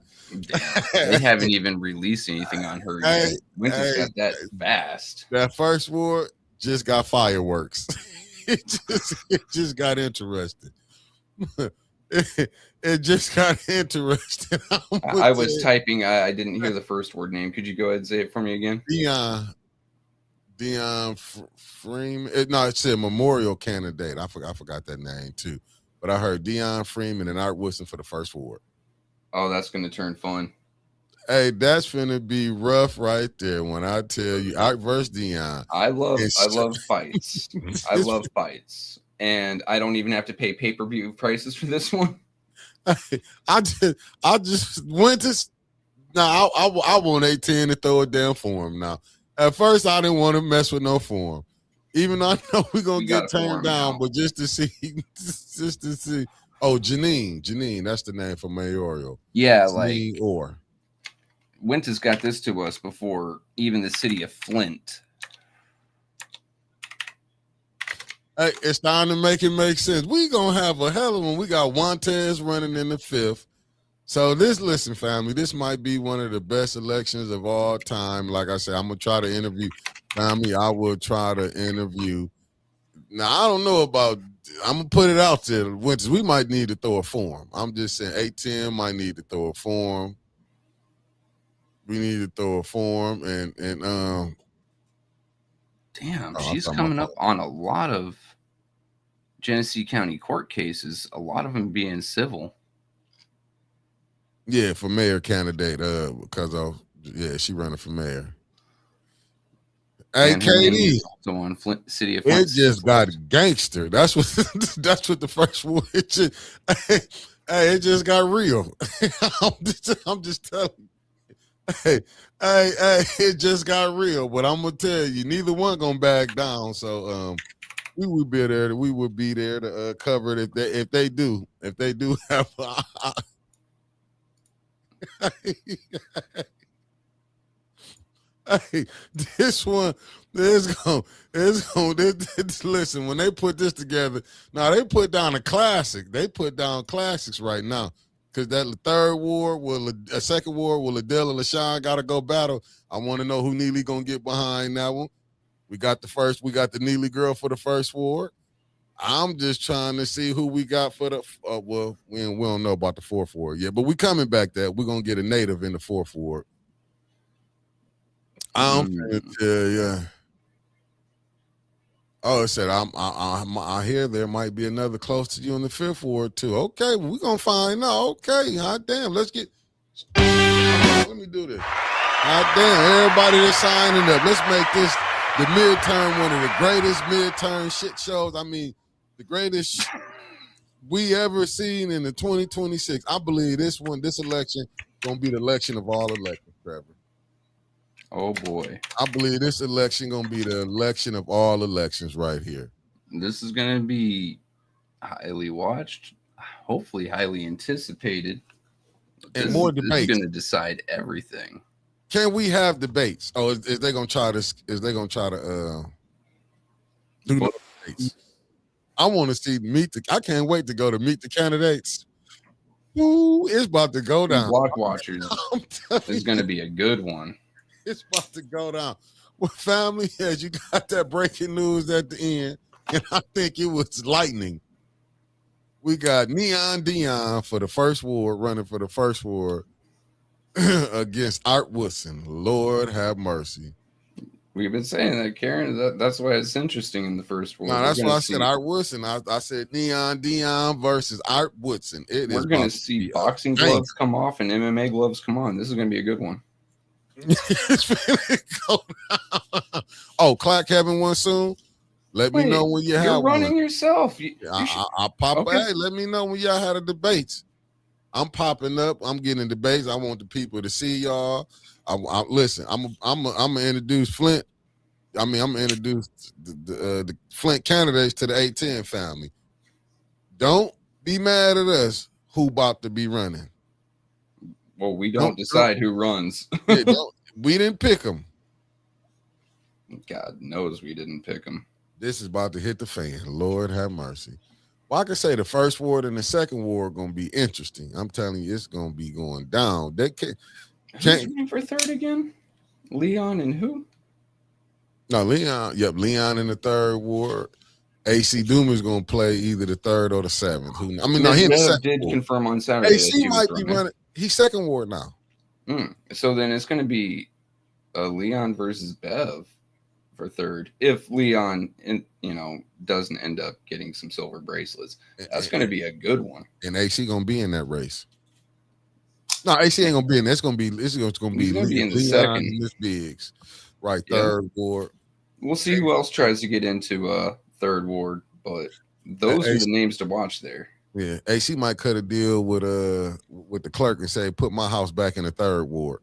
They haven't even released anything on her yet. Winter's got that fast. That 1st Ward just got fireworks. it just got interesting. It just got interesting. I was typing. I didn't hear the 1st word name. Could you go ahead and say it for me again? Dion Freeman. No, it said memorial candidate. I forgot that name too. But I heard Dion Freeman and Art Woodson for the 1st Ward. Oh, that's going to turn fun. Hey, that's finna be rough right there when I tell you Art versus Dion. I love fights. I love fights. And I don't even have to pay pay-per-view prices for this one. I just went to now. I want A10 to throw it down for him now. At first, I didn't want to mess with no form. Even though I know we're going to get turned down, now. But just to see. Oh, Janine, that's the name for mayoral. Yeah, Janine Orr. Winters got this to us before even the city of Flint Hey, it's time to make it make sense. We gonna have a hell of one. We got Montez running in the 5th. So listen, family, this might be one of the best elections of all time. Like I said, I'm gonna try to interview family. I will try to interview. Now I don't know about. I'm gonna put it out there. Winters, we might need to throw a form. I'm just saying, 810 might need to throw a form. We need to throw a form and Damn, Oh, she's I'm talking coming about- up on a lot of Genesee County court cases, a lot of them being civil. yeah, for mayor candidate. Because of she running for mayor. Hey, And her name KD. is also on City of Flint. It just got gangster. That's what the first one. It it just got real. I'm just telling you. Hey, it just got real. But I'm gonna tell you, neither one gonna back down. So we would be there. We would be there to cover it if they do have. Hey, this one, listen, when they put this together, now they put down a classic. They put down classics right now. Because that third war, a second war, will Adele and LaShawn got to go battle? I want to know who Neely going to get behind that one. We got the Neely girl for the first war. I'm just trying to see who we got for the, we don't know about the fourth ward yet, but we coming back there. We're going to get a native in the fourth ward. I'm gonna tell you. Oh, it said I hear there might be another close to you in the fifth ward too. Okay, well, we're gonna find out. Okay, hot damn, let's get. Let me do this. Hot damn, everybody that's signing up. Let's make this the midterm one of the greatest midterm shit shows. I mean, the greatest we ever seen in the 2026. I believe this election gonna be the election of all elections, Trevor. Oh boy. I believe this election gonna be the election of all elections right here. This is gonna be highly watched, hopefully highly anticipated. And more This debates. is gonna decide everything. Can we have debates? Oh, is they gonna try to do no debates? I want to see I can't wait to go to meet the candidates. Ooh, it's about to go down. Block Watchers I'm telling is gonna be a good one. It's about to go down. Well, family, as you got that breaking news at the end, and I think it was lightning. We got Neon Dion for the first ward, running for the first ward against Art Woodson. Lord have mercy. We've been saying that, Karen. That's why it's interesting in the first ward. No, that's why I said Art Woodson. I said Neon Dion versus Art Woodson. We're going to see boxing gloves come off and MMA gloves come on. This is going to be a good one. Oh, Clark having one soon. Let me know when you have You're running one. Yourself. I'll pop. Okay. Hey, let me know when y'all had a debates. I'm popping up. I'm getting debates. I want the people to see y'all. Listen. I'm gonna introduce Flint. I'm gonna introduce the Flint candidates to the 810 family. Don't be mad at us who about to be running. Well, we don't decide who runs. We didn't pick them. God knows we didn't pick them. This is about to hit the fan. Lord have mercy. Well, I can say the first ward and the second ward are going to be interesting. I'm telling you, it's going to be going down. Who's running for third again? Leon and who? No, Leon. Yep, Leon in the third ward. AC Doom is going to play either the third or the seventh. He did confirm on Saturday. AC might be running. He's second ward now. So then it's going to be Leon versus Bev for third. If Leon, doesn't end up getting some silver bracelets, that's going to be a good one. And AC going to be in that race. No, AC ain't going to be in. It's going to be in the Leon second. and Miss Biggs, right? Third ward. We'll see who else tries to get into third ward, but those are the names to watch there. Yeah, AC might cut a deal with the clerk and say, "Put my house back in the third ward."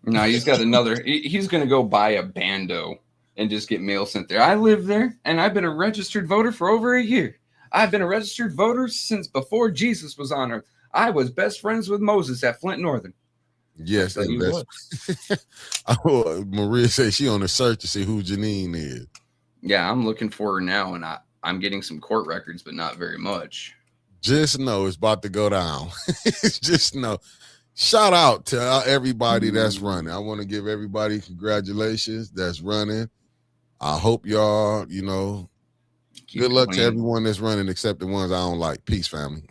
No, he's got another. He's going to go buy a bando and just get mail sent there. I live there, and I've been a registered voter for over a year. I've been a registered voter since before Jesus was on earth. I was best friends with Moses at Flint Northern. Yes, Maria says she on the search to see who Janine is. Yeah, I'm looking for her now, and I'm getting some court records, but not very much. Just know it's about to go down. Just know. Shout out to everybody that's running. I want to give everybody congratulations that's running. I hope y'all, Keep good luck to clean. everyone that's running except the ones I don't like. Peace, family.